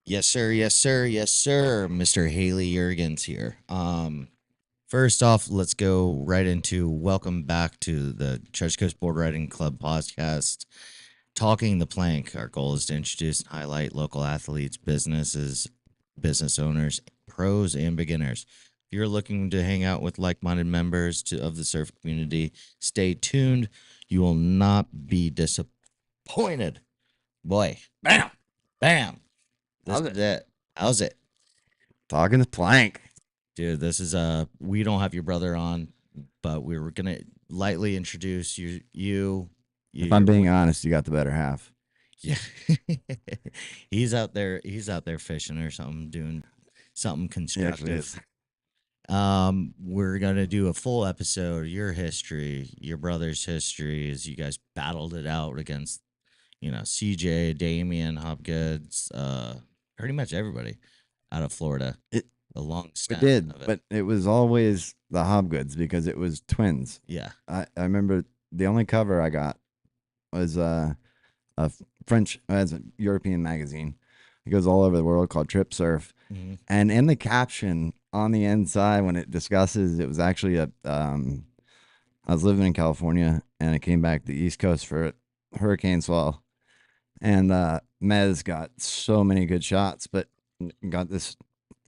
Yes, sir. Yes, sir. Yes, sir. Mr. Haley Yergens here. First off, let's go right into welcome back to the Church Coast Board Riding Club podcast. Talking the plank. Our goal is to introduce and highlight local athletes, businesses, business owners, pros, and beginners. If you're looking to hang out with like-minded members of the surf community, stay tuned. You will not be disappointed. Boy, bam, bam. This is it. How's it? Talking the plank. Dude, this is we don't have your brother on, but we were gonna lightly introduce you. If I'm being honest, you got the better half. Yeah. He's out there fishing or something, doing something constructive. We're gonna do a full episode, your history, your brother's history, as you guys battled it out against, CJ, Damian, Hopgoods, pretty much everybody out of Florida. A long stint. We did, but it was always the Hopgoods because it was twins. Yeah. I remember the only cover I got was a French, as a European magazine. It goes all over the world, called Trip Surf. Mm-hmm. And in the caption on the inside, when it discusses, it was actually I was living in California and I came back to the East Coast for hurricane swell. And Mez got so many good shots, but got this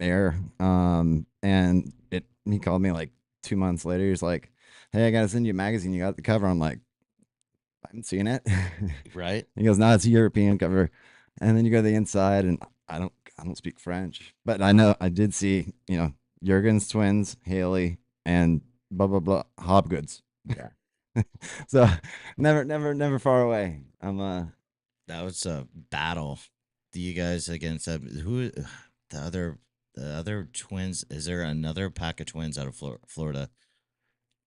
air. And he called me like 2 months later. He's like, "Hey, I gotta send you a magazine. You got the cover." I'm like, "I haven't seen it." Right. He goes, "No, it's a European cover." And then you go to the inside, and I don't speak French, but I did see, Yergens twins, Haley, and blah blah blah Hopgoods. Yeah. So never far away. That was a battle. Do you guys against who the other twins? Is there another pack of twins out of Florida?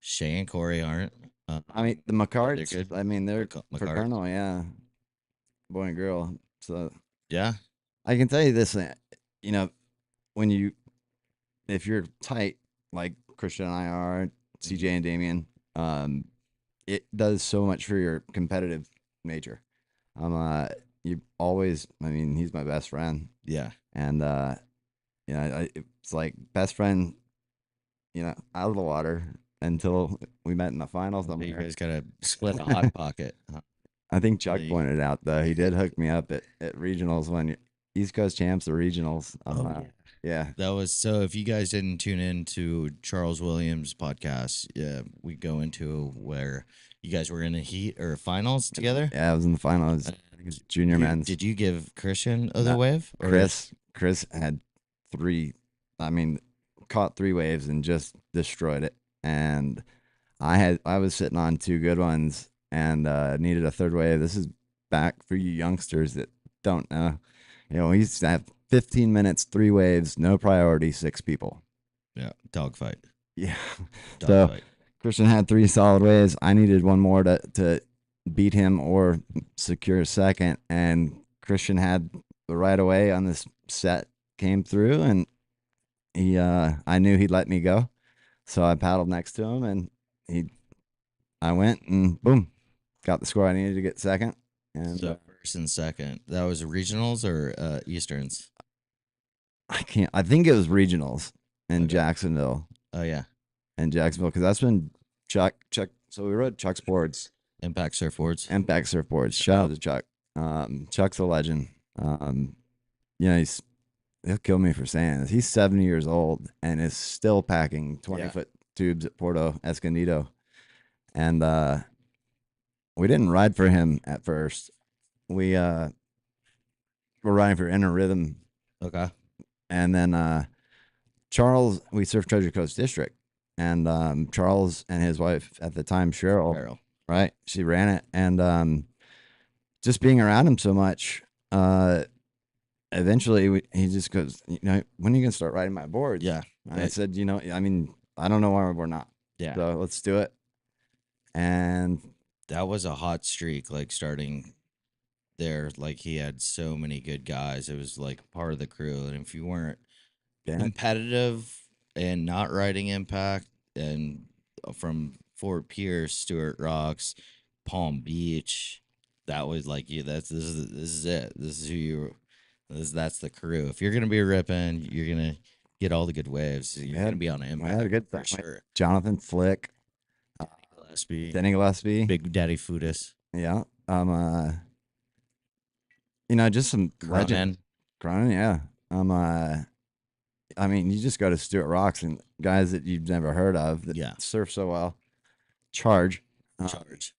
Shay and Corey aren't. I mean, the McCarts. They're good. I mean, they're fraternal, yeah, boy and girl. So yeah, I can tell you this, if you're tight like Christian and I are, CJ and Damian, it does so much for your competitive nature. You always, he's my best friend. Yeah. And, it's like best friend, out of the water until we met in the finals. You guys got to split a hot pocket. I think Chuck pointed out, though, he did hook me up at regionals when East Coast champs or regionals. Yeah. That was, so if you guys didn't tune in to Charles Williams' podcast, we go into where you guys were in a heat or finals together. Yeah, I was in the finals. Junior men's. Did you give Christian the wave? Or? Chris had caught 3 waves and just destroyed it. And I was sitting on 2 good ones and needed a 3rd wave. This is back for you youngsters that don't know. We used to have 15 minutes, 3 waves, no priority, 6 people. Yeah, dogfight. Yeah. Dogfight. Christian had 3 solid waves. I needed 1 more to beat him or secure 2nd, and Christian had the right away on this set came through, and I knew he'd let me go, so I paddled next to him, and I went and boom, got the score I needed to get second. And So first and second. That was regionals or Easterns? I think it was regionals in Okay. Jacksonville, Oh yeah. because that's when Chuck. So we rode Chuck's boards, Impact surfboards. Impact surfboards. Shout Shout out out. to Chuck. Chuck's a legend. You know, he'll kill me for saying this. He's 70 years old and is still packing 20-foot tubes at Porto Escondido. And we didn't ride for him at first. We were riding for Inner Rhythm, Okay. and then Charles. We surfed Treasure Coast District, and Charles and his wife at the time, Cheryl, Barrel. right? She ran it, and just being around him so much, eventually he just goes, you know, when are you gonna start riding my boards? Yeah. And I said, you know, I mean, I don't know why we're not. Yeah. So let's do it. And That was a hot streak, like starting there. Like he had so many good guys. It was like part of the crew. And if you weren't yeah, competitive and not riding impact and from Fort Pierce, Stewart Rocks, Palm Beach, that was like you. This is it. This is who you. That's the crew. If you're gonna be ripping, you're gonna get all the good waves. You're gonna be on we had a impact good for time. sure. Jonathan Flick, Gillespie, Denny Gillespie, Big Daddy Foodis, yeah. You know, just some legend. Cronin. Cronin, yeah. I mean, you just go to Stewart Rocks and guys that you've never heard of that Yeah, surf so well. Charge. Charge.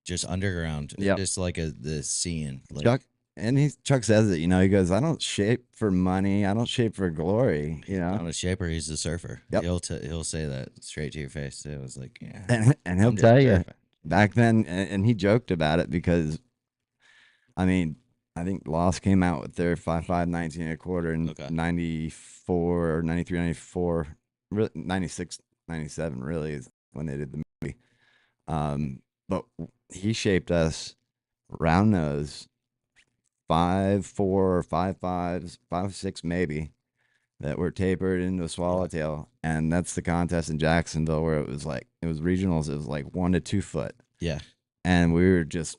Just underground, Yep. just like the scene. Like Chuck, and Chuck says it, you know, he goes, I don't shape for money. I don't shape for glory, you he's know? not a shaper, he's a surfer. Yep. He'll say that straight to your face. It was like, yeah, And he'll I'm just tell you surfing. back then, and he joked about it because, I mean, I think Lost came out with their 5.5 19 and a quarter in Okay, 94 or 93, 94, really, 96, 97 really is when they did the movie. But he shaped us round nose, 5.4, 5.5s, 5.6 maybe, that were tapered into a yeah, swallowtail. And that's the contest in Jacksonville where it was regionals, it was like 1 to 2 foot. yeah. And we were just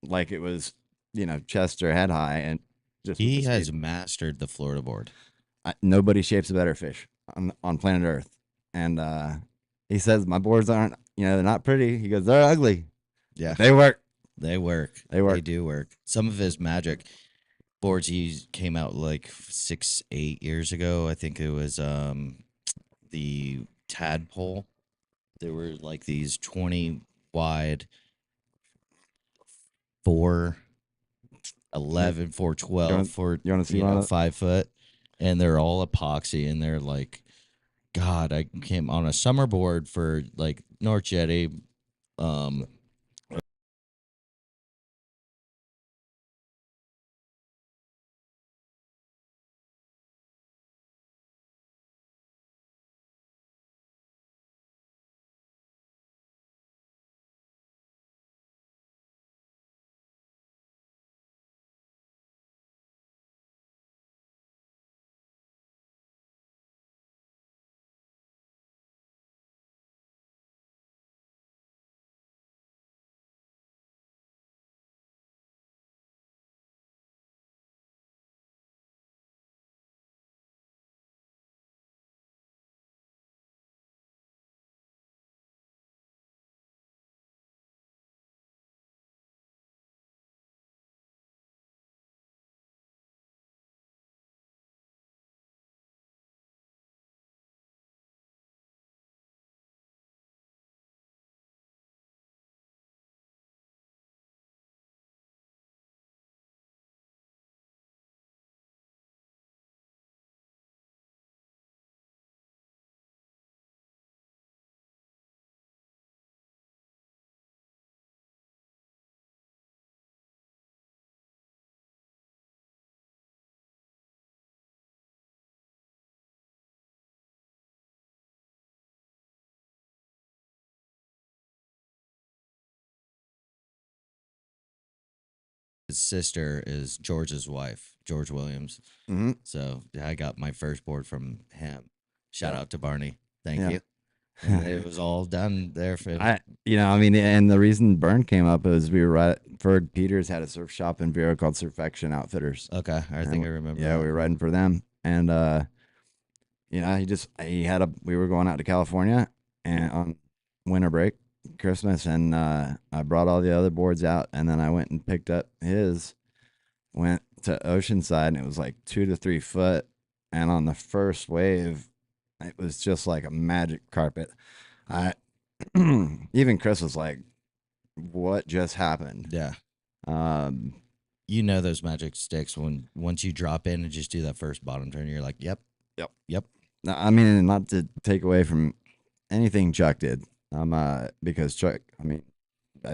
like, it was, you know, chest or head high, and just with the He speed. has mastered the Florida board. Nobody shapes a better fish on planet Earth. And he says, my boards aren't, you know, they're not pretty. He goes, they're ugly. Yeah, They work. they work. They They work. do work. Some of his magic boards he came out like 6, 8 years ago. I think it was the tadpole. There were like these 20 wide, 4 Like, 11, 4 you 12, want, 4 you want to see one of 5 foot, and they're all epoxy, and they're like, God, I came on a summer board for like North Jetty, um his sister is George's wife, George Williams. Mm-hmm. So I got my first board from him. Shout Yeah. out to Barney. Thank Yeah. you. And it was all done there for I mean, and the reason Burn came up is we were right. Ferg Peters had a surf shop in Vero called Surfection Outfitters. Okay, I think I remember Yeah, that. we were riding for them, and we were going out to California and on winter break, Christmas, and I brought all the other boards out, and then I went and picked up his, went to Oceanside, and it was like 2 to 3 foot, and on the first wave, it was just like a magic carpet. I even Chris was like, "What just happened?" Yeah. Um, You know those magic sticks when once you drop in and just do that first bottom turn, you're like, yep, Yep. yep. I mean, not to take away from anything Chuck did, because Chuck, I mean,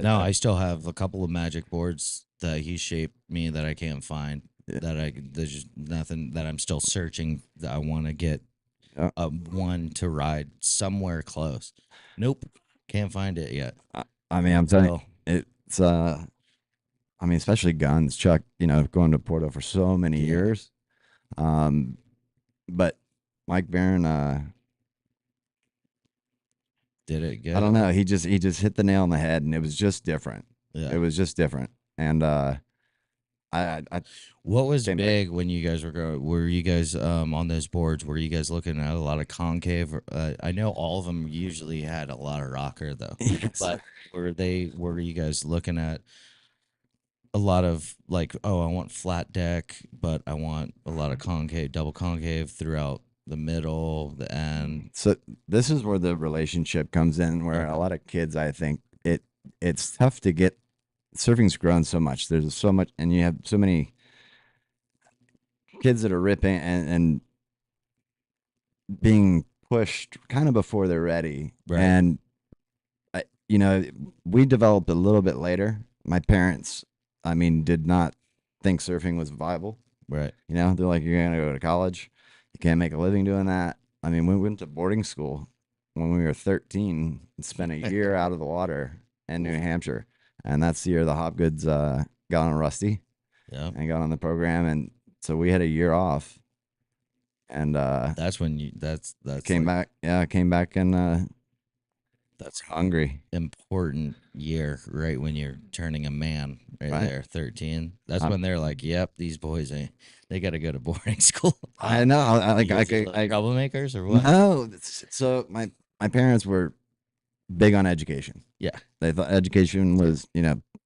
No, I still have a couple of magic boards that he shaped me that I can't find. Yeah. There's just nothing that I'm still searching that I want to get Yeah. one to ride somewhere close. Nope, can't find it yet. I mean, I'm telling you, Well, it's I mean, especially guns. Chuck, going to Porto for so many Yeah. years. But Mike Barron, did it good? I don't know. He just hit the nail on the head, and it was just different. Yeah. It was just different. And I What was Same big when you guys were going? Were you guys on those boards? Were you guys looking at a lot of concave? I know all of them usually had a lot of rocker though, but were you guys looking at a lot of like, oh, I want flat deck, but I want a lot of concave, double concave throughout the middle, the end. So this is where the relationship comes in, where Okay. a lot of kids, I think it's tough to get. Surfing's grown so much. There's so much, and you have so many kids that are ripping and being pushed kind of before they're ready. Right. And we developed a little bit later. My parents, I mean, did not think surfing was viable. Right. They're like, you're gonna go to college, you can't make a living doing that. I mean, we went to boarding school when we were 13 and spent a year out of the water in New Hampshire, and that's the year the Hopgoods got on Rusty Yeah. and got on the program, and so we had a year off, and That's when you. That's came like, back. Yeah, came back and that's hungry. important year, right when you're turning a man, right, Right. there, 13. That's Um, when they're like, "Yep, these boys ain't. They got to go to boarding school." I know. You guys are, like, troublemakers or what? No. So my parents were big on education. Yeah. They thought education was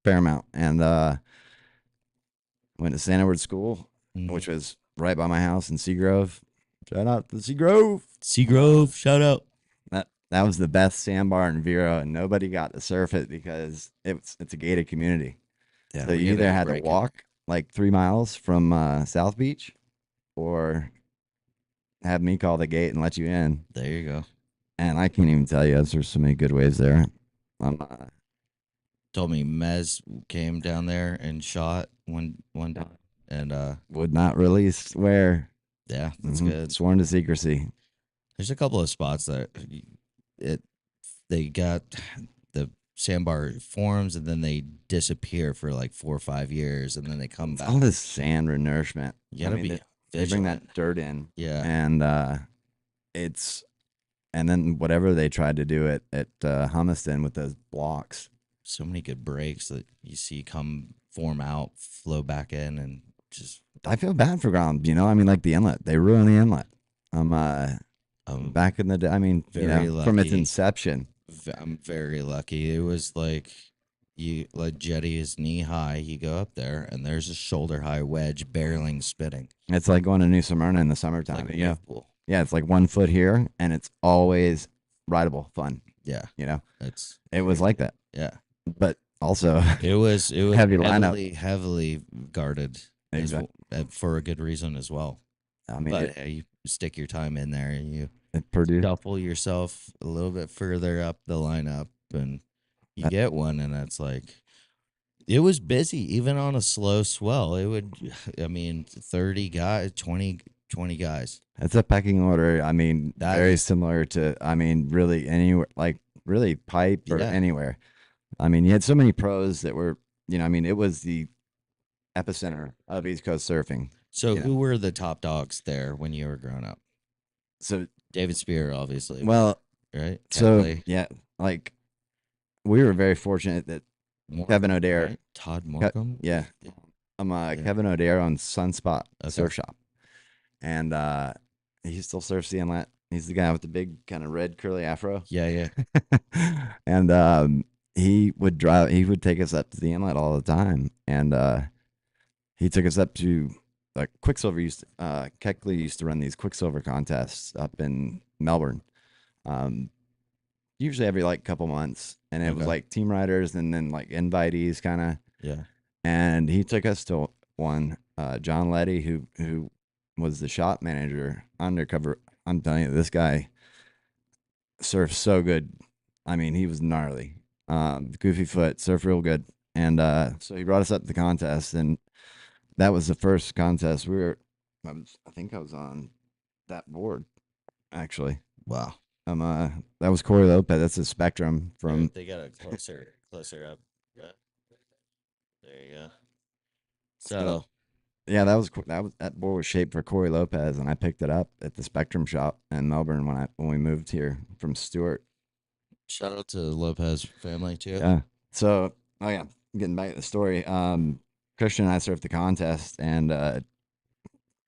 paramount, and went to St. Edward School, Mhm. which was right by my house in Seagrove. Shout out to Seagrove. Seagrove, shout out. That was the best sandbar in Vero, and nobody got to surf it because it's a gated community. Yeah, So we you gotta either go had to break it. walk like 3 miles from South Beach, or have me call the gate and let you in. There you go. And I can't even tell you, there's so many good waves there. Told me Mez came down there and shot one time, and Would not release where. yeah, that's Mhm. good. Sworn to secrecy. There's a couple of spots that they got the sandbar forms and then they disappear for like 4 or 5 years and then they come back. All this sand renourishment. You gotta be they bring vigilant. that dirt in. Yeah. And and then whatever they tried to do at Humiston with those blocks. So many good breaks that you see come form out, flow back in, and just I feel bad for Grom, I mean, like the inlet. They ruined the inlet. Back in the day, I mean, very from its lucky. inception. I'm very lucky. It was like you let jetty is knee high. You go up there and there's a shoulder high wedge barreling spinning. It's like going to New Smyrna in the summertime. Like a wave pool. Yeah, it's like 1 foot here, and it's always rideable, fun. Yeah, It was like that. Yeah, but also it was heavy lineup. heavily guarded Exactly. for a good reason as well. I mean, but hey, you stick your time in there and you produced shuffle yourself a little bit further up the lineup and you get one, and that's like, it was busy even on a slow swell. It would, I mean, 30 guys, 20 guys. It's a pecking order. I mean, That very is- similar to, I mean, really anywhere, like really pipe or Yeah. anywhere. I mean, you had so many pros that were, I mean, it was the epicenter of East Coast surfing. So You who know? were the top dogs there when you were growing up? So David Spear, obviously, well, right? so Keckley, yeah, like we were very fortunate that Kevin Morcom, O'Dare, right? Todd Morcom. yeah, Yeah. Yeah. Kevin O'Dare on Sunspot Okay. Surf Shop, and he still surfs the inlet. He's the guy with the big kind of red curly afro. Yeah, yeah. And he would drive. He would take us up to the inlet all the time, and he took us up to like Quicksilver used. Keckley used to run these Quicksilver contests up in Melbourne. Um, Usually every like couple months, and it was Okay. like team riders and then like invitees kind of. Yeah. And he took us to one. John Letty, who was the shop manager undercover. I'm telling you, this guy surfed so good. I mean, he was gnarly. Goofy foot, surf real good. And so he brought us up to the contest, and that was the first contest. I think I was on that board actually. Wow. That was Corey Lopez. That's a Spectrum There, from. they got a closer up. Yeah. There you go. So So, yeah, that board was shaped for Corey Lopez, and I picked it up at the Spectrum shop in Melbourne when we moved here from Stewart. shout out to the Lopez family too. Yeah. So, oh yeah, getting back to the story. Christian and I surfed the contest, and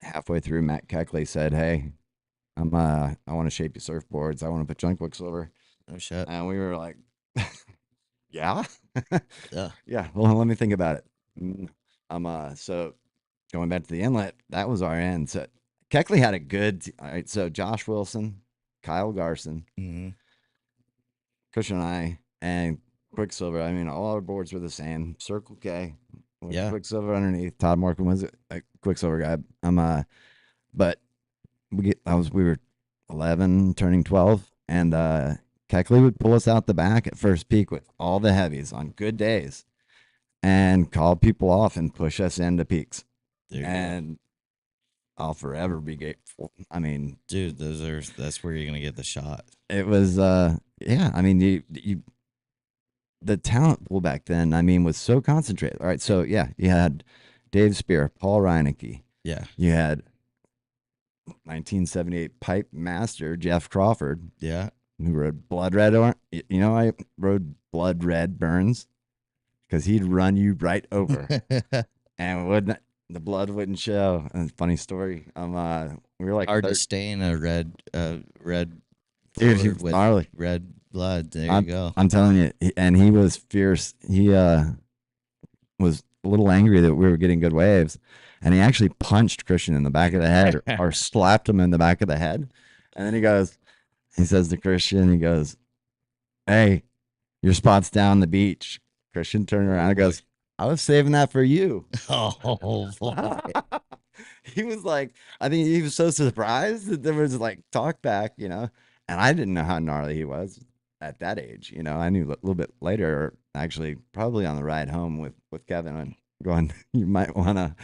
halfway through, Matt Keckley said, "Hey, I want to shape your surfboards. I want to put junk Quicksilver." Oh shit. And we were like, "Yeah, Yeah. yeah. Well, let me think about it." So going back to the inlet, that was our end. So Keckley had a good. All right, so Josh Wilson, Kyle Garson, Mm-hmm. Christian and I, and Quicksilver. I mean, all our boards were the same. Circle K with Yeah. Quicksilver underneath. Todd Morgan was a Quicksilver guy. But we were 11, turning 12, and Keckley would pull us out the back at first peak with all the heavies on good days, and call people off and push us into peaks. There you go. And I'll forever be grateful. I mean, Dude, that's where you're gonna get the shot. it was yeah. I mean, you the talent pool back then, I mean, was so concentrated. All right, so yeah, you had Dave Spear, Paul Reinecke, Yeah. you had 1978 pipe master Jeff Crawford, Yeah. who rode blood red. I rode blood red Burns because he'd run you right over, and wouldn't the blood wouldn't show. And funny story. We were like Hard to stain a red dude, he floor was with gnarly. red blood. There you I'm go. I'm telling you, and he was fierce. He was a little angry that we were getting good waves, and he actually punched Christian in the back of the head or slapped him in the back of the head. And then he says to Christian, he goes, "Hey, your spot's down the beach." Christian turned around and goes, "I was saving that for you." Oh boy. He was like, I think he was so surprised that there was like talk back, and I didn't know how gnarly he was at that age. I knew a little bit later, actually, probably on the ride home with Kevin and going, you might want to.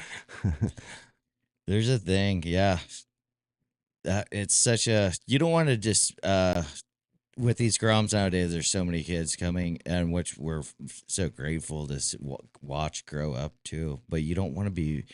There's a thing, yeah. It's such a you don't want to just with these groms nowadays. There's so many kids coming, and which we're so grateful to watch grow up too. But you don't want to be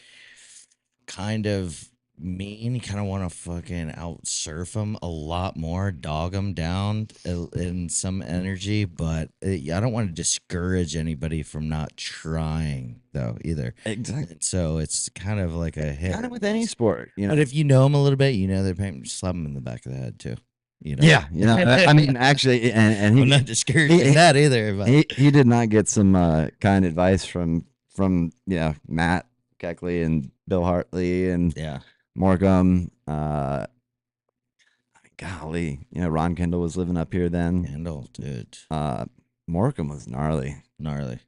kind of mean. You kind of want to fucking out surf them a lot more, dog them down in some energy. But I don't want to discourage anybody from not trying though either. Exactly. And so it's kind of like a hit. Kind of with any sport, But if you know them a little bit, they're paying, slap them in the back of the head too. Yeah, I mean, actually, and I'm not discouraging that either. But he did not get some kind advice from Matt Keckley and Bill Hartley and yeah, Morcom. Golly, Ron Kendall was living up here then. handle, dude, Morcom was gnarly. gnarly.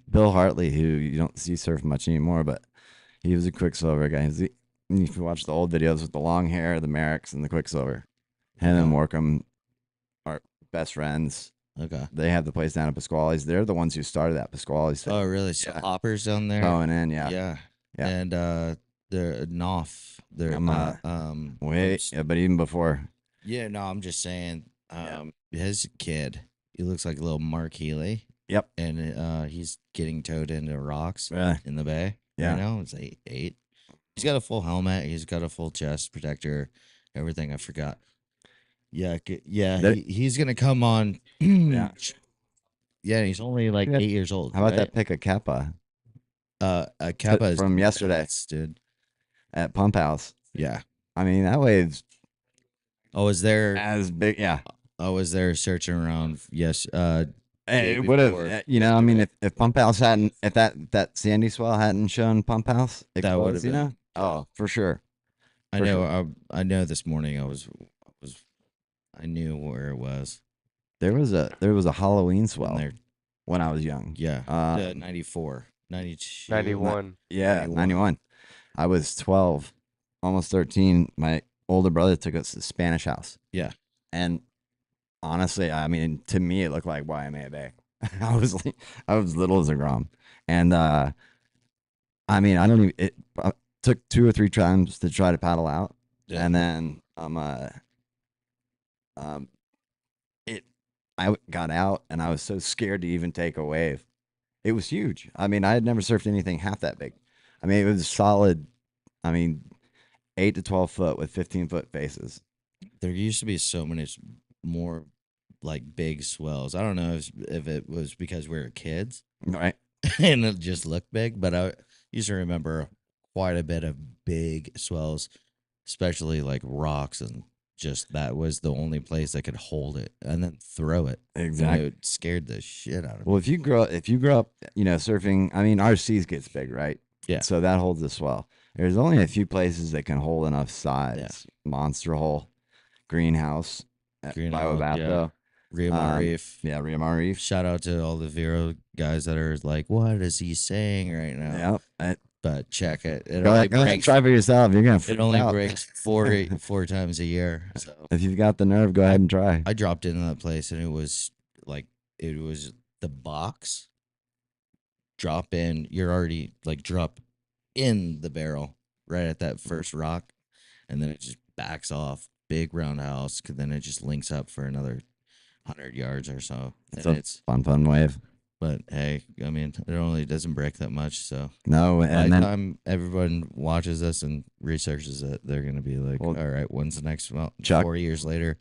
Bill Hartley, who you don't see surf much anymore, but he was a Quicksilver guy. If you watch the old videos with the long hair, the Merricks, and the Quicksilver, him and Morcom are best friends. Okay. They have the place down at Pasquale's. They're the ones who started that Pasquale's thing. Oh, really? So hoppers down there. Going in, yeah. Yeah. Yeah. And they're Knopf. They're wait, yeah, but even before. Yeah, no, I'm just saying. His kid, he looks like a little Mark Healy. Yep. And he's getting towed into rocks Really? in the bay. right Yeah. now. It's 8. He's got a full helmet. He's got a full chest protector. Everything I forgot. Yeah, yeah. That, He's gonna come on. yeah. Yeah, he's only like That- 8 years old, How about right? that pick a Kappa Kappa is from yesterday nuts, dude. at Pump House? Yeah. I mean, that wave's I was there. as big. Yeah. I was there searching around. Yes. Day It would have, before I mean, yesterday. if Pump House hadn't, if that Sandy swell hadn't shown Pump House That would have exposed, been. Yeah. oh, for sure, I for know. sure. I know. This morning was. I knew where it was. There was a Halloween And swell there. when I was young. Yeah. Uh, 94, 92, 91. yeah, 91. I was 12, almost 13. My older brother took us to Spanish House. Yeah. And honestly, I mean, to me, it looked like Waimea Bay. I was little as a grom. And, I mean, I don't even, it took 2 or 3 times to try to paddle out. Yeah. And then, it, I got out and I was so scared to even take a wave. It was huge. I mean, I had never surfed anything half that big. I mean, it was solid. I mean, 8 to 12 foot with 15-foot faces. There used to be so many more like big swells. I don't know if it was because we were kids Right. and it just looked big, but I used to remember quite a bit of big swells, especially like rocks, and just that was the only place that could hold it and then throw it. And Exactly. it scared the shit out of me. Well, if you grow up, surfing, I mean, our seas gets big, right? Yeah. So that holds the swell. There's only a few places that can hold enough size. Monster Hole, Greenhouse, at Greenhouse, Biobatho. Rio Mar Reef. Yeah, Rio Mar Reef. Shout out to all the Vero guys that are like, what is he saying right now? Yeah. But check it. It Go only ahead, breaks. try for yourself. You're gonna. It freak only out. breaks four times a year. So If you've got the nerve, go ahead and try. I dropped into that place and it was the box. Drop in. You're already like drop in the barrel right at that first rock, and then it just backs off. Big roundhouse. Then it just links up for another 100 yards or so. It's And a it's fun wave. but hey, I mean, it only doesn't break that much. So No, by and the then time everyone watches this and researches it, they're gonna be like, Well, all right, when's the next? Well, Chuck- 4 years later,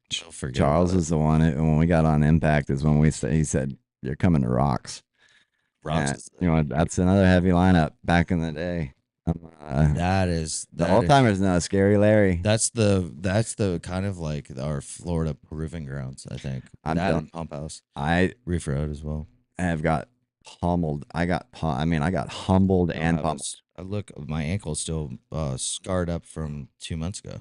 they'll forget Charles about it. is the one. When we got on Impact, is when he said, "You're coming to Rocks." Rocks. And, Is that's another heavy lineup back in the day. that is The that old is- timers know Scary Larry. That's the kind of like our Florida proving grounds. I think I'm that telling- and Pump House, I Reef Road as well. have got pummeled. I got humbled and pummeled. My ankle's still scarred up from 2 months ago.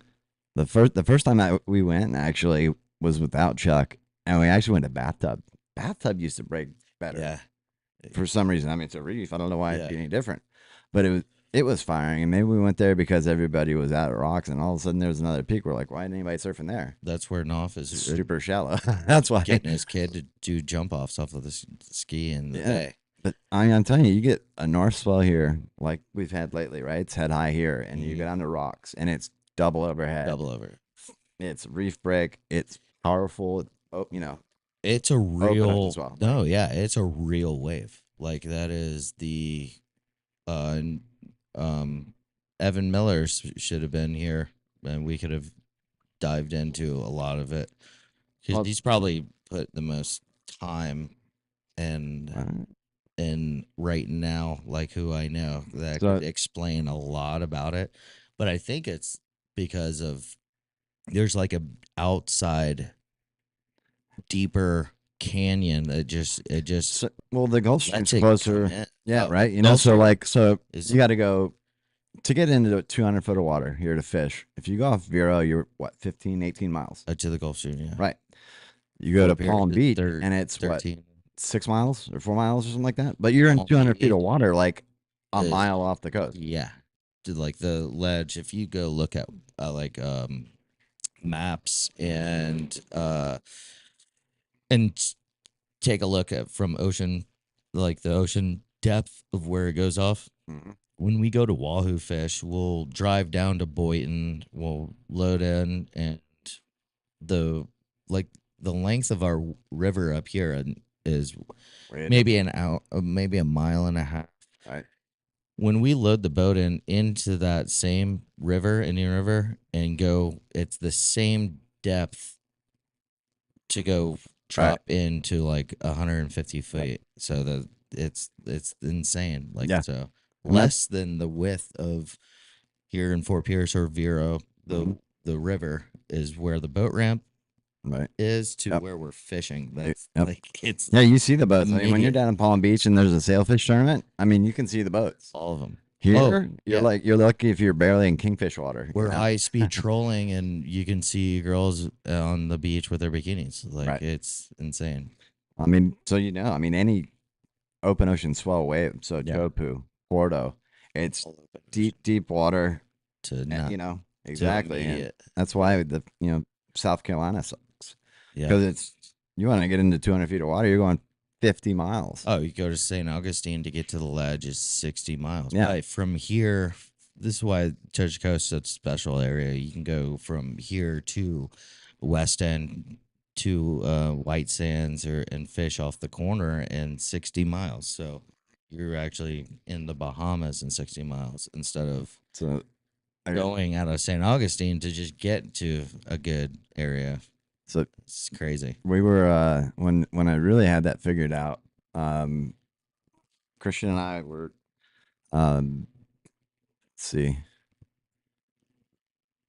The first time we went actually was without Chuck, and we actually went to Bathtub. Bathtub used to break better. Yeah, For some reason. I mean, it's a reef. I don't know why Yeah. it'd be any different, but it was firing. And maybe we went there because everybody was out at Rocks, and all of a sudden there was another peak. We're like, why isn't anybody surfing there? that's where Knopf is Super shallow. That's why. getting his kid to do jump offs off of the ski in the Yeah. bay. But I mean, I'm telling you get a north swell here, like we've had lately, right? It's head high here, and you Mhm. go down to Rocks, and it's double overhead. Double over. It's reef break. It's powerful. Oh, It's a up real as well. no, yeah, it's a real wave. Like that is the n- Evan Miller should have been here, and we could have dived into a lot of it. 'Cause Well- he's probably put the most time and in right now, like who I know that So- could explain a lot about it. But I think it's because of there's like a outside deeper canyon that just well, the Gulf Stream's lets it closer. come in. Yeah, Oh, right. Gulf So Stream you is got to go to get into 200 foot of water here to fish. If you go off Vero, you're what 15, 18 miles. to the Gulf Stream, yeah. Right. You go to Up here Palm to Beach, and it's 13. 6 miles or 4 miles or something like that. But you're in Palm 200 feet Beach of water, like a is- mile off the coast. Yeah. To like the ledge, if you go look at maps and take a look at from ocean, like the ocean depth of where it goes off. Mhm. When we go to Wahoo fish, we'll drive down to Boynton, we'll load in, and the length of our river up here is Wait, maybe an hour, maybe a mile and a half. Right. when we load the boat into that same river, Indian River, and go, it's the same depth to go Right. drop into like 150 feet. So that it's insane. Like, Yeah. so And that's less than the width of here in Fort Pierce or Vero. Mhm. The river is where the boat ramp Right. is to Yep. where we're fishing. Yep. That's Yep. like it's Yeah, you see the boats. I mean, when you're immediate. down in Palm Beach and there's a sailfish tournament, I mean, you can see the boats. All of them. Oh Here, yeah, you're lucky if you're barely in kingfish water. we're high speed trolling, and you can see girls on the beach with their bikinis. Like, Right. it's insane. I mean, so I mean, any open ocean swell wave, so Yeah. Chopu, Porto, it's All open deep, deep water. to not Exactly, and immediate. that's why South Carolina sucks Yeah. because it's you want to get into 200 feet of water, you're going 50 miles. Oh, you go to St. Augustine to get to the ledge is 60 miles. Yeah. But from here, this is why Treasure Coast is such a special area. You can go from here to West End to White Sands and fish off the corner in 60 miles. So you're actually in the Bahamas in 60 miles instead of So going out of St. Augustine to just get to a good area. So It's crazy. we were when I really had that figured out. Um, Christian and I were let's see.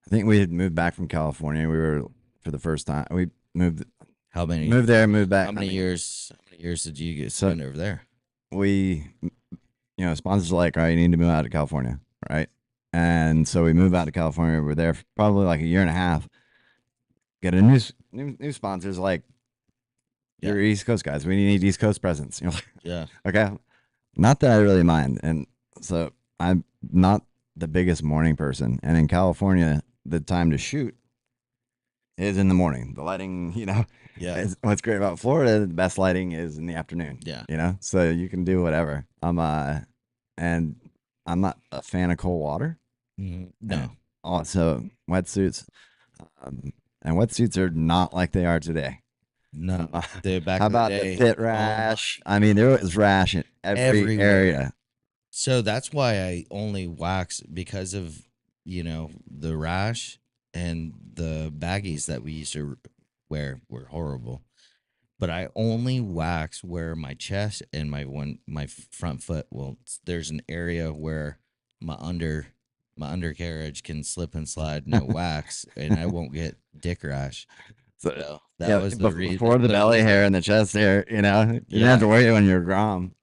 I think we had moved back from California. We were for the first time. We moved How many moved there, moved back. how many years did you get So- spend over there? We sponsors are like, all right, you need to move out to California, right? And so we moved out to California. We were there for probably like a year and a half. Get a new sponsors like you're East Coast guys. We need East Coast presence. You're like, Yeah. okay. Not that I really mind. And so I'm not the biggest morning person. And in California, the time to shoot is in the morning. The lighting, Yeah. is what's great about Florida, the best lighting is in the afternoon. Yeah. So you can do whatever. And I'm not a fan of cold water. No. Also, wetsuits. And wetsuits are not like they are today. No. The back How in the about day, the pit oh my- rash? I mean, there was rash in every Everywhere. area. So that's why I only wax because of, the rash, and the baggies that we used to wear were horrible. But I only wax where my chest and my front foot there's an area where my undercarriage can slip and slide, no wax, and I won't get dick rash. So that was the reason. Before the belly hair and the chest hair, you didn't have to worry when you're Grom.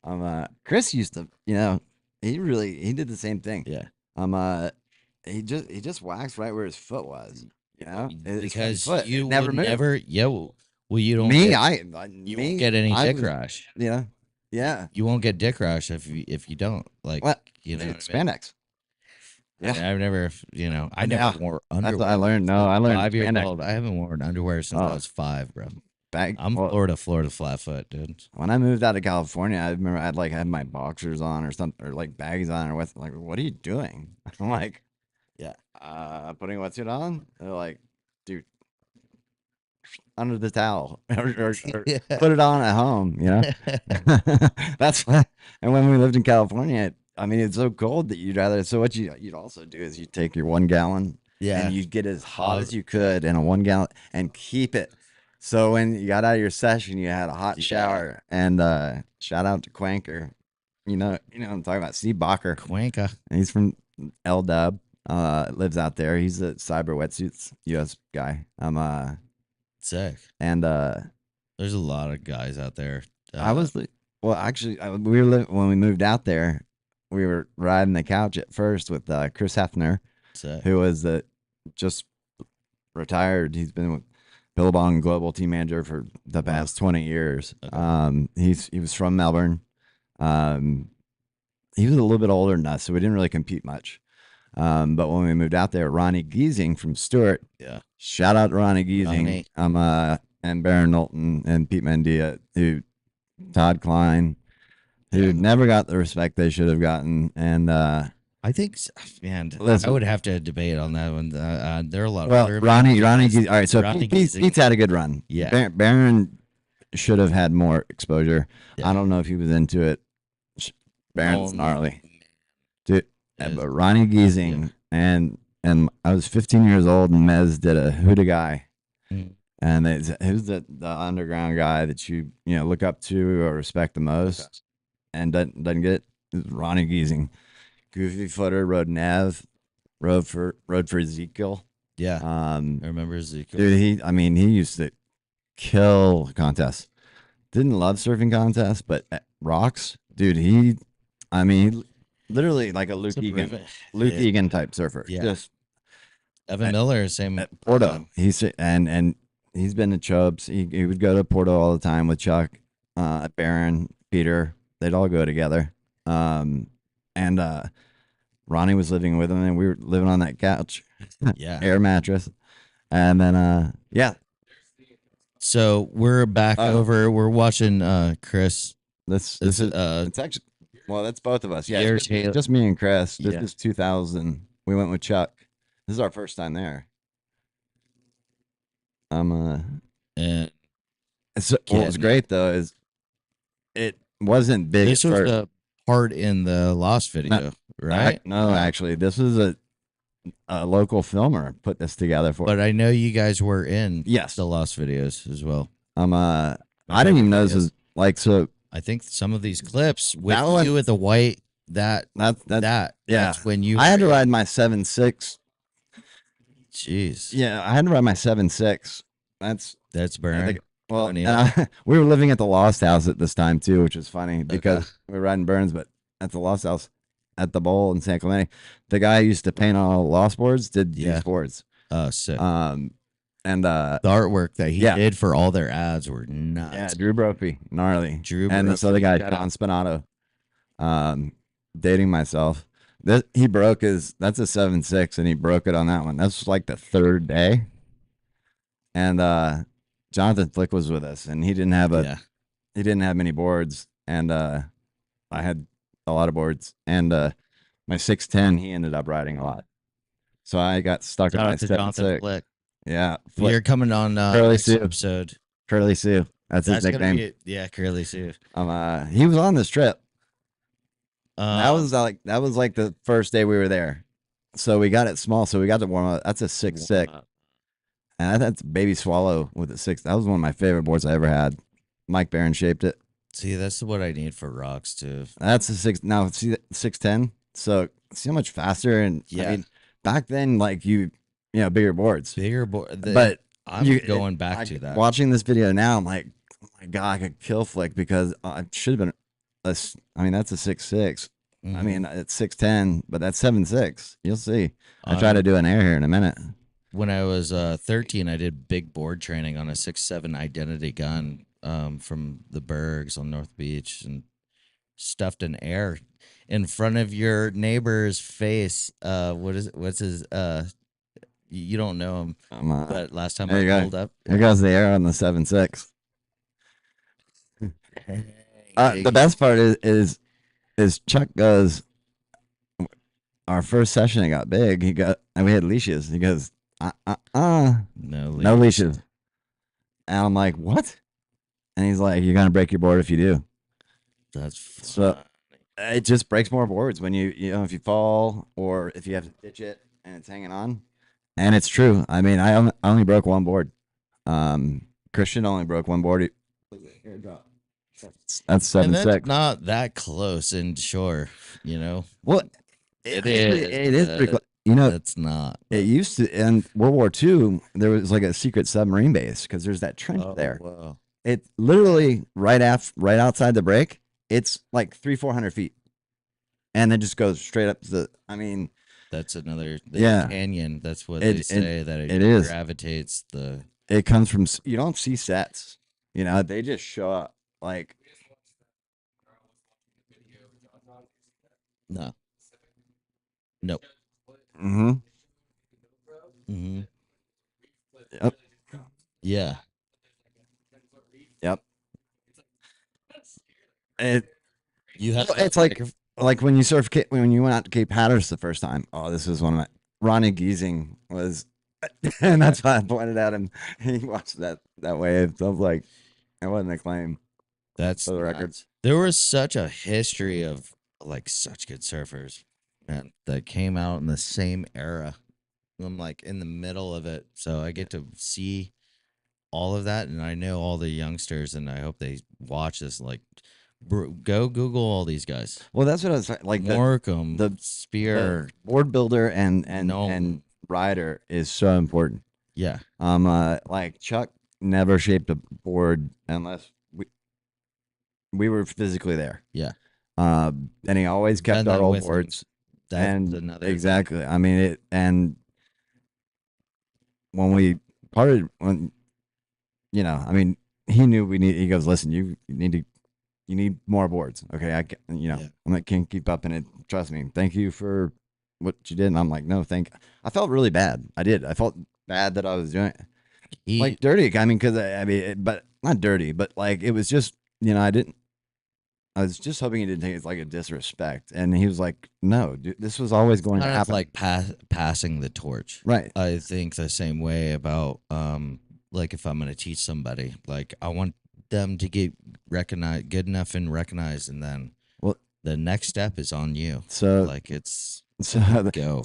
Chris used to, he did the same thing. Yeah. He just waxed right where his foot was. Because foot, you never would moved. never, well, you don't Me, you won't get any dick rash. Yeah. You won't get dick rash if you don't like. What? You know, It's what I mean? spandex. Yeah. I've never, I never wore That's underwear. what I learned. No, I learned 5 years spandex. old. I haven't worn underwear since I Oh. was 5, bro. Well, Florida flatfoot, dude. when I moved out of California, I remember I'd like had my boxers on or something, or like baggies on, or what? Like, what are you doing? I'm like, Yeah. putting a wetsuit on. They're like, dude, under the towel, or Yeah. put it on at home. That's why. And when we lived in California, I mean, it's so cold that you'd rather. So what you'd also do is you take your 1 gallon, Yeah. and you'd get as hot as you could in a 1 gallon and keep it. So when you got out of your session, you had a hot shower. And shout out to Quanker. You know what I'm talking about, Steve Bacher. Quanka. He's from L-Dub. Lives out there. He's a cyber wetsuits US guy. Sick. And There's a lot of guys out there. actually, when we moved out there, we were riding the couch at first with Chris Hefner, Sick. who was just retired. He's been with Billabong Global Team Manager for the past 20 years. Okay. He was from Melbourne. He was a little bit older than us, so we didn't really compete much. But when we moved out there, Ronnie Giesing from Stewart. Yeah. Shout out to Ronnie Giesing. Ronnie. And Baron Knowlton and Pete Mendia, Todd Klein, who never got the respect they should have gotten. And I think, man, Listen. I would have to debate on that one. There are a lot of well, Ronnie Giesing. All right, so Ronnie Pete's had a good run. Yeah. Baron should have had more exposure. Yeah. I don't know if he was into it. Baron's Oh, gnarly. but Ronnie Giesing and I was 15 years old, and Mez did a Who Da Guy, Mm. and who's the underground guy that you know look up to or respect the most, and doesn't get it? It's Ronnie Giesing, goofy footer, rode Nav, rode for Ezekiel. Yeah, Um, I remember Ezekiel. dude, he used to kill contests. Didn't love surfing contests, but at rocks, dude, I mean, literally like a Luke It's a Egan, prove- Luke Yeah. Egan type surfer. Yeah. Just Evan at, Miller, same. at Porto. And he's been to Chubbs. He would go to Porto all the time with Chuck, Barron, Peter. They'd all go together. And Ronnie was living with him, and we were living on that couch, Yeah. air mattress. And then yeah, So we're back over. We're watching Chris. this It's is it's actually well, that's both of us. Yeah, Air it's Taylor. just me and Chris. This Yeah. is 2000. We went with Chuck. This is our first time there. And So what was Getting great though is it wasn't big. this at was first. the part in the Lost video, right? No, actually, this is a local filmer put this together for. But I know you guys were in Yes. the Lost videos as well. I didn't even know this was like so. I think some of these clips with That one- you with the white That yeah, that's when you I had to ride my 7.6. Jeez, Yeah, I had to ride my 7.6. That's that's I burn. think. Well, Funny. and we were living at the Lost House at this time too, which is funny because Okay. we were riding Burns, but at the Lost House at the Bowl in San Clemente, the guy who used to paint all Lost boards did Yeah. these boards. Sick. And The artwork that he yeah. did for all their ads were nuts. yeah, Drew Brophy, gnarly. Drew and this Brophy, other guy, shout John out. Spinato, dating myself. He broke that's a 7.6, and he broke it on that one. That's like the third day. And Jonathan Flick was with us, and he didn't have he didn't have many boards, and I had a lot of boards, and my 610 he ended up riding a lot, so I got stuck Shout at my out to Jonathan 7.6. Flick. Yeah, You're coming on Curly next Sue. episode. Curly Sue. That's his That's gonna nickname. be Curly Sue. He was on this trip. That Um, was like the first day we were there, so we got it small, so we got to warm up. That's a 6.6. And that's Baby Swallow with a 6. That was one of my favorite boards I ever had. Mike Barron shaped it. See, that's what I need for rocks too. That's a 6. Now, see, 610. So, see how much faster. And Yeah. I mean, back then, like you know, bigger boards. Bigger board, But I'm going back to that. Watching this video now, I'm like, oh my God, I could kill Flick because I should have been. I mean, that's a 6.6. I Mhm. mean, it's 610, but that's 7.6. You'll see. I try to do an air here in a minute. When I was 13, I did big board training on a 6.7 Identity gun from the Bergs on North Beach, and stuffed an air in front of your neighbor's face. What's his? You don't know him, but last time there I you go. pulled up, Here goes the air on the 7.6. The best part is Chuck goes. Our first session, it got big. And we had leashes. He goes, no leashes. And I'm like, what? And he's like, you're gonna break your board if you do. That's so. It just breaks more boards when you know if you fall or if you have to ditch it and it's hanging on. And it's true. I mean, I only broke one board. Christian only broke one board. That's 7.6. That's not that close and sure, you know. Well, it is pretty close. You know, it's not. It used to in World War II. There was like a secret submarine base because there's that trench there. Wow. It literally right outside the break. It's like 300-400 feet, and it just goes straight up to the. I mean, that's another canyon. That's what they say that it is. Gravitates the. It comes from. You don't see sets. You know, they just show up like. No. Nope. Mm-hmm. Mm-hmm. Yep. Yeah. Yep. It's like when you when you went out to Cape Hatteras the first time. Oh, this was one of my Ronnie Giesing was, and that's why I pointed at him. He watched that wave. So I was like, it wasn't a claim. That's for the record. There was such a history of like such good surfers. man, that came out in the same era. I'm like in the middle of it, so I get to see all of that, and I know all the youngsters, and I hope they watch this. Like, go Google all these guys: Well, that's what I was saying. Like Morecambe, the Spear, board builder and Knowlton. rider is so important. Yeah, Like Chuck never shaped a board unless we were physically there. yeah. And he always kept Done our that old with him. boards. That's And another thing. exactly, I mean it. And when we parted, when I mean, he knew we need. He goes, listen, you need more boards. Okay, Yeah. I'm like, can't keep up in it. Trust me. Thank you for what you did. And I'm like, no, I felt really bad. I did. I felt bad that I was doing it. He Like dirty. I mean, because but not dirty, but like it was just, I didn't. I was just hoping he didn't take it like a disrespect. And he was like, no, dude, this was always going to kind of happen. like passing the torch. Right. I think the same way about like if I'm going to teach somebody, like I want them to get recognized, good enough and recognized, and then Well, the next step is on you. so Like it's so go.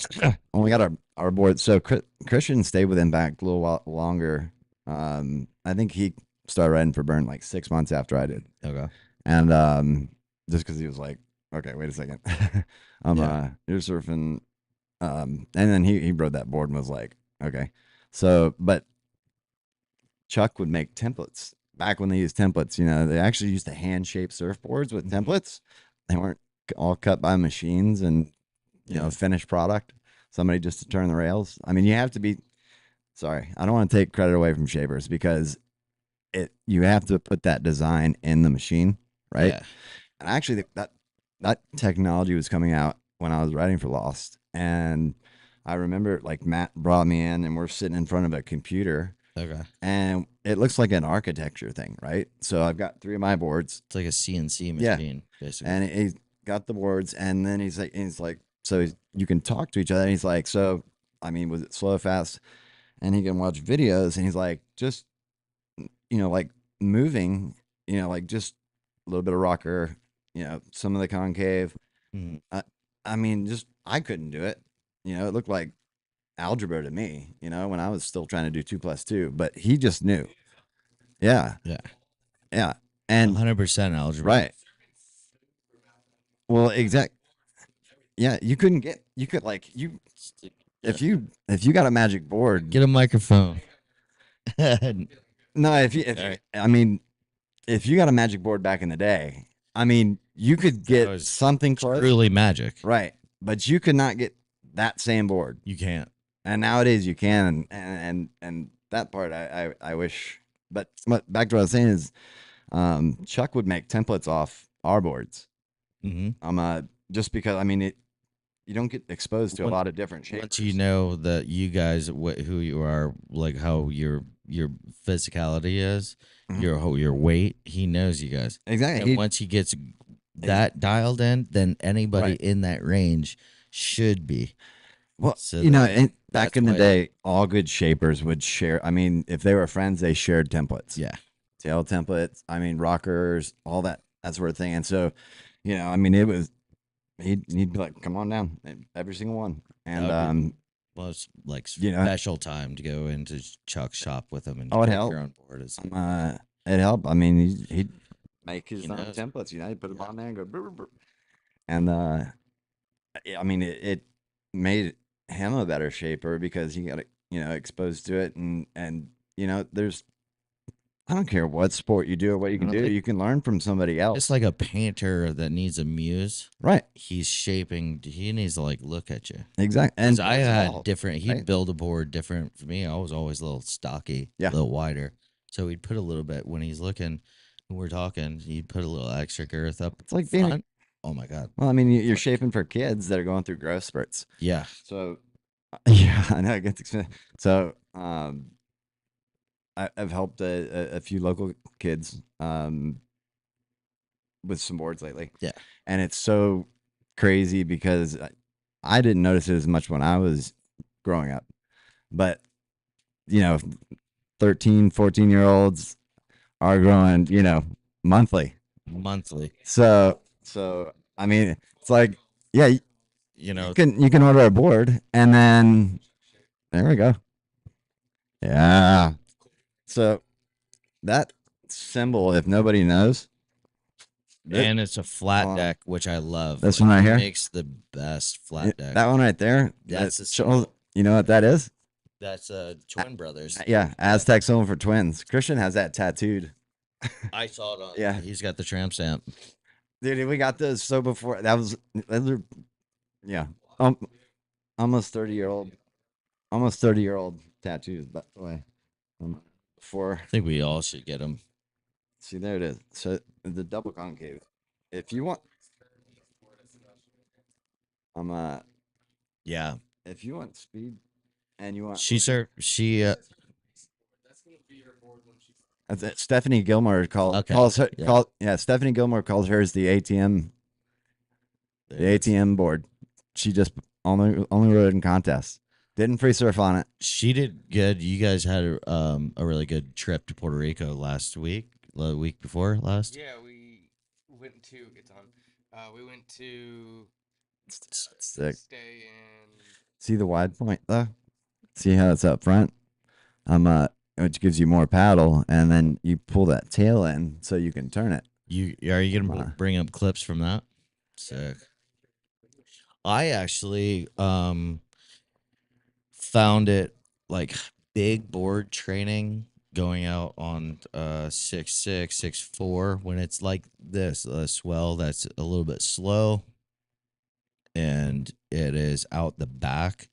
when we got our board, so Christian stayed with Impact a little while longer. I think he started riding for Burn like 6 months after I did, Okay. and just because he was like, okay, wait a second, Yeah. you're surfing, and then he rode that board and was like, okay, so but Chuck would make templates back when they used templates. They actually used to hand shape surfboards with templates. They weren't all cut by machines and Yeah. finished product. Somebody just to turn the rails. I mean, you have to be. Sorry, I don't want to take credit away from shapers because you have to put that design in the machine, right? Yeah. And actually, that technology was coming out when I was writing for Lost, and I remember like Matt brought me in, and we're sitting in front of a computer, Okay. and it looks like an architecture thing, right? So I've got three of my boards, It's like a CNC yeah, machine, basically. and he's got the boards, and then he's like, so you can talk to each other. And he's like, so I mean, was it slow, fast? And he can watch videos, and he's like, just like moving, like just a little bit of rocker, some of the concave. Mhm. I mean, just I couldn't do it. It looked like algebra to me. When I was still trying to do 2+2, but he just knew. Yeah, Yeah. yeah, and 100% algebra. right. Well, exact. Yeah, you could like you Yeah. if you got a magic board. Get a microphone. All No, if right. I mean, if you got a magic board back in the day, I mean, you could That get was something close, truly magic. right? But you could not get that same board. You can't. And nowadays you can, and that part I wish. But back to what I was saying is, Chuck would make templates off our boards. Mm-hmm. Just because I mean you don't get exposed to a lot of different Once you shapers. know that you guys who you are, like how your physicality is, Mhm. your weight, he knows you guys. Exactly. And once he gets that dialed in, then anybody Right. in that range should be. Well, So then back that's in the why, day, all good shapers would share. I mean, if they were friends, they shared templates, yeah. tail templates. I mean, rockers, all that sort of thing. And so, I mean, it was he'd be like, "Come on down, every single one." That And would be the most like you know, special time to go into Chuck's shop with him and oh, it break your helped. own board. Is It helped. I mean, he'd make he his own knows. templates. He'd put them Yeah. on there and go, brr, brr, brr. And I mean, it made him a better shaper because he got exposed to it, and there's I don't care what sport you do or what you I can don't do, think you can learn from somebody just else. like a painter that needs a muse, Right. he's shaping. He needs to like look at you Exactly. because And I boards had evolve, different. He'd right? build a board different for me. I was always a little stocky, Yeah. a little wider, so he'd put a little bit when he's looking. When we're talking, he'd put a little extra girth up It's like being front. Oh my god! well, I mean, you're Like, shaping for kids that are going through growth spurts. yeah, So, yeah, I know it gets expensive. So, I've helped a few local kids with some boards lately, yeah. and it's so crazy because I didn't notice it as much when I was growing up, but you know, 13, 14-year olds are growing, monthly. Monthly. So I mean, it's like, yeah, you know, You can order a board, and then there we go. Yeah. So that symbol, if nobody knows, that and it's a flat hold on, deck, which I love. this Like one right he here, makes the best flat deck. that one right there, that That's the shows. symbol. You know what that is? That's Twin Brothers. Yeah, Aztec symbol for twins. Christian has that tattooed. I saw it on. Yeah, He's got the tramp stamp. dude, we got those. So before that was, those are, yeah, um, almost 30-year-old, almost 30-year-old tattoos. By the way, before, I think we all should get them. see, there it is. So the double concave. If you want, Yeah, if you want speed, and you want, she that's it. Stephanie Gilmore Okay, calls her yeah. Stephanie Gilmore calls hers the ATM board. She just only rode in contests. Didn't free surf on it. She did good. You guys had a really good trip to Puerto Rico last week, the week before last. Yeah, we went to it's on. We went to Sick. stay in. See the wide point though. See how it's up front. Which gives you more paddle, and then you pull that tail in so you can turn it. Are you gonna bring up clips from that? Sick. I actually found it like big board training going out on 6'6", 6'4", when it's like this, a swell that's a little bit slow and it is out the back.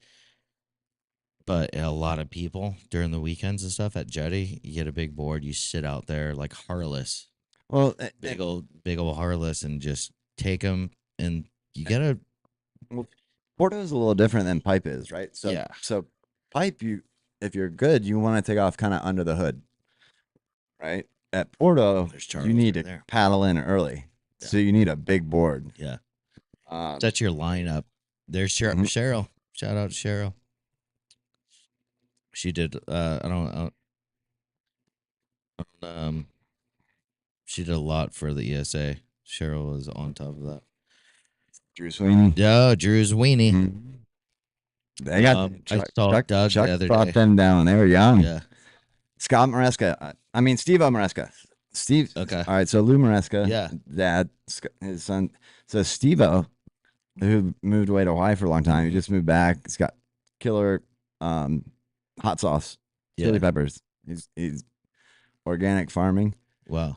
But a lot of people during the weekends and stuff at Jetty, you get a big board, you sit out there like harless, Well, big old harless, and just take them, and you gotta. Porto is a little different than pipe is, right? So Yeah. So pipe, if you're good, you want to take off kind of under the hood, right? At Porto, There's Charles you need right to there. paddle in early, Yeah. so you need a big board. Yeah. That's your lineup. There's Cheryl. Shout out to Cheryl. She did. She did a lot for the ESA. Cheryl was on top of that. Drew Sweeney. Yeah, Drew's weenie. Mm-hmm. They got I saw Doug the other brought day. them down. They were young. Yeah. Scott Maresca. I mean, Steve Maresca. Steve. Okay. All right. So Lou Maresca. Yeah. Dad, his son. So Steve-O, who moved away to Hawaii for a long time. He just moved back. He's got killer hot sauce, chili peppers. He's organic farming. Wow.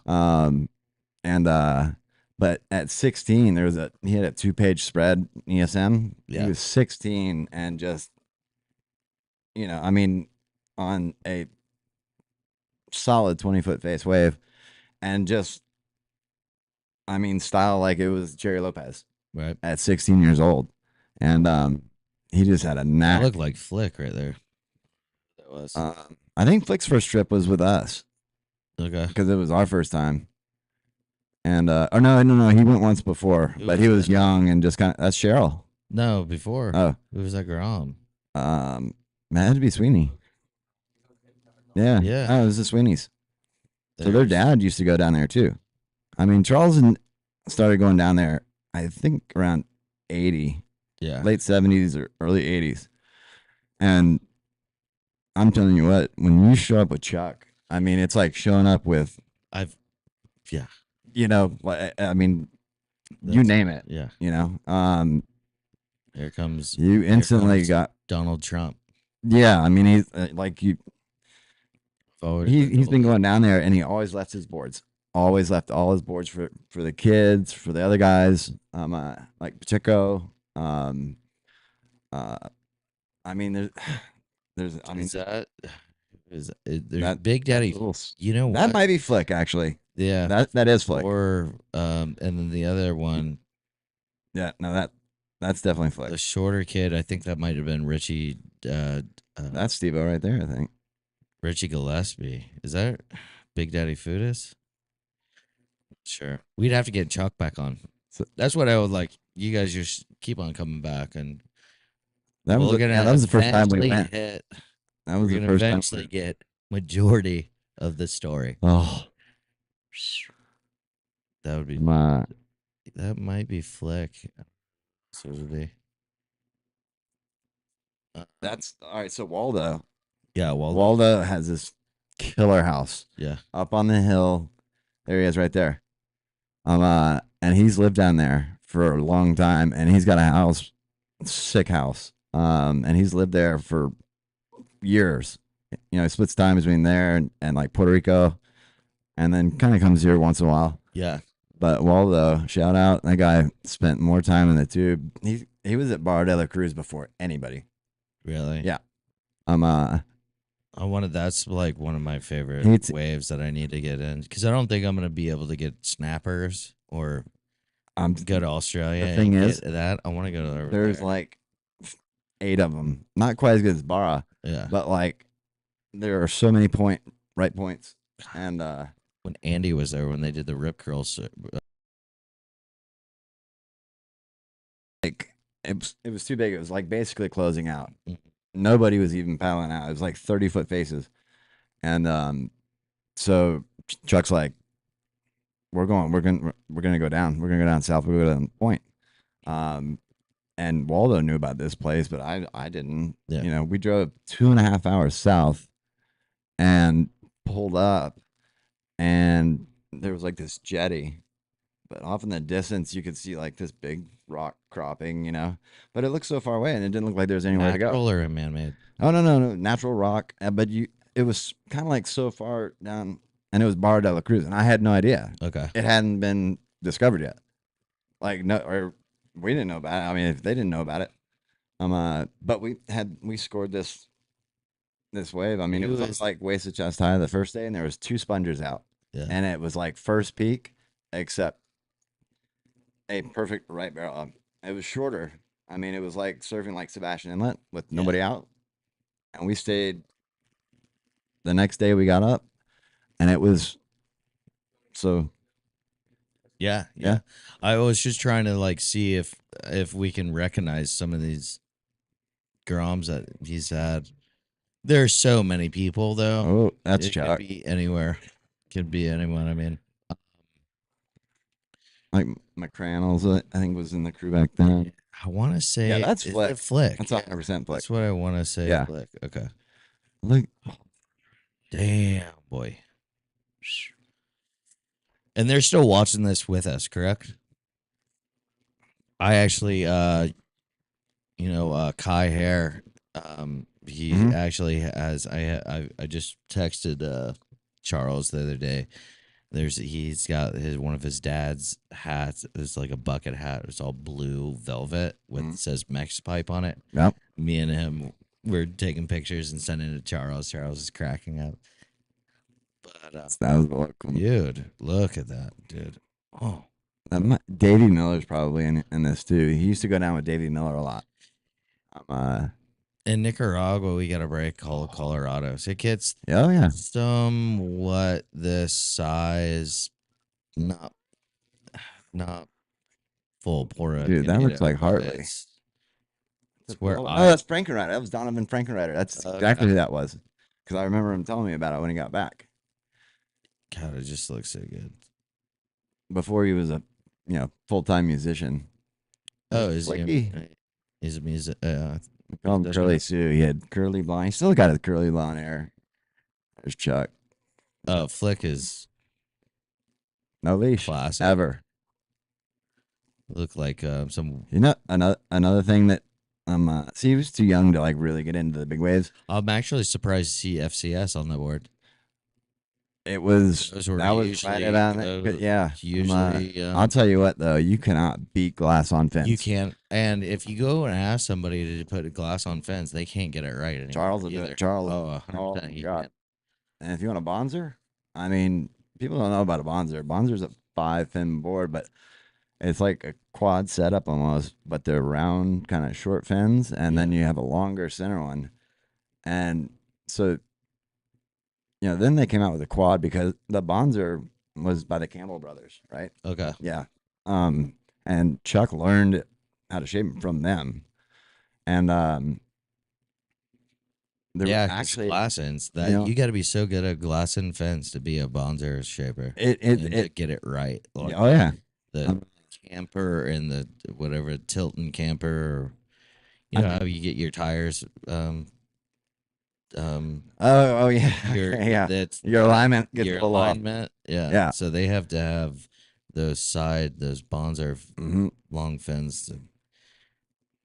But at 16, he had a 2-page spread ESM. Yeah. He was 16 and just, I mean, on a solid 20-foot face wave, and just, I mean, style like it was Jerry Lopez. Right. At 16 years old, and he just had a knack. That looked like Flick right there. That was. I think Flick's first trip was with us. Okay. Because it was our first time. And or no, he went once before, but he was young and just kind of. That's Cheryl. No, before. Oh, who was that girl? It had to be Sweeney. Yeah, Yeah. Oh, it was the Sweeneys. So their dad used to go down there too. I mean, Charles started going down there, I think around 80. Yeah. Late 70s or early 80s. And I'm telling you what, when you show up with Chuck, I mean, it's like showing up with. Yeah. I mean, you name it. Yeah. Here comes. You instantly got Donald Trump. Yeah, I mean, he's like you. He's been going down there, and he always left his boards. Always left all his boards for the kids, for the other guys. Like Pacheco. I mean, there's. I mean, there's Big Daddy. You know what? That might be Flick, actually. Yeah, that is Flick. Or and then the other one. Yeah, no, that's definitely Flick. The shorter kid, I think that might have been Richie. That's Steve-O right there, I think. Richie Gillespie. Is that Big Daddy Foodis? Sure. We'd have to get Chuck back on. So that's what I would like. You guys just keep on coming back, and that was the first time we went. That was the first time. Eventually get majority of the story. Oh, that would be that might be Flick. So would be. That's all right. So Waldo, Yeah, Waldo has this killer house Yeah. up on the hill. There he is, right there. And he's lived down there for a long time, and he's got a house, sick house. And he's lived there for years. You know, he splits time between there and like Puerto Rico, and then kind of comes here once in a while. Yeah. But Waldo, shout out, that guy spent more time in the tube. He was at Bar de la Cruz before anybody. Really? Yeah. I wanted that's like one of my favorite It's- waves that I need to get in because I don't think I'm gonna be able to get snappers or go to Australia. The thing and is, get that I want to go to over there's there. like 8 of them. Not quite as good as Barra, Yeah. but like there are so many right points. And When Andy was there, when they did the rip curls, like it was too big. It was like basically closing out. Mhm. Nobody was even paddling out. It was like 30-foot faces. And so Chuck's like, we're gonna go down. We're gonna go down south. We're gonna go down point. And Waldo knew about this place, but I didn't. Yeah. You know, we drove 2.5 hours south and pulled up, and there was like this jetty, but off in the distance you could see like this big rock cropping, you know. But it looked so far away, and it didn't look like there was anywhere to go. natural or man-made. Oh no, natural rock. But it was kind of like so far down, and it was Barra de la Cruz, and I had no idea. Okay. It hadn't been discovered yet. Like no, or we didn't know about it. I mean, if they didn't know about it, but we scored this wave. I mean, it was like waist to chest high the first day, and there was 2 spongers out, Yeah. and it was like first peak, except a perfect right barrel. It was shorter. I mean, it was like surfing like Sebastian Inlet with nobody out, and we stayed. The next day we got up, and it was so. Yeah. Yeah. I was just trying to like see if we can recognize some of these groms that he's had. There's so many people though. Oh, that's It could Chuck. be anywhere. Could be anyone. I mean, Like McCrannles, I think was in the crew back then. I want to say Yeah, that's is Flick. it Flick. That's Yeah, 100% Flick. that's what I want to say. Yeah. Flick. Okay. Look, Damn boy. And they're still watching this with us, correct? I actually, Kai Hare, he Mhm. actually has. I just texted Charles the other day. He's got one of his dad's hats. It's like a bucket hat. It's all blue velvet with says Mex Pipe on it. Yep. Me and him we're taking pictures and sending it to Charles. Charles is cracking up. But that was welcome. dude, look at that, dude. Oh, Davey Miller's probably in this too. He used to go down with Davey Miller a lot. in Nicaragua, we got a break called Colorado. So it gets Oh yeah, somewhat this size, not full pour. dude, that looks like Hartley. It's where that's Frankenreiter. That was Donovan Frankenreiter. That's Okay. exactly who that was. Because I remember him telling me about it when he got back. God, it just looks so good. Before he was a full-time musician. Oh, is Flicky. he? He's a music. We call him Doesn't Curly know. Sue. He had curly blonde. He still got his curly blonde hair. There's Chuck. Flick is No leash. classic. Ever. Look like some. You know, another thing that see, he was too young to like really get into the big waves. I'm actually surprised to see FCS on the board. It was Those were that was usually, right about it. But yeah, Usually, I'll tell you what though, you cannot beat glass on fence. you can't. And if you go and ask somebody to put a glass on fence, they can't get it right anymore. Charles will do either. it. Charles. Oh, Oh 100%, my he God. can. And if you want a bonzer, I mean, people don't know about a bonzer. Bonzer's a 5-fin board, but it's like a quad setup almost, but they're round, kind of short fins, and then you have a longer center one. And so, then they came out with a quad because the bonzer was by the Campbell brothers, right? Okay. Yeah. And Chuck learned how to shape them from them. And there Yeah, was actually, glass ends. That you know- you got to be so good at glass and fence to be a bonzer shaper. it and to get it right. Like oh yeah. the camper and the whatever Tilton camper. You know how you get your tires, Oh yeah. your Okay, yeah. that's Your alignment gets your pulled off. alignment. Yeah. Yeah. So they have to have those bonds Mhm. long fins.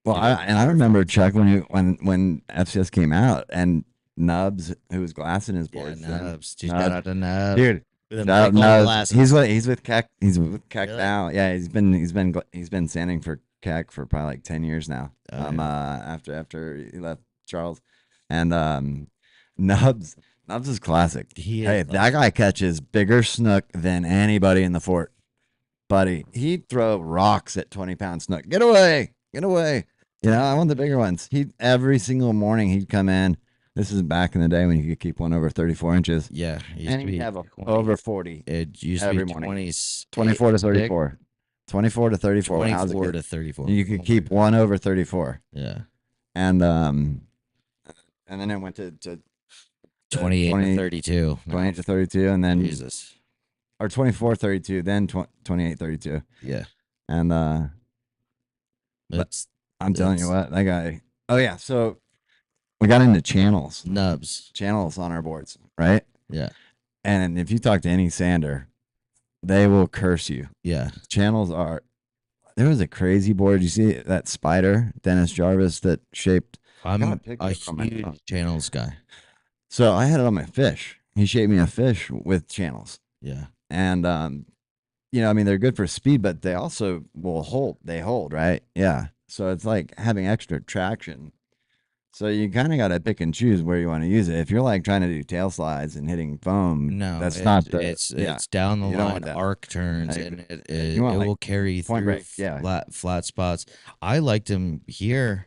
Well, get I remember Chuck when FCS came out and Nubs, who was glassing his Yeah, boards, then Nubs. Dude, shout Nubs, out to Nubs. dude. With them No, Nickel no, glasses. he's with Keck. He's with Keck Really? now. Yeah, he's been sanding for Keck for probably like 10 years now. Oh, yeah. After he left Charles, and Nubs is classic. He Hey, is that guy catches bigger snook than anybody in the fort, buddy. He'd throw rocks at 20-pound snook. Get away, get away. You know, I want the bigger ones. He every single morning he'd come in. This is back in the day when you could keep one over 34 inches. Yeah, it used And to he'd be have 20. over 40 It used every to be morning. 20s, 24 to 34. 24 to 34 when I was a 24 kid. to 34. You could keep one over 34. Yeah. And then it went to 28 20 to 32. No, 28 to 32 and then Jesus. or 24 32 then 28 32. Yeah. And It's I'm telling you what, that guy. Oh yeah, so we got into channels on our boards, right? Yeah. And if you talk to any sander, they will curse you. Yeah. Channels are. There was a crazy board. You see that spider, Dennis Jarvis, that shaped. I'm got a a picture from my phone. huge channels guy. So I had it on my fish. He shaped me a fish with channels, Yeah. and you know, I mean, they're good for speed, but they also will hold. They hold, right? Yeah. So it's like having extra traction. So you kind of got to pick and choose where you want to use it. If you're like trying to do tail slides and hitting foam, No, that's not the. it's down the you don't line want that. arc turns I and agree. it You want, like, will carry point through break, yeah. flat spots. I liked him here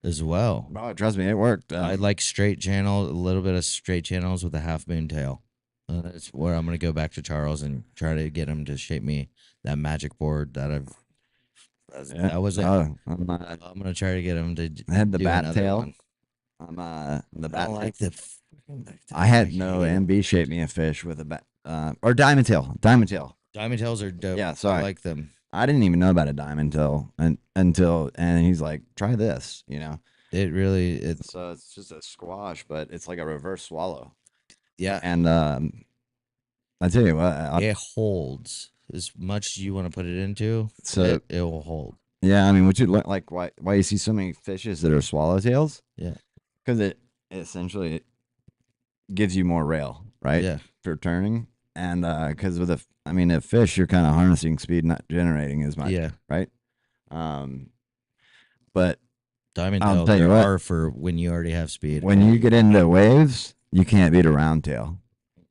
as well. Oh, trust me, it worked. I like straight channel, a little bit of straight channels with a half moon tail. That's where I'm gonna go back to Charles and try to get him to shape me that magic board that I've. Yeah. That was it. Oh, I'm gonna try to get him to I had the do bat another tail. one. The I bat. don't like the. I had no hate it. MB shape me a fish with a bat or diamond tail. Diamond tail. Diamond tails are dope. Yeah, sorry. I like them. I didn't even know about a diamond tail until he's like, try this, you know. It really it's So it's just a squash, but it's like a reverse swallow. yeah. And I tell you what, It holds as much as you want to put it into. So- it will hold. yeah, I mean, would you like why you see so many fishes that are swallowtails? Yeah. Because it essentially gives you more rail, right? Yeah. For turning, and because with a fish, you're kind of harnessing speed, not generating as much. Yeah. Right. But Diamond I'll tails tell you what. are for when you already have speed. when you get into waves, you can't beat a round tail.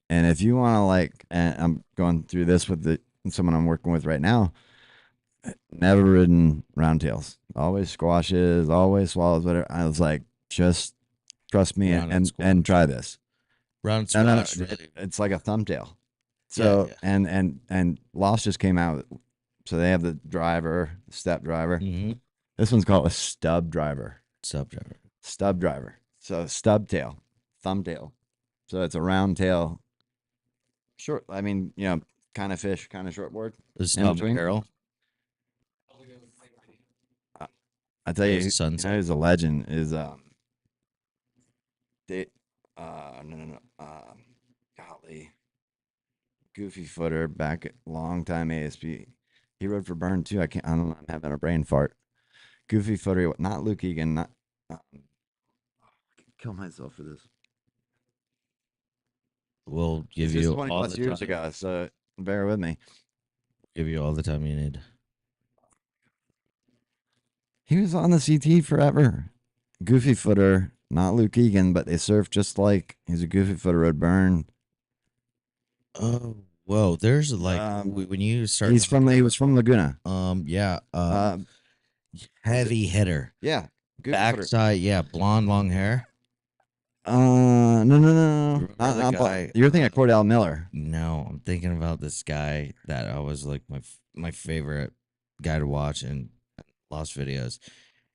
And if you want to and I'm going through this with someone I'm working with right now, never ridden round tails, always squashes, always swallows, whatever. I was like, just trust me Round and and try this. round No, squash, really. it's like a thumbtail. So Yeah. and Lost just came out, so they have the step driver. Mm-hmm. This one's called a stub driver. Subdriver. Stub driver. So stub tail, thumbtail. So it's a round tail. Short. I mean, you know, kind of fish, kind of short board. This is In not between? Carol. I tell you, There's you sunset. know who's a legend is golly, Goofy Footer back at long time ASP. He rode for Burn too. I don't know. I'm having a brain fart. Goofy Footer, not Luke Egan. Not. Kill myself for this. We'll give This is you 20 all plus the years time. ago, so bear with me. Give you all the time you need. He was on the CT forever. Goofy Footer, not Luke Egan, but they surf just like he's a Goofy Footer road burn. Oh, whoa! There's like when you start. He was from Laguna. Yeah. Uh, Heavy hitter. yeah. Goofy Footer. Backside, yeah, blonde, long hair. No. Remember the Not guy- You're thinking of Cordell Miller. No, I'm thinking about this guy that I was like my favorite guy to watch in Lost videos.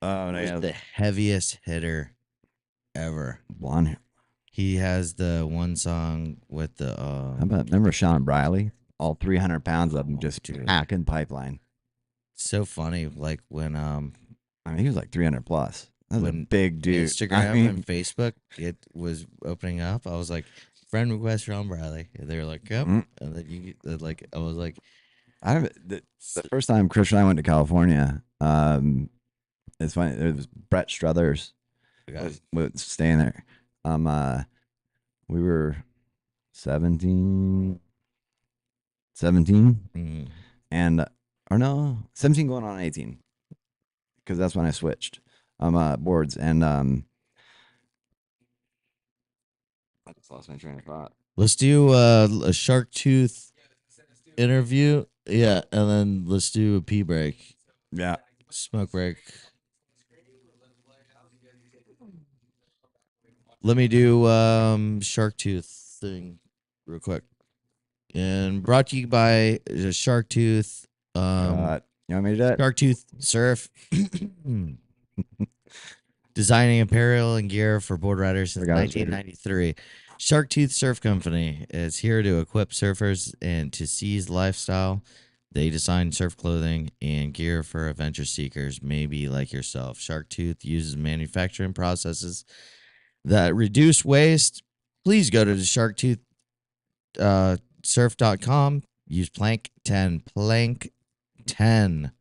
Oh, He was the heaviest hitter ever. blonde hair. He has the one song with the How about remember Sean Briley? All 300 pounds of him just dude. hacking pipeline. so funny like when I mean, he was like 300 plus. That's a when big dude. Instagram and Facebook it was opening up, I was like, friend request from Bradley. And they were like, yep. Mm. And then you like, I was like, I don't. The first time Chris and I went to California, it's funny. It was Brett Struthers okay. was staying there. We were 17, Mm. and or no, 17 going on 18, because that's when I switched boards, and I just lost my train of thought. Let's do a shark tooth interview. Yeah, and then let's do a pee break, Yeah, smoke break. Let me do shark tooth thing real quick. And brought to you by Shark Tooth. you want me to do it? Shark Tooth Surf. Designing apparel and gear for board riders since Forgot it was 1993. Shark Tooth Surf Company is here to equip surfers and to seize lifestyle. They design surf clothing and gear for adventure seekers, maybe like yourself. Shark Tooth uses manufacturing processes that reduce waste. Please go to the Shark Tooth surf.com. Use Plank 10. Plank 10.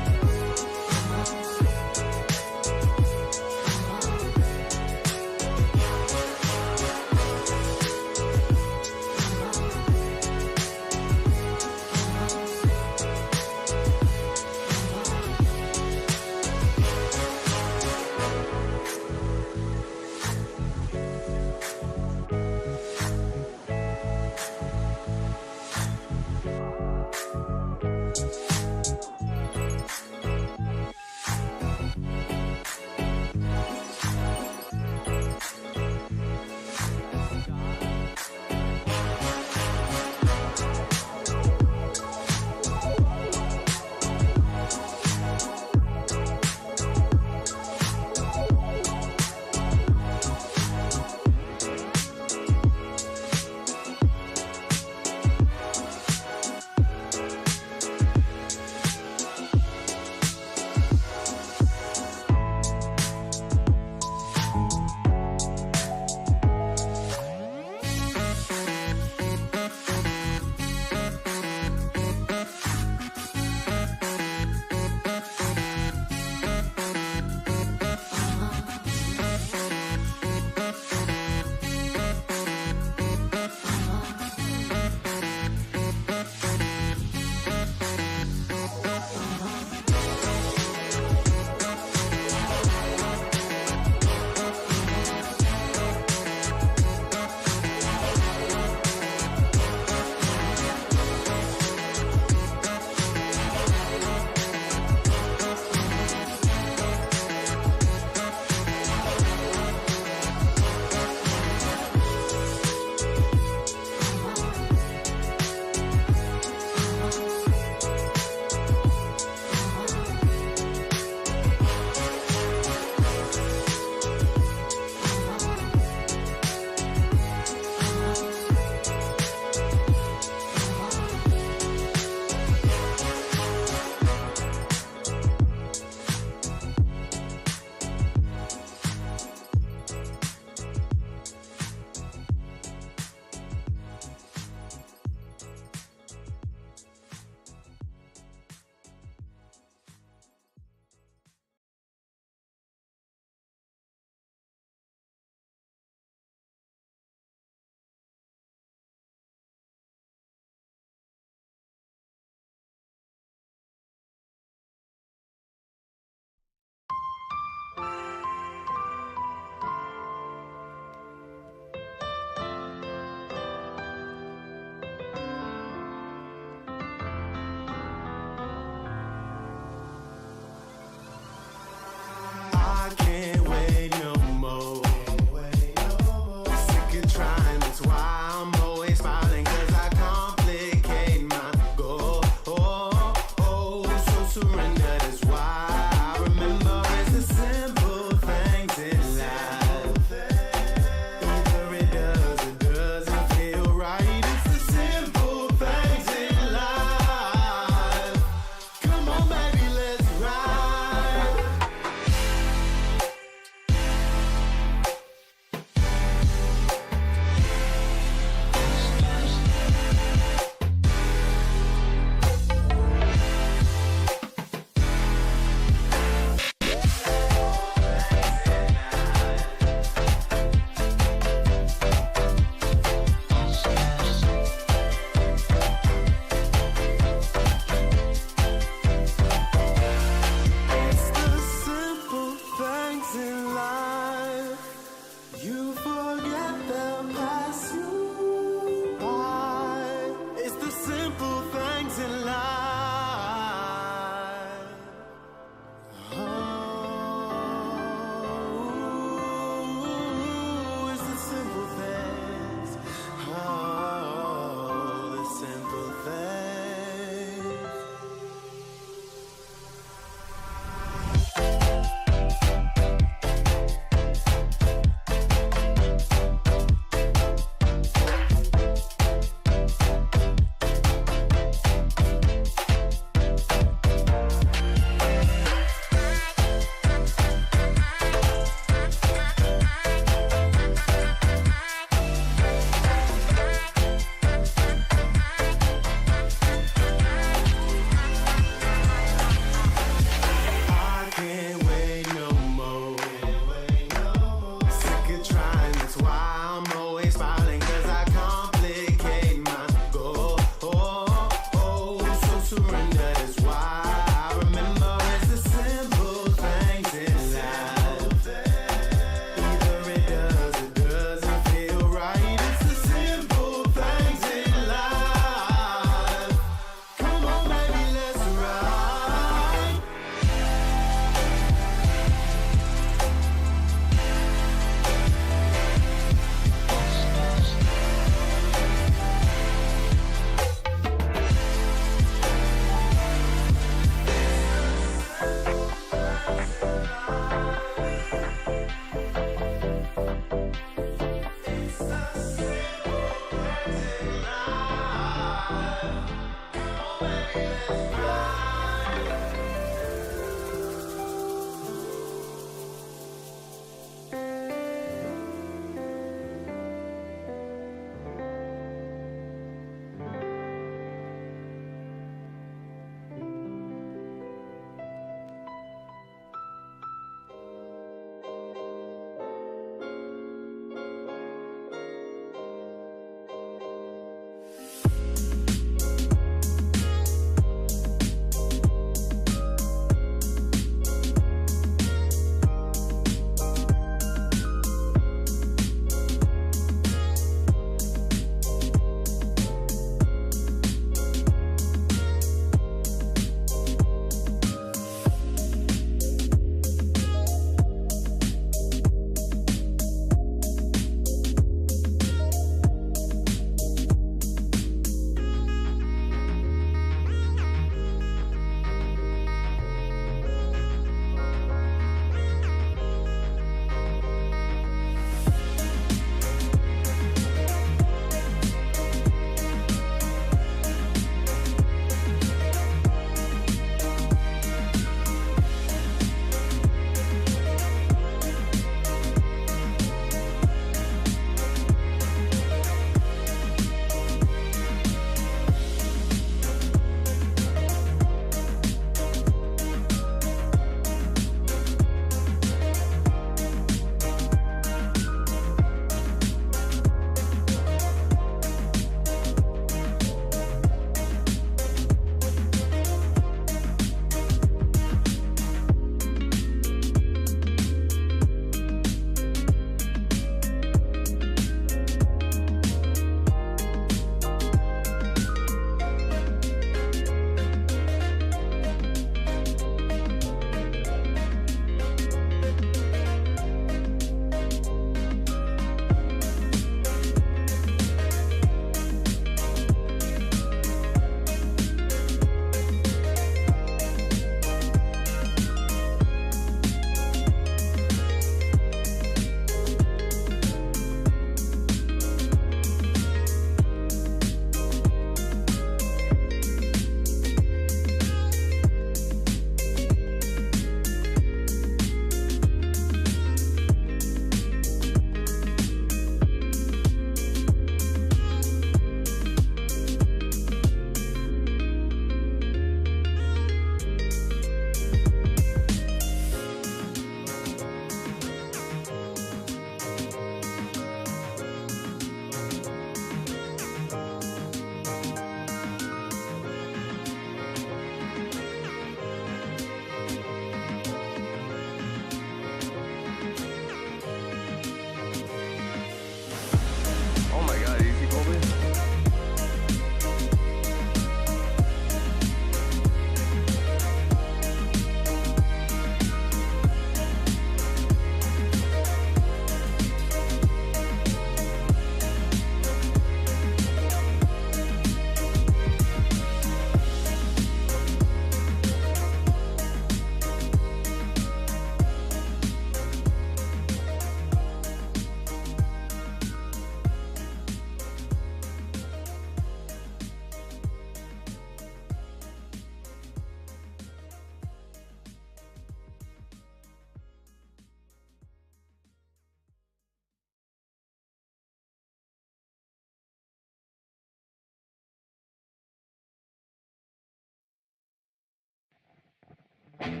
Never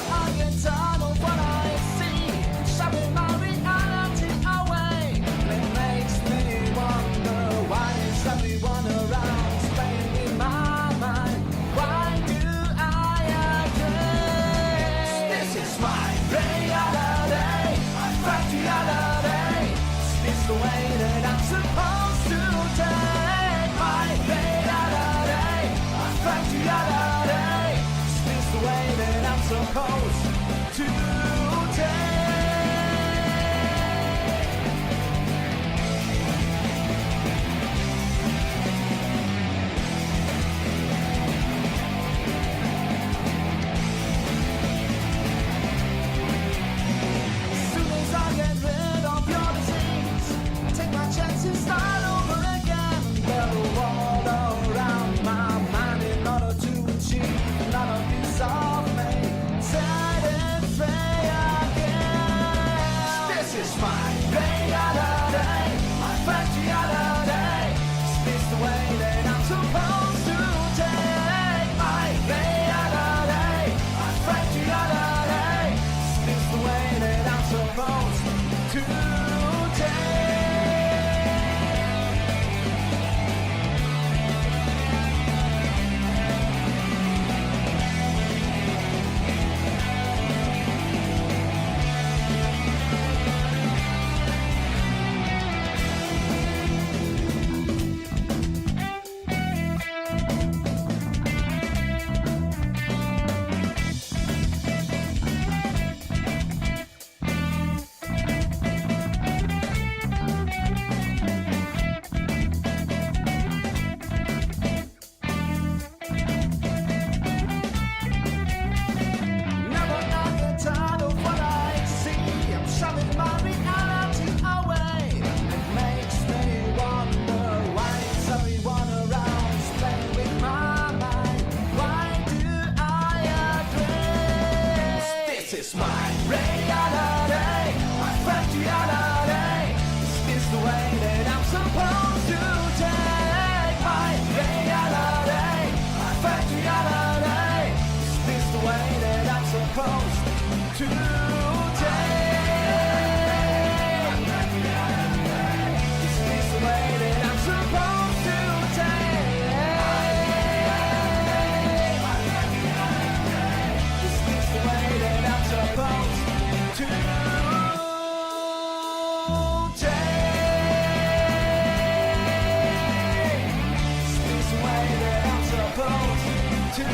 I get tired of what I see, shoving my reality away. It makes me wonder, why is everyone around playing with my mind? Why do I agree? This is my reality, my factuality. Is this the way that I'm supposed to take my reality, my factuality? Is this the way that I'm supposed to take? Soon as I get rid of your disease, I take my chances, start over again. Build a wall around my mind in order to achieve another piece of me. Set it free again. This is my reality, my factuality. Is this the way that I'm supposed to take my reality, my factuality? Is this the way that I'm supposed to take? Never I get tired of what I see. I'm shoving my reality away. It makes me wonder, why is everyone around playing with my mind? Why do I agree? This is my reality, my factuality. Is this the way that I'm supposed to take my reality, my factuality? Is this the way that I'm supposed to take? Is this the way that I'm supposed to take? Is this the way that I'm supposed to take? Is this the way that I'm supposed to?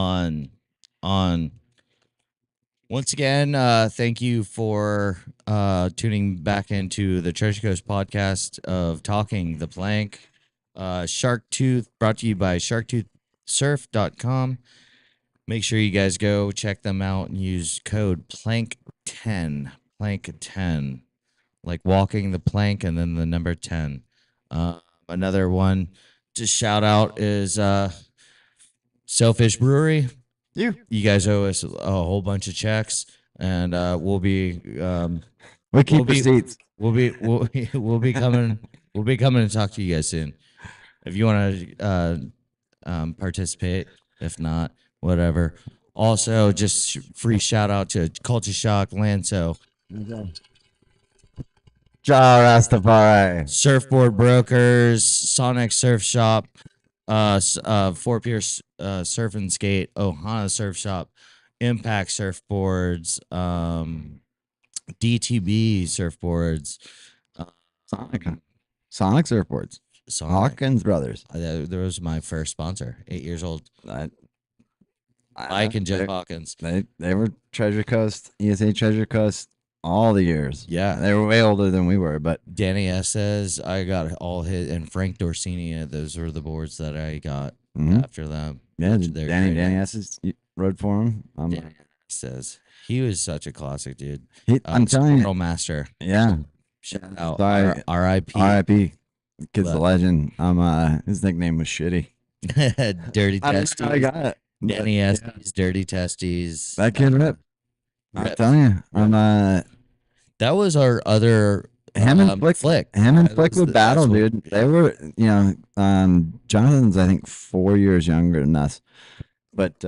on once again, thank you for tuning back into the Treasure Coast podcast of Talking the Plank. Shark Tooth, brought to you by sharktoothsurf.com. Make sure you guys go check them out and use code PLANK10. PLANK10. Like walking the plank and then the number 10. Another one to shout out is Sailfish Brewery. You guys owe us a whole bunch of checks, and we'll be We keep we'll be- receipts. we'll be coming to talk to you guys soon. If you want to participate, if not, whatever. Also, just free shout out to Culture Shock, Lanso, Ja Rastafari. Surfboard Brokers, Sonic Surf Shop, Fort Pierce Surf and Skate, Ohana Surf Shop, Impact Surfboards, DTB Surfboards, Sonic Surfboards. Sonic. Hawkins Brothers. There was my first sponsor, 8 years old. I Mike and Jeff they, Hawkins. they were Treasure Coast, ESA Treasure Coast all the years. Yeah. They were way older than we were, but Danny S says I got all his, and Frank Dorsini. Those were the boards that I got mhm. after them. Yeah, which they're Danny great. S rode for him. Danny says he was such a classic dude. I'm telling you, Squirrel Master. yeah. Shout out. Sorry. R.I.P. R.I.P. Kid's But- a legend. His nickname was Shitty. Dirty I don't know how I Testies. got it. but Danny Estes, Dirty Testes. that kid ripped. I'm Rip. telling you, That was our other him and Flick. Him and that Flick was would the- battle, that's what- dude. They were, Jonathan's I think 4 years younger than us, but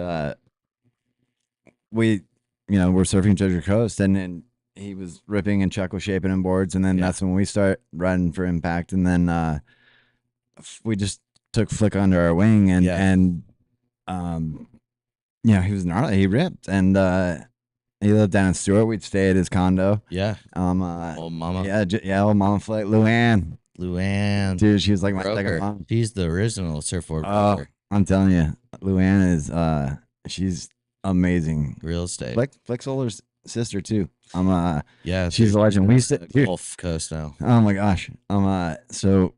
we're surfing Treasure Coast, and he was ripping and Chuck was shaping in boards, and then Yeah. that's when we start riding for Impact, and then we just took Flick under our wing, and he was gnarly. He ripped, and he lived down in Stewart. We'd stay at his condo. Yeah. Old Mama. old Mama Flick, Luann, Luann. dude, she was like my second Broker. mom. She's the original surfboard Oh, broker. I'm telling you, Luann is she's amazing. Real estate. Flick's older sister too. Yeah. she's a they're legend. We used to, the dude, Gulf Coast now. oh my gosh. So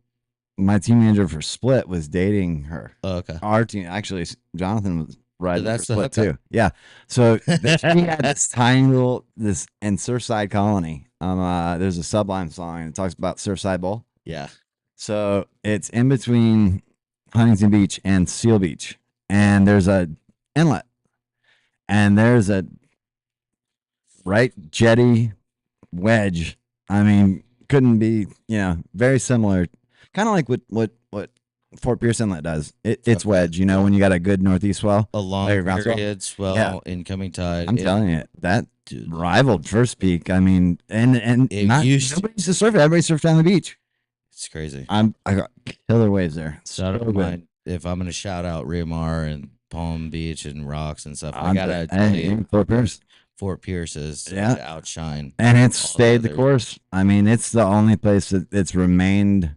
my team manager for Split was dating her. Oh, okay. Our team, actually, Jonathan was riding that's for the Split hookup. too. Yeah. So she had this tiny little in Surfside Colony. There's a Sublime song and it talks about Surfside Bowl. Yeah. So it's in between Huntington Beach and Seal Beach, and there's a inlet, and there's a right jetty wedge. I mean, couldn't be very similar, kind of like what Fort Pierce Inlet does. It's Okay. wedge. When you got a good northeast swell. A long Like a ground swell? period swell, Yeah. incoming tide. I'm telling you that Dude, rivaled First Peak. I mean, and It not used to- nobody used to surf it. Everybody surfed down the beach. it's crazy. I got killer waves there. Shout out So to good. mine. If I'm gonna shout out Riamar and Palm Beach and Rocks and stuff, I I'm gotta t- tell hey, you, Fort Pierce. Fort Pierce is Yeah. to outshine. And it's all the stayed the others. course. I mean, it's the only place that it's remained.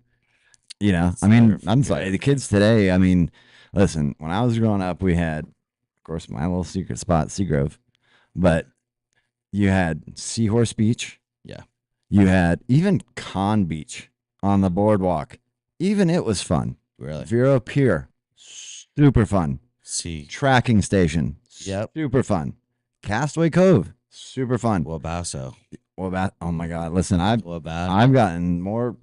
It's I mean, never I'm forget. sorry, the kids today. I mean, listen, when I was growing up, we had, of course, my little secret spot, Seagrove, but you had Seahorse Beach. Yeah. You had even Con Beach on the boardwalk. Even it was fun. Really. Vero Pier, super fun. See, Tracking Station, Yep. super fun. Castaway Cove, super fun. Wabasso. Oh my God, listen, I've Wabasso.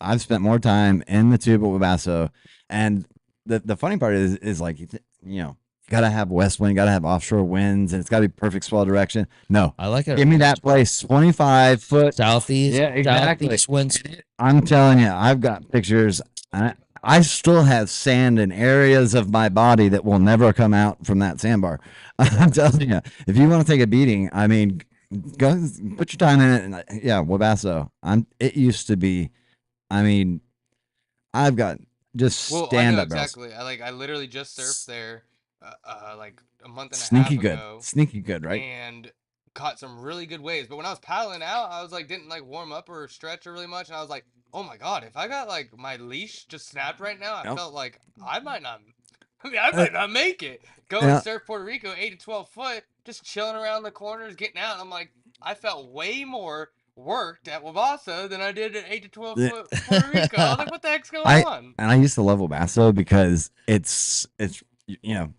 I've spent more time in the tube at Wabasso, and the funny part is like gotta have west wind, gotta have offshore winds, and it's gotta be perfect swell direction. No, I like it. give me that place 25 foot. Southeast. Yeah, exactly. Southeast winds. I'm telling you, I've got pictures. I still have sand in areas of my body that will never come out from that sandbar. I'm telling you, if you want to take a beating, I mean, go put your time in it. And yeah, Wabasso. It used to be. I mean, I've got just Well, I stand know up barrels. exactly. I literally just surfed there, like a month and a Sneaky half good, ago, sneaky good, right? and caught some really good waves. But when I was paddling out, I was like, didn't like warm up or stretch or really much, and I was like, oh my god, if I got like my leash just snapped right now, I Yep. felt like I might not I mean, I might not make it. Going Yeah. to surf Puerto Rico, 8 to 12 foot, just chilling around the corners, getting out. And I'm like, I felt way more worked at Wabasso than I did at 8 to 12 Yeah. foot Puerto Rico. I was like, what the heck's going I on? and I used to love Wabasso because it's you know,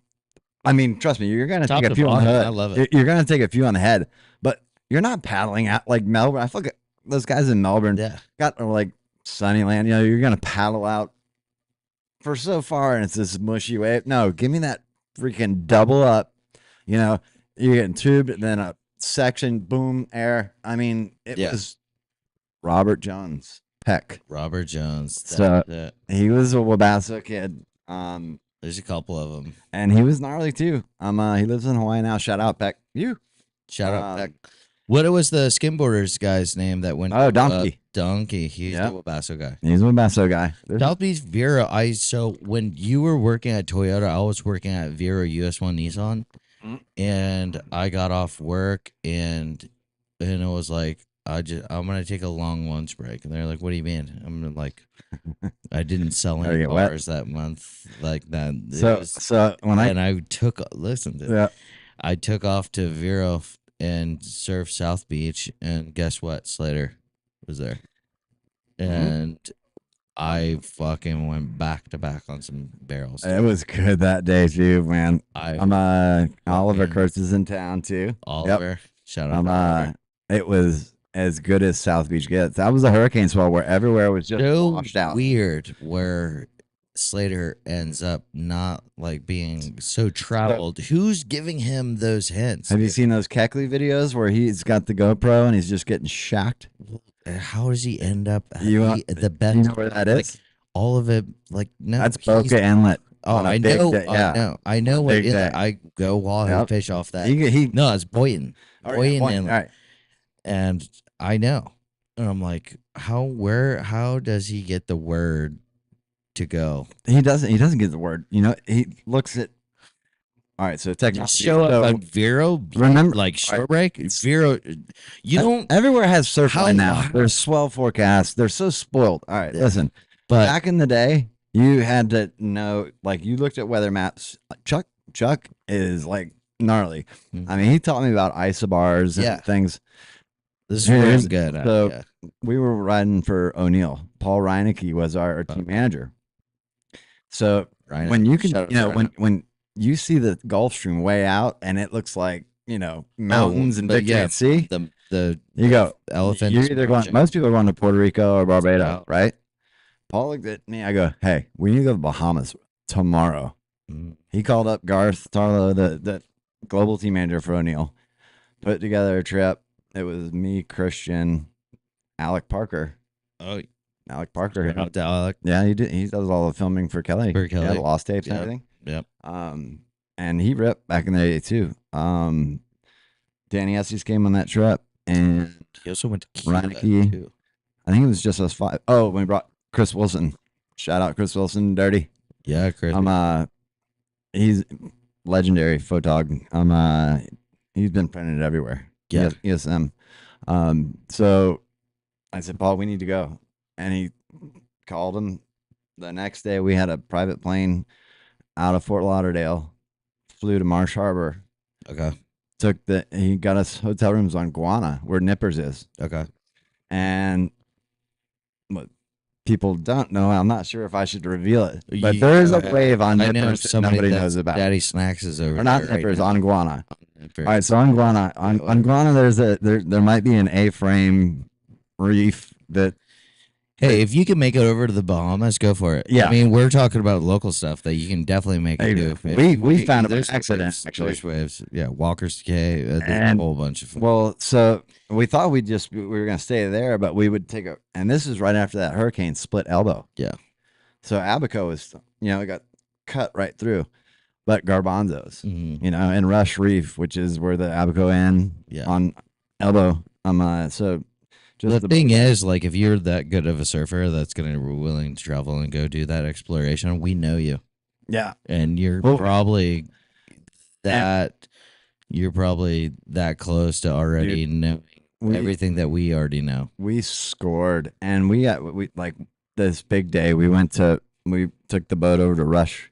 I mean, trust me, you're gonna Top take a to few on the bottom, head. I love it. You're gonna take a few on the head, but you're not paddling out like Melbourne. I feel like those guys in Melbourne Yeah. got like Sunnyland. You know, you're gonna paddle out for so far, and it's this mushy wave. No, give me that freaking double up. You know, you're getting tubed, and then a section, boom, air. I mean, it Yeah. was Robert Jones Peck. Robert Jones. So- that- He was a Wabasso kid. there's a couple of them. And he was gnarly too. He lives in Hawaii now. Shout out Peck. You. Shout out Um, Peck. What was the skimboarders guy's name that went? Oh, Donkey. Donkey. He's Yeah. the Wabasso guy. He's a Wabasso guy. South Beach Vero. So when you were working at Toyota, I was working at Vero US1 Nissan, Mm. and I got off work and it was like I'm gonna take a long lunch break, and they're like, "What do you mean?" I'm like, I didn't sell Gotta any get wet. cars that month, like that. It So was- so when I and I took listen to yeah, I took off to Vero and surfed South Beach, and guess what? Slater was there, Mm-hmm. and I fucking went back to back on some barrels. it was good that day too, man. I Oliver fucking- Kurtz is in town too. Oliver, shout out. I'm to Oliver. it was as good as South Beach gets. That was a hurricane swell where everywhere was just So washed out. weird where Slater ends up not like being so traveled. Who's giving him those hints? Have you seen those Keckley videos where he's got the GoPro and he's just getting shacked? How does he end up You the best? You know where that is? Like, all of it, like no, That's he's- Boca Inlet. Oh, on a I big know, day, yeah. I know what Big inlet. day. I go wild Yep. fish off that. He No, it's Boynton, oh, yeah, Boynton point. Inlet. All right. And I know, and I'm like, how does he get the word to go? He doesn't get the word. You know, he looks at. All right, so technology. Show up so on Vero, remember- like short break. Vero, you don't. everywhere has surf How- line now. how- There's swell forecasts. They're so spoiled. All right, Yeah. listen. But Back in the day, you had to know. Like you looked at weather maps. Chuck is like gnarly. Mhm. I mean, he taught me about isobars and Yeah. things. this is where Here's- I'm good at. so- Yeah. We were riding for O'Neill. Paul Reinecke was our team manager. So Ryan, when you can, shout out you know, to Ryan. when you see the Gulf Stream way out and it looks like, you know, mountains and but Victory yeah, at Sea, the you go, elephant. you're either going, most people are going to Puerto Rico or Barbados, Out. right? Paul looked at me. I go, hey, we need to go to Bahamas tomorrow. Mm. He called up Garth Tarlow, the global team manager for O'Neill, put together a trip. It was me, Christian, Alec Parker. Oh, Alec Parker. shout out to Alec. Yeah, he did. He does all the filming for Kelly. For Yeah, Kelly. the lost tapes and Yep. everything. Yep. And he ripped back in the day too. Danny Estes came on that trip, and He also went to Cuba Reinecke. too. I think it was just us five. Oh, when we brought Chris Wilson. Shout out Chris Wilson, Dirty. Yeah, Chris. He's legendary photog. He's been printed everywhere. Yeah. ESM. So I said, Paul, we need to go, and he called him. The next day, we had a private plane out of Fort Lauderdale, flew to Marsh Harbor. Okay. He got us hotel rooms on Guana, where Nippers is, Okay. and what people don't know, I'm not sure if I should reveal it, but You- there is a I- wave on I know Nippers that somebody nobody that's knows about. Daddy Snacks is over Or not there right Nippers, now. on Guana. Nippers. All right, so on Guana, on Guana, there might be an A-frame reef that. Hey, if you can make it over to the Bahamas, go for it. Yeah. I mean, we're talking about local stuff that you can definitely make Hey, it do. we found it by There's accident, waves, actually. there's waves. Yeah, Walker's Decay. There's And- a whole bunch of. Well, so we thought we were going to stay there, but we would take and this is right after that hurricane split elbow. Yeah. So Abaco was, it got cut right through, but Garbanzos, Mhm. and Rush Reef, which is where the Abaco end Yeah. on elbow. So just The thing is, like, if you're that good of a surfer that's gonna be willing to travel and go do that exploration, we know you, yeah, and you're Well- probably that close to already knowing everything that we already know. we scored, and we like this big day. We took the boat over to Rush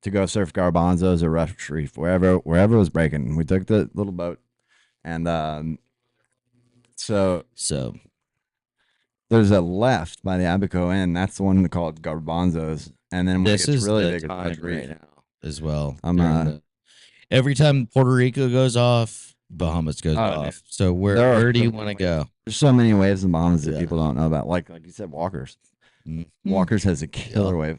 to go surf garbanzos or Rush Reef, wherever it was breaking. We took the little boat, and so So there's a left by the Abaco Inn. That's the one called garbanzos, and then when this it gets is really the big, it's time Rush Reef. right now as well. I'm, during every time Puerto Rico goes off, Bahamas goes Oh, off. So There are where do you so want to many go? There's so many waves in Bahamas that Yeah. people don't know about. Like you said, Walkers. Mhm. Walkers has a killer wave.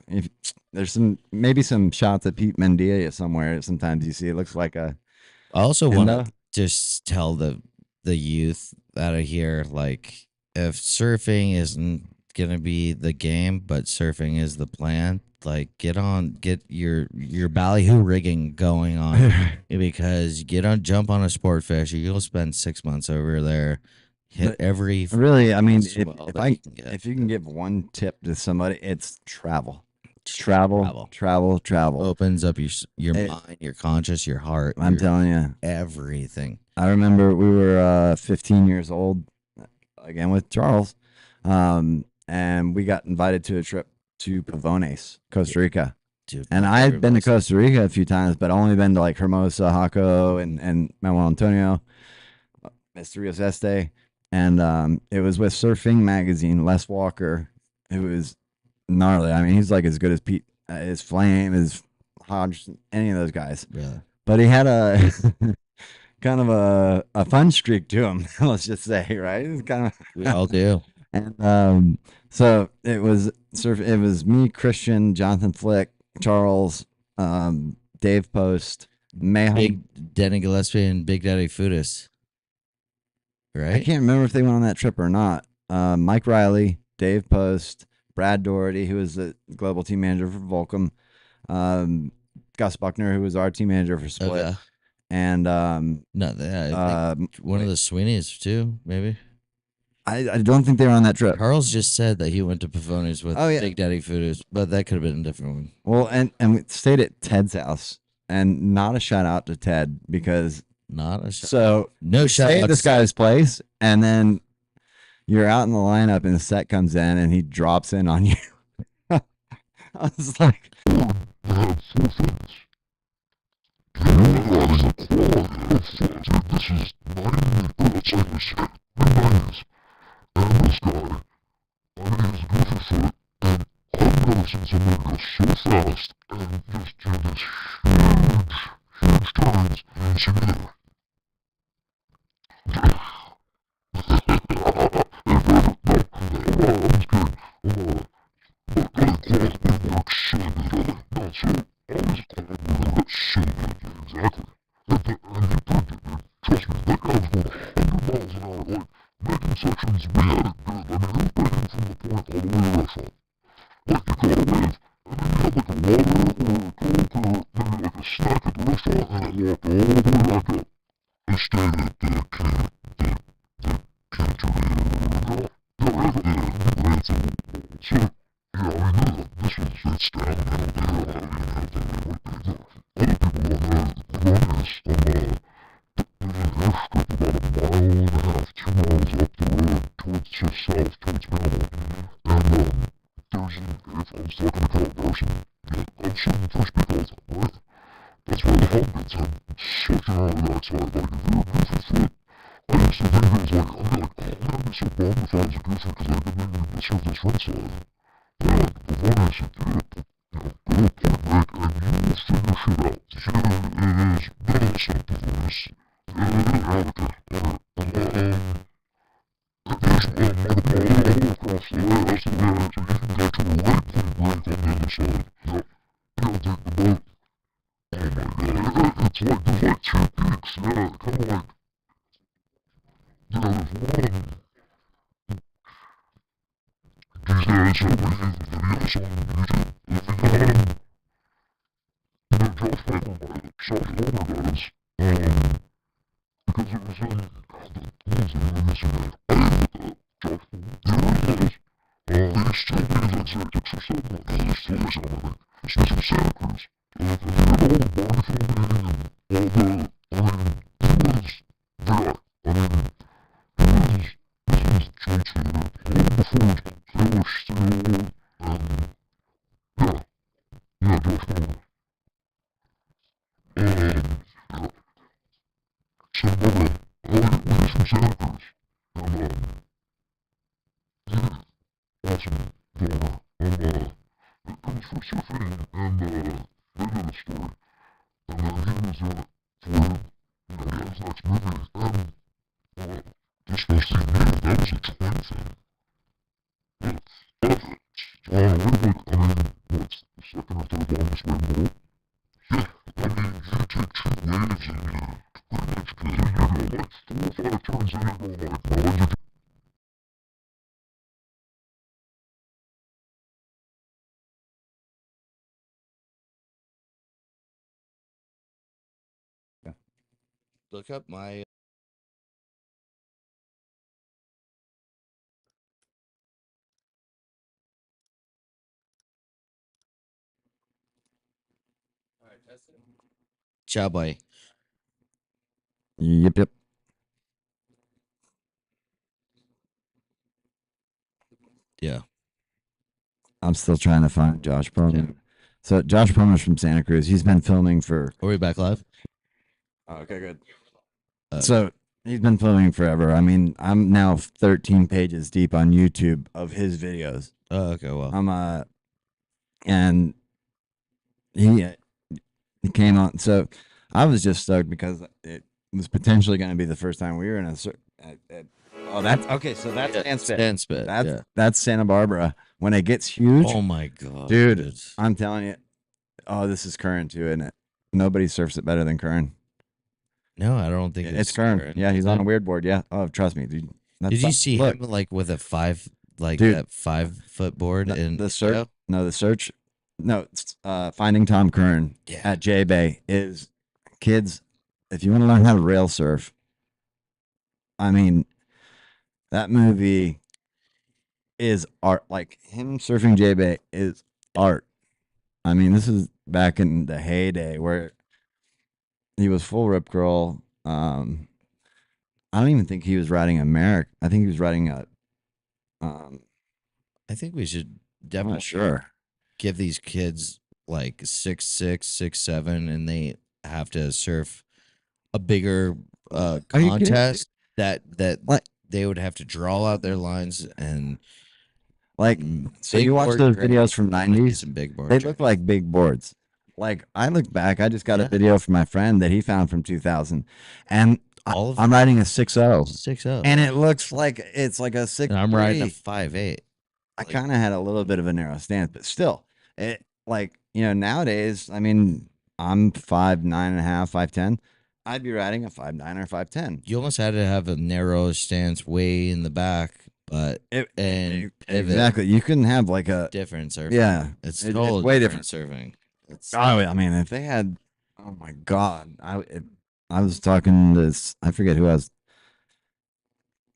There's maybe some shots of Pete Mendia somewhere. Sometimes you see it looks like a. I also You want know? to just tell the youth out of here, like, if surfing isn't gonna be the game, but surfing is the plan, like, get your ballyhoo rigging going on, because jump on a sport fish, you'll spend 6 months over there, hit But every Really, I mean, swell if that I you can get. if you can give one tip to somebody, it's travel. Just Travel. opens up your It- mind, your conscious, your heart, I'm your telling you. everything. I remember we were 15 years old, again with Charles, and we got invited to a trip to Pavones, Costa Rica. Dude, And my I've favorite been to place. Costa Rica a few times, but only been to like Hermosa, Jaco, and Manuel Antonio, Mysterious Este. And it was with Surfing Magazine, Les Walker, who was gnarly. I mean, he's like as good as Pete, his Flame, his Hodge, any of those guys. Really. But he had a kind of a fun streak to him, let's just say, right? It's kind of We all do. and so it was it was me, Christian, Jonathan Flick, Charles, Dave Post, Mayhem. Big Denny Gillespie and Big Daddy Foodis. Right? I can't remember if they went on that trip or not. Mike Riley, Dave Post, Brad Doherty, who was the global team manager for Volcom, Gus Buckner, who was our team manager for Split, Okay. and No, I think one of the Sweeneys too, maybe. I don't think they were on that trip. Charles just said that he went to Pavones with Oh, yeah. Big Daddy Foodis, but that could have been a different one. Well, and we stayed at Ted's house, and not a shout out to Ted because Not a shot. so No shout stay out at this to- guy's place, and then you're out in the lineup, and the set comes in, and he drops in on you. I was like, from Santa Cruz. And, awesome daughter. And, it was for surfing, and, they did a story. And then he was in it for, he had his next movie, and, discussed the idea that was a twin thing. But, we're like, I mean, what's the second or third longest wave in the world? Yeah, I mean, you take 2 waves and you're pretty much good. You go like 4 or 5 turns and you go like, well, you're Look up my. Ciao, bye. Yep. Yeah. I'm still trying to find Josh Perlman. So Josh Perlman's from Santa Cruz. He's been filming for. Are we back live? Oh, okay, good. Uh, So he's been filming forever. I mean, I'm now 13 pages deep on YouTube of his videos. Oh, okay. Well, And he came on. So I was just stoked because it was potentially going to be the first time we were in a. Oh, that's okay. So that's stand spit. That's Santa Barbara when it gets huge. Oh my god, dude! I'm telling you. Oh, this is Curran too, isn't it? Nobody surfs it better than Curran. No, I don't think It's Curran. Yeah, he's on a weird board. Yeah. Oh, trust me, dude. Did you see him like with a 5, like dude, that 5-foot board in the search? No, the search. No, Finding Tom Curran at J Bay is kids. If you want to learn how to rail surf, I mean, that movie is art. Like him surfing J Bay is art. I mean, this is back in the heyday where he was full rip curl. I don't even think he was riding a Merrick. I think he was riding a. I think we should I'm definitely not sure. give these kids like 6'6", 6'7", and they have to surf a bigger contest that What? they would have to draw out their lines and Like, so you watch those videos from '90s? Some big boards. They look like big boards. Like I look back, I just got a video from my friend that he found from 2000, and I'm riding a 6.0, 6.0, and it looks like it's like a 6. And I'm riding a 5.8. I kind of had a little bit of a narrow stance, but still, it like nowadays. I mean, I'm 5'9.5", 5'10". I'd be riding a 5'9" or 5'10". You almost had to have a narrow stance way in the back, but exactly, you couldn't have like a different surfing. Yeah, it's way different surfing. I mean, if they had, oh my god, I was talking to I forget who I was.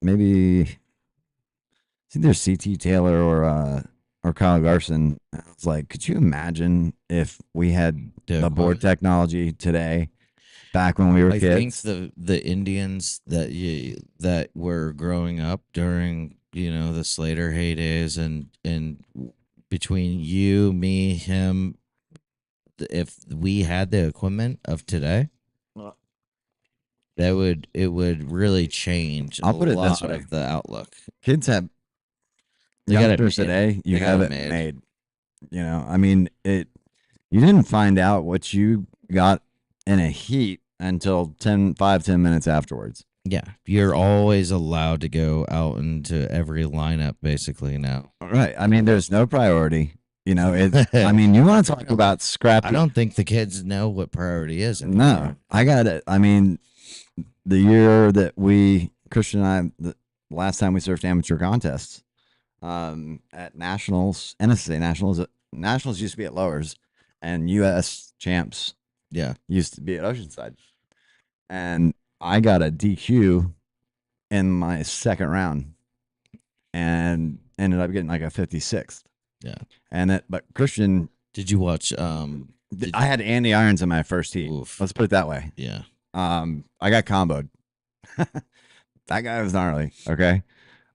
Maybe it's either CT Taylor or Kyle Garson. I was like, could you imagine if we had the board technology today, back when we were kids? I think the Indians that were growing up during the Slater heydays and between you, me, him, if we had the equipment of today, it would really change. I'll put it this way: of the outlook. Kids have youngsters today. You have it made. I mean, you didn't find out what you got in a heat until 10 minutes afterwards. Yeah, you're always allowed to go out into every lineup basically now. Right. I mean, there's no priority. I mean, you want to talk about scrappy. I don't think the kids know what priority is anymore. No, I got it. I mean, the year that Christian and I, the last time we surfed amateur contests at Nationals, NSA Nationals used to be at Lowers, and U.S. champs used to be at Oceanside. And I got a DQ in my second round and ended up getting like a 56th. Yeah. But Christian, did you watch I had Andy Irons in my first heat. Oof. Let's put it that way. Yeah. I got comboed. That guy was gnarly. Okay.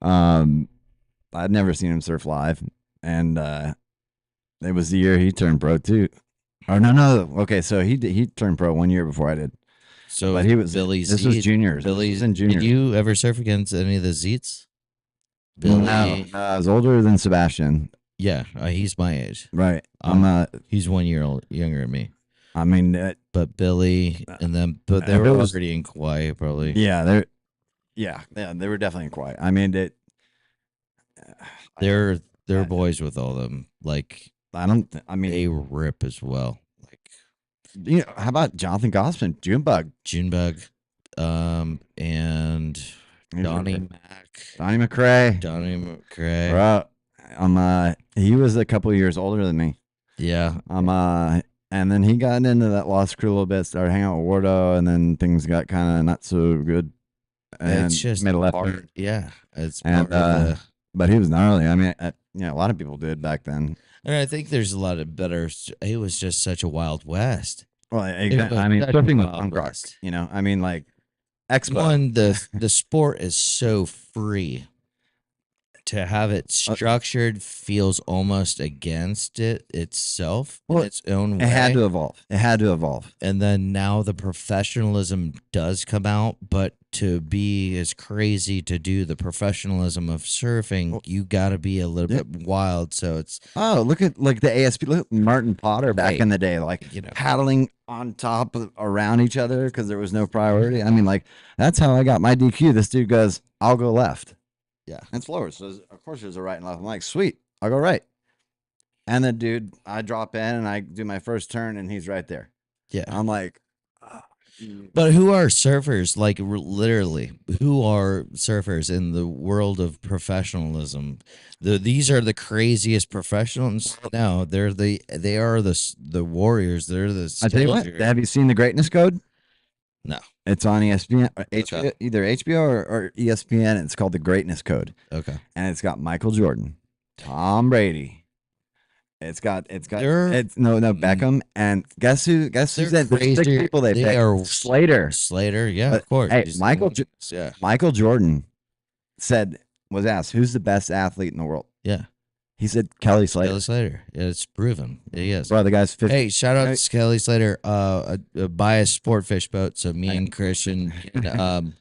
I'd never seen him surf live, and it was the year he turned pro too. Or no. Okay, so he turned pro 1 year before I did, So but he was Billy this was Zeet. juniors. Billy, This was in did juniors. you ever surf against any of the Zeets? Billy, No, I was older than Sebastian. yeah, he's my age. Right. He's 1 year younger than me. I mean, But Billy and them, but they were Bill was- already in Kauai, probably. yeah, they were definitely quiet. I mean, They're I- boys with all them. Like I don't. I mean, they rip as well. Like you know, how about Jonathan Gossman, Junebug, Junebug, and Donnie Mac, Donnie McRae, Donnie McRae. bro. He was a couple years older than me. Yeah, And then he got into that Lost Crew a little bit, started hanging out with Wardo, and then things got kind of not so good. And it's just made a left part. turn. Yeah, it's And, part of the. But he was gnarly. I mean, a lot of people did back then. And I think there's a lot of better. It was just such a wild west. Well, was exactly. I mean, such a surfing with wild punk rock. west. You know, I mean, like Expo. One, the sport is so free. To have it structured feels almost against it itself in Well, its own way. It had to evolve. It had to evolve. And then now the professionalism does come out, but to be as crazy to do the professionalism of surfing, you got to be a little bit wild. So it's Oh, look at like the ASP. Look at Martin Potter back Right. in the day, like You know. paddling on top around each other because there was no priority. I mean, like that's how I got my DQ. This dude goes, "I'll go left." Yeah. And it's lower, so of course there's a right and left. I'm like, sweet, I'll go right. And then, dude, I drop in and I do my first turn, and he's right there. yeah. I'm like, But who are surfers? Like literally, who are surfers in the world of professionalism? These are the craziest professionals. No, they are the warriors. They're the. I tell you what, soldiers. have you seen the Greatness Code? No. It's on ESPN, or HBO, Okay. either HBO or ESPN. It's called the Greatness Code, Okay. and it's got Michael Jordan, Tom Brady. It's got They're- no Beckham, and guess who's They're that? There's six crazy. people they picked. are Slater. Slater, yeah, But, of course. hey, He's Michael the one- yeah, Michael Jordan was asked who's the best athlete in the world. yeah. He said Kelly Slater. Kelly Slater. Yeah, it's proven. He is. Bro, the guy's 50. Hey, shout out Hey. to Kelly Slater. Buy a sport fish boat. So me and Christian, and,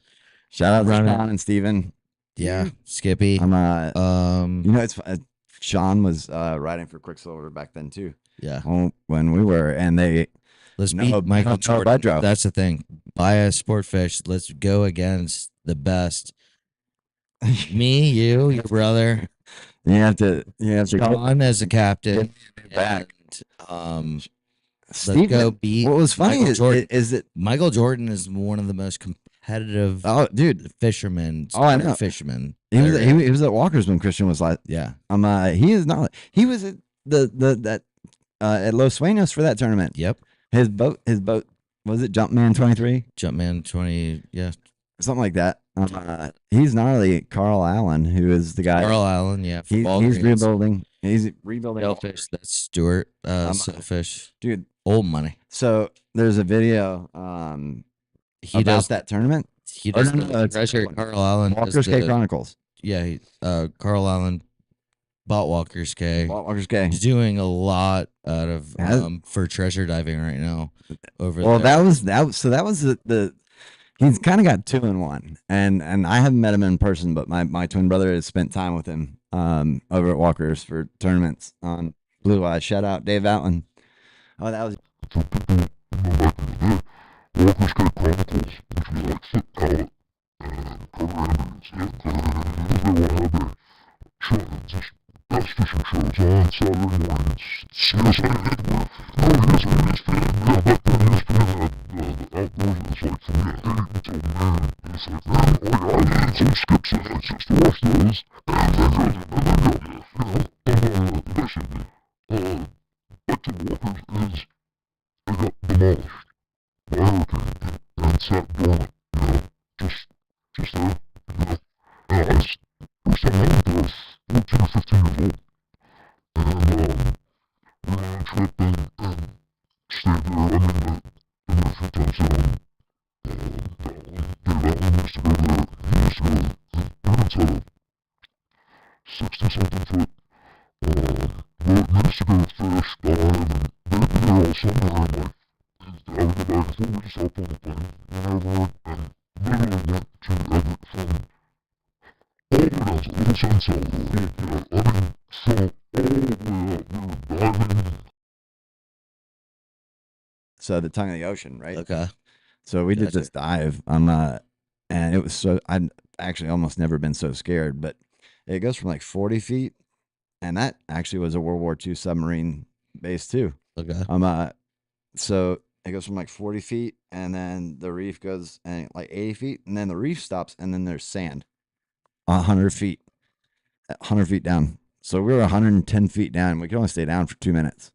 Shout out to Run it. Sean and Steven. yeah, Skippy. I'm Um, it's Sean was riding for Quicksilver back then too. yeah. When we were, and they Let's No, beat Michael no Jordan. bud drop. That's the thing. Buy a sport fish. Let's go against the best. Me, you, your brother, you have to go. Sean as a captain. back. And, let's Steven, go beat. what was funny Michael Jordan. is that Michael Jordan is one of the most competitive oh dude, fishermen. Oh, I know. Fishermen. he was there he, is. he was at Walker's when Christian was like Yeah. he is not he was at that at Los Sueños for that tournament. Yep. His boat was it Jumpman 23? Jumpman 20. Yeah. Something like that. He's gnarly. Carl Allen, who is the guy. Carl Allen. Yeah. He's Walgreens. rebuilding. He's rebuilding. Sailfish. That's Stewart. I'm- Sailfish. Dude, Old money. so there's a video He about does that tournament. He or does no, the it's treasure. different. Carl Allen. does Walker's K the- Chronicles. Yeah. Carl Allen bought Walker's K. Walker's K. He's doing a lot out of Has- for treasure diving right now over Well, there. that was the he's kind of got 2 in 1, and I haven't met him in person, but my twin brother has spent time with him over at Walker's for tournaments on Blue Eyes. Shout out Dave Allen. Oh, that was For people, back in the day, Walker's K Chronicles, which was like Foot Pallet and Carter Anderson's, they would have their show, just best fishing shows on Saturday mornings. CSI Network. No, ESPN. Yeah, back then ESPN had the outdoors. It was like from 8 until 9. It's like, man, all I needed some skips in it just to watch those. And then go, basically, back to Walker's is, they got demolished by a hurricane and sat dormant, just there, and I was, first time I went there, I was 14 or 15 years old, and we went on a trip and stayed there. I mean, been there a few times, Dave Allen used to go there. He used to go, his parents had a 60-something foot boat, and they used to go fish, dive, and they'd be there all summer, and like, I would go back and forth, we just hop on the plane, little sense of, I mean, so all the way up, we were diving. So the tongue of the ocean, right? Okay. So we did Gotcha. this dive. And it was I'd actually almost never been so scared, but it goes from like 40 feet, and that actually was a World War II submarine base too. Okay. So it goes from like 40 feet, and then the reef goes like 80 feet, and then the reef stops, and then there's sand 100 feet, 100 feet down. So we were 110 feet down. We could only stay down for 2 minutes.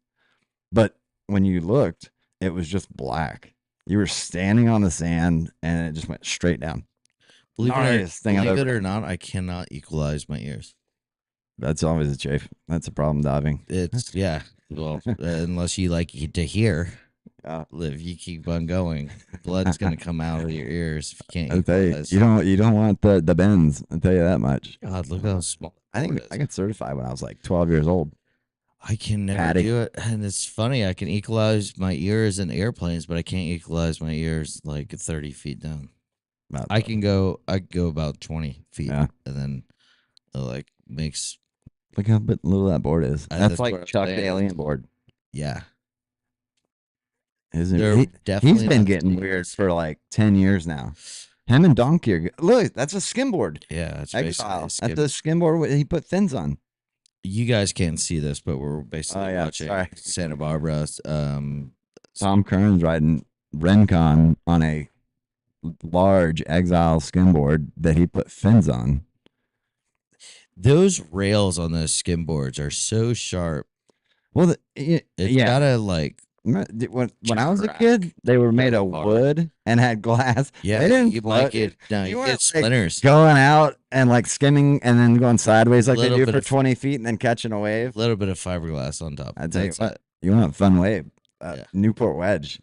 But when you looked, it was just black. You were standing on the sand, and it just went straight down. Believe Gnarliest thing I've it ever- or not, I cannot equalize my ears. That's always a chafe. That's a problem diving. It's yeah. Well, unless you like to hear, Yeah. if you keep on going, blood's gonna come out of your ears if you can't I'll tell you, equalize. you don't want the bends. I'll tell you that much. God, look how small. I think it is. I got certified when I was like 12 years old. I can never Patty. do it, and it's funny. I can equalize my ears in airplanes, but I can't equalize my ears like 30 feet down. About I can go about 20 feet, Yeah. and then it like makes Look how little that board is. That's That's what like I'm Chuck the saying. alien board. yeah. Isn't They're it? definitely He's been not getting dangerous. weird for like 10 years now. Him and Donkey are look, that's a skim board. Yeah, it's Exile. basically. That's the skim board he put fins on. You guys can't see this, but we're basically yeah, watching sorry. Santa Barbara. Tom Kern's riding Rencon on a large Exile skim board that he put fins on. Those rails on those skim boards are so sharp. Well, It's yeah. gotta like When I was a Crack. kid, they were made of Hard. wood and had glass. yeah. They didn't you might get no, you you weren't, get like, splinters. going out and like skimming and then going sideways like they Little do bit for of- 20 feet and then catching a wave. A little bit of fiberglass on top. I tell you That's what, it. you want a fun wave. Yeah. Newport Wedge.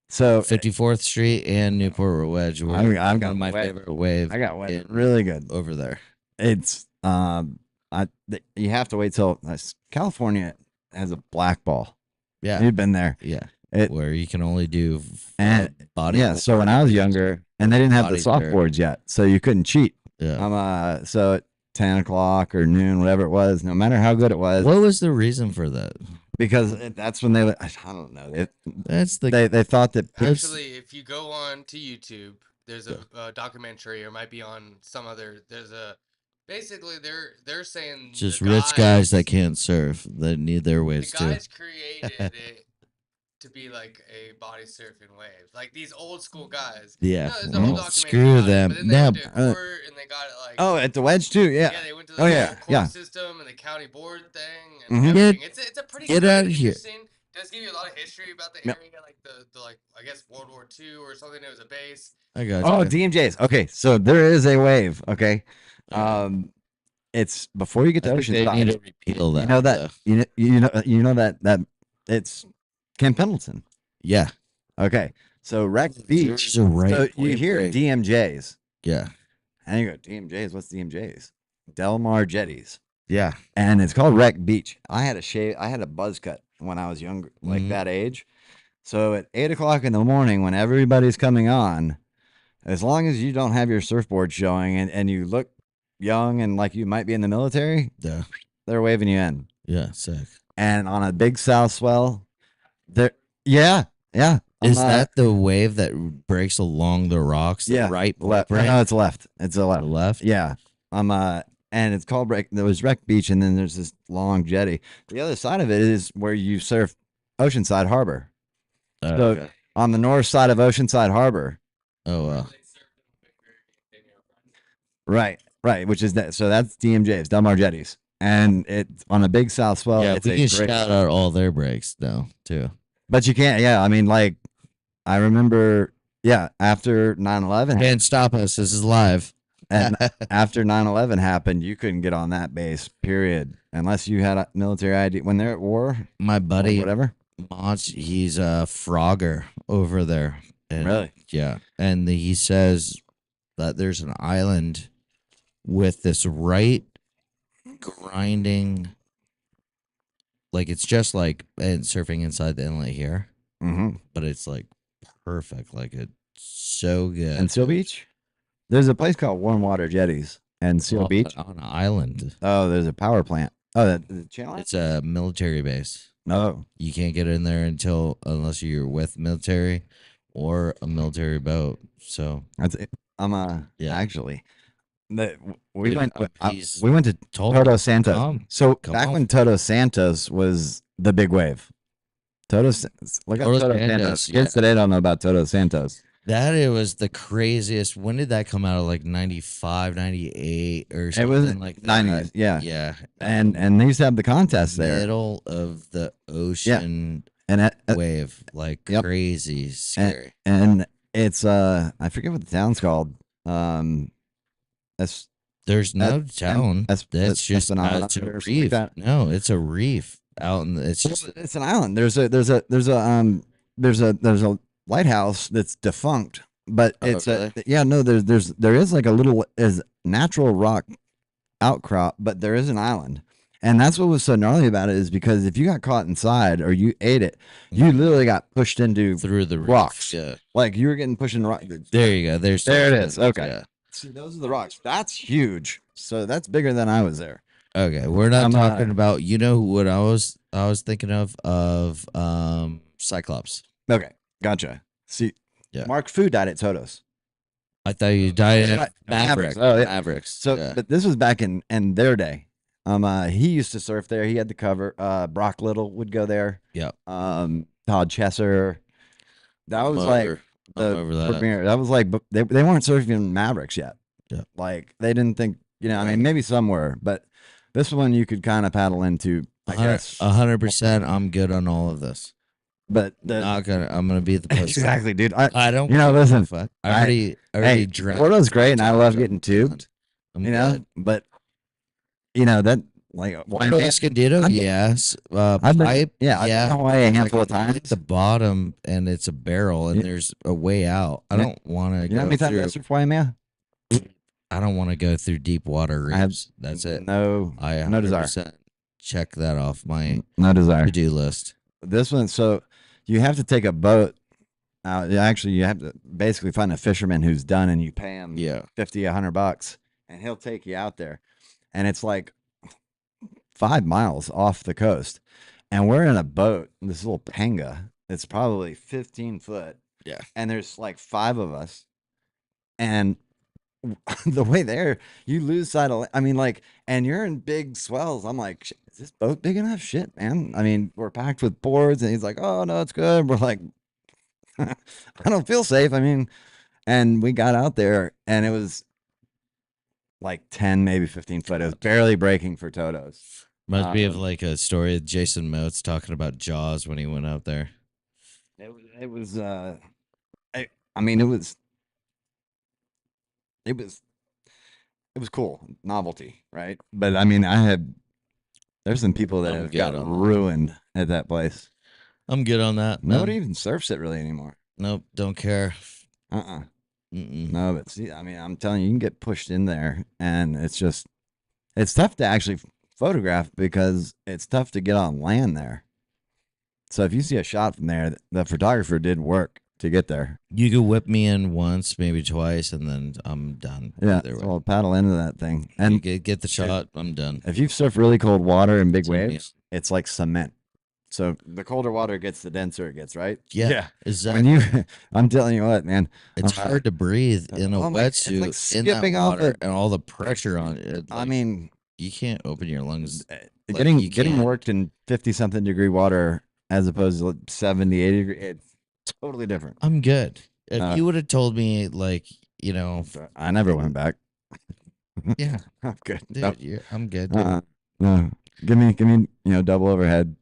So 54th Street and Newport Wedge. Were I've got one of my wet- favorite wave I got wet in- really good. over there. It's you have to wait till California has a black ball. Yeah, You've been there. yeah. It- Where you can only do And- body. Yeah. So when I was younger, and they didn't have the Body soft dirt. boards yet, so you couldn't cheat. Yeah. So at 10 o'clock or noon, whatever it was, no matter how good it was, What was the reason for that? because that's when I don't know. That's the They thought that That's- Actually, if you go on to YouTube, there's a documentary, or it might be on some other. There's a basically they're saying just the rich guys that can't surf that need their the waves too. guys created it to be like a body surfing wave, like these old school guys. Yeah. No, there's a whole Well, documentary screw about it, them. But then they No, went to court and they got it like. oh, at the Wedge too, yeah. Yeah, they went to the Oh, whole yeah, court yeah. system and the county board thing and Mhm. everything. It's a pretty get good, outta here. interesting. Does give you a lot of history about the Yep. area, like the like I guess World War II or something. It was a base. I got Oh, you. DMJs. Okay, so there is a wave. Okay, Okay. it's before you get I to think they Oceanside. need to repeal that. You know that you know that it's Camp Pendleton. Yeah. Okay, so Wreck Beach. There's a right So you point hear break. DMJs, Yeah. and you go DMJs. What's DMJs? Del Mar Jetties, Yeah. and it's called Wreck Beach. I had a buzz cut when I was younger, like Mhm. that age. So at 8 o'clock in the morning, when everybody's coming on, as long as you don't have your surfboard showing and you look young and like you might be in the military, Yeah. they're waving you in. Yeah. Sick. And on a big south swell, yeah. Is that the wave that breaks along the rocks? The Yeah, right left? right? No, it's left. It's a The left. left? Yeah. And it's called there was Wreck Beach, and then there's this long jetty. The other side of it is where you surf Oceanside Harbor. Oh, So okay. on the north side of Oceanside Harbor. Oh, wow. Right, which is that. So that's DMJs, Del Mar Jetties, and it's on a big south swell. yeah, it's we a can great- shout out all their breaks now, too. but you can't. Yeah, I mean, like, I remember. Yeah, after 9/11, Can't stop us. This is live. and after 9/11 happened, you couldn't get on that base. Period, unless you had a military ID when they're at war. My Or buddy, whatever. Mons, he's a frogger over there. And, Really? Yeah. And he says that there's an island with this right grinding, like it's just like and surfing inside the inlet here, Mm-hmm. but it's like perfect. Like it's so good. And Seal Beach, there's a place called Warm Water Jetties, and Seal Well, Beach. on an island. Oh, there's a power plant. Oh, the channel. It's a military base. Oh, You can't get in there unless you're with military or a military boat. So that's it. Yeah. Actually, we Dude, went. he's We went to told Toto me, Santos. come Back on. when Toto Santos was the big wave. Look up Toto Toto Santos, Santos. yeah. Kids today don't know about Toto Santos. That it was the craziest. When did that come out? Like 95, 98 or something It was like that. 90s, yeah. Yeah. And they used to have the contest there. Middle of the ocean And wave. Like Yep. crazy scary. and it's I forget what the town's called. That's There's no that- town. that's That's just an island it's a or something like reef. that. No, it's a reef out in the, it's just It's an island. There's a lighthouse that's defunct, but Oh, it's really? there is like a little is natural rock outcrop, but there is an island. And that's what was so gnarly about it is because if you got caught inside or you ate it, you literally got pushed into through the reef. rocks. Yeah. like you were getting pushed in rock. There you go. There it is. Okay. Yeah. See, those are the rocks. That's huge. So that's bigger than I was there. Okay, we're not I'm talking about. You know what I was thinking of Cyclops. Okay, gotcha. See, Yeah. Mark Fu died at Toto's. I thought you died Yeah, at Mavericks. Oh, yeah. Mavericks. So, yeah. but this was back in their day. He used to surf there. He had the cover. Brock Little would go there. Yep. Todd Chesser. That was I'm like over- I'm the over that. premier. That was like but they weren't surfing Mavericks yet. Yeah. Like they didn't think I mean maybe some were, but this one you could kind of paddle into. I guess. 100%. I'm good on all of this. But I'm gonna be the person. exactly, dude. I don't. Listen. give a fuck. I already drank. Florida's great, and I love getting tubed. I'm You know, good. but that like Florida Escondido, I'm- yes. I've been, Pipe, I've yeah. been away a Like, handful of you hit times. the bottom, and it's a barrel, and Yeah. there's a way out. I Yeah. don't want to You know how go many times I through. surfed Waimea? I don't want to go through deep water I have reefs. That's it. No, I no desire. 100% check that off my no desire. to-do list. This one, so you have to take a boat out. Actually, you have to basically find a fisherman who's done, and you pay him Yeah. $50, $100, and he'll take you out there. And it's like 5 miles off the coast, and we're in a boat, this little panga. It's probably 15 foot. Yeah. And there's like 5 of us, and the way there, you lose sight of. I mean, like, and you're in big swells. I'm like, is this boat big enough? Shit, man. I mean, we're packed with boards, and he's like, oh no, it's good. We're like, I don't feel safe. I mean, and we got out there, and it was like 10, maybe 15 foot. It was barely breaking for Toto's. Must be of like a story of Jason Motes talking about Jaws when he went out there. It was. I mean, it was cool, novelty, right? But I mean, there's some people that I'm have good got on that. ruined at that place. I'm good on that. Nobody even surfs it really anymore. Nope, don't care. Mm-mm. No, but see, I mean, I'm telling you, you can get pushed in there, and it's tough to actually photograph because it's tough to get on land there. So if you see a shot from there, the photographer did work to get there. You could whip me in once, maybe twice, and then I'm done. Yeah, Either so way. I'll paddle into that thing. And And get the shot, I'm done. if you've surfed really cold water and big It's a meal. waves, it's like cement. So the colder water gets, the denser it gets, right? Yeah, exactly. When you, I'm telling you what, man. It's hard to breathe in a oh my- it's like wetsuit in that skipping off water a- and all the pressure on it. I like, mean, you can't open your lungs. Like, getting you getting can't. worked in 50 something degree water as opposed to like 70, 80 degree, it's totally different. I'm good. If Uh, you would have told me, like, you know, I never went back. yeah, I'm good. dude, I'm good. Dude. No. Give me, double overhead.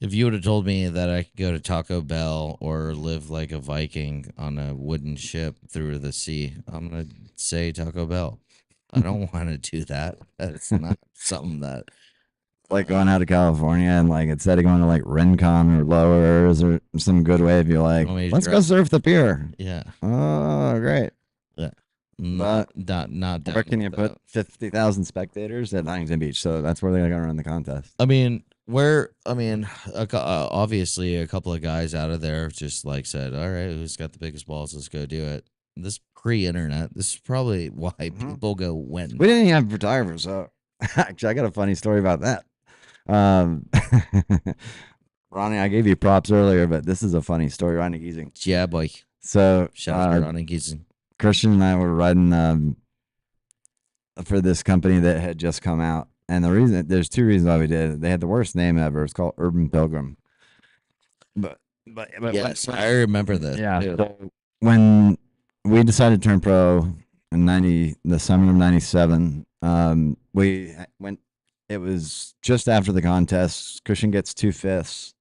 If you would have told me that I could go to Taco Bell or live like a Viking on a wooden ship through the sea, I'm gonna say Taco Bell. I don't want to do that. That's not something that. Like going out to California and like instead of going to like Rincon or Lowers or some good wave, you're like, Want me to let's go drive- surf the pier. Yeah, Oh, great. not down Where can you with put that. 50,000 spectators at Huntington Beach? So that's where they're going to run the contest. I mean, obviously a couple of guys out of there just like said, all right, who's got the biggest balls? Let's go do it. This pre-internet. This is probably why people go when. We didn't even have photographers, so actually, I got a funny story about that. Ronnie, I gave you props earlier, but this is a funny story. Ronnie Giesing. Yeah, boy. So Shout out on Giesen. Christian and I were riding for this company that had just come out, and there's two reasons why we did it. They had the worst name ever. It's called Urban Pilgrim. But Yes, I remember that. yeah. too. So when we decided to turn pro in the summer of '97, we went. It was just after the contest. Christian gets 2/5.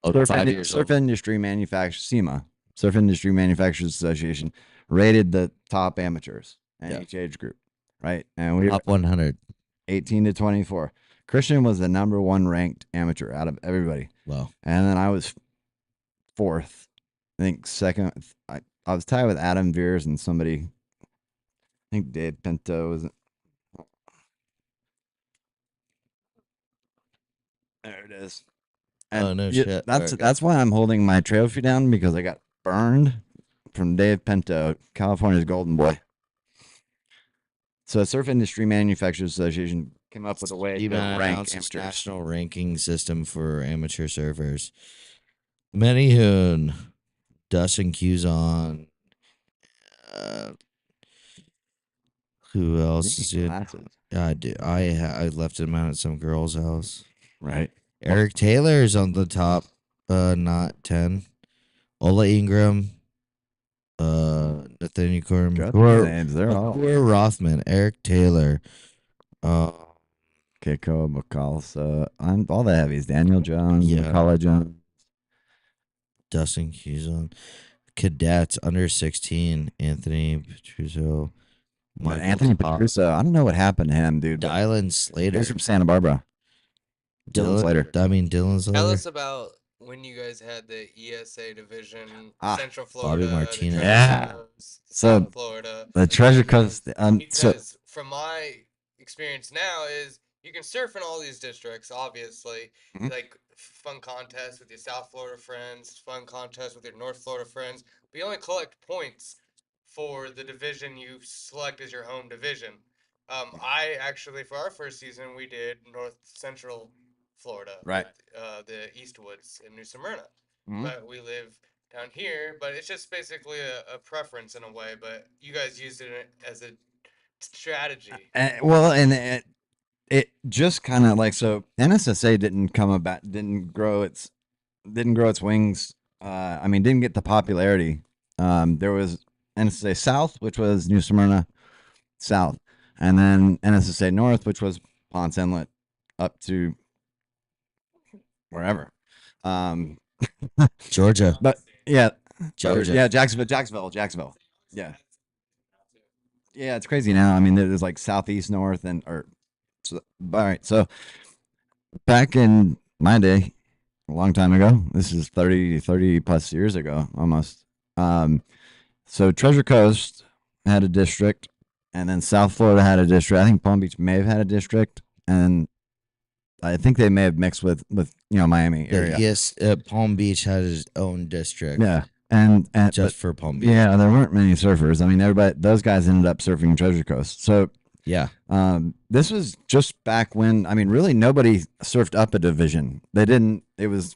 Oh, 5 years Surf old. Industry Manufacturers, SEMA, Surf Industry Manufacturers Association, rated the top amateurs in Yeah. each age group, right? And we were Top 100. 18 to 24. Christian was the number 1 ranked amateur out of everybody. Wow. And then I was 4th. I think second. I was tied with Adam Veers and somebody. I think Dave Pinto was. There it is. Oh, no shit. That's why I'm holding my trophy down, because I got burned from Dave Pinto, California's golden boy. So Surf Industry Manufacturers Association came up with a way to Even rank announced its amateurs. national ranking system for amateur surfers. Manyhoon, Dustin Cuson. Who else is in? Glasses, I do. I left him out at some girl's house. right? Eric Taylor's on the top, not 10. Ola Ingram, Nathaniel Corm, Got the names. They're all Rothman, Eric Taylor, Keiko, McCall. I'm all the heavies. Daniel Jones, Yeah. McCullough Jones. Dustin Cuson, cadets under 16, Anthony Petruso, But Anthony Petruso, I don't know what happened to him, dude. Dylan Slater, He's from Santa Barbara. Dylan Slater. Dylan Slater. Tell us about when you guys had the ESA division, Central Florida, the Martinez. Treasure Yeah. Coast, So, South Florida. The Treasure Coast. Because from my experience now is you can surf in all these districts, obviously. Mhm. Like fun contests with your South Florida friends, fun contests with your North Florida friends. But you only collect points for the division you select as your home division. I actually, for our first season, we did North Central Florida, Right. with, the Eastwoods in New Smyrna. Mhm. But we live down here. But it's just basically a preference in a way. But you guys used it as a strategy. Well, and it just kind of like, so NSSA didn't grow its wings. Didn't get the popularity. There was NSSA South, which was New Smyrna South, and then NSSA North, which was Ponce Inlet up to wherever. Georgia. But yeah, Georgia. yeah, Jacksonville. Yeah. Yeah, it's crazy now. I mean, there's like southeast, north, all right. So back in my day, a long time ago, this is 30 plus years ago, almost. So Treasure Coast had a district, and then South Florida had a district. I think Palm Beach may have had a district, and I think they may have mixed with Miami area. Yes, Palm Beach had his own district. Yeah. And just for Palm Beach. Yeah, there weren't many surfers. I mean, those guys ended up surfing Treasure Coast. So yeah, this was just back when, really nobody surfed up a division. They didn't. It was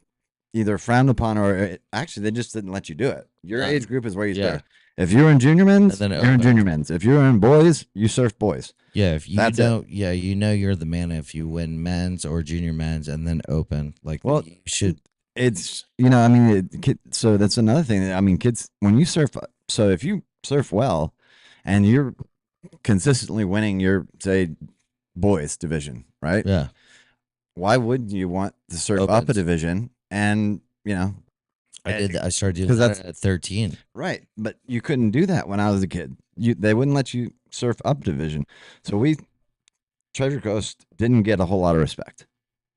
either frowned upon or actually they just didn't let you do it. Your age group is where you stay. If you're in junior men's, you're in junior men's. If you're in boys, you surf boys. Yeah, if you you're the man if you win men's or junior men's and then open. Like, well, you should. It's so that's another thing. Kids, when you surf, so if you surf well, and you're consistently winning your, say, boys division, right? Yeah. Why wouldn't you want to surf up a division? And I did that. I started doing that at 13. Right, but you couldn't do that when I was a kid. They wouldn't let you surf up division. So Treasure Coast didn't get a whole lot of respect.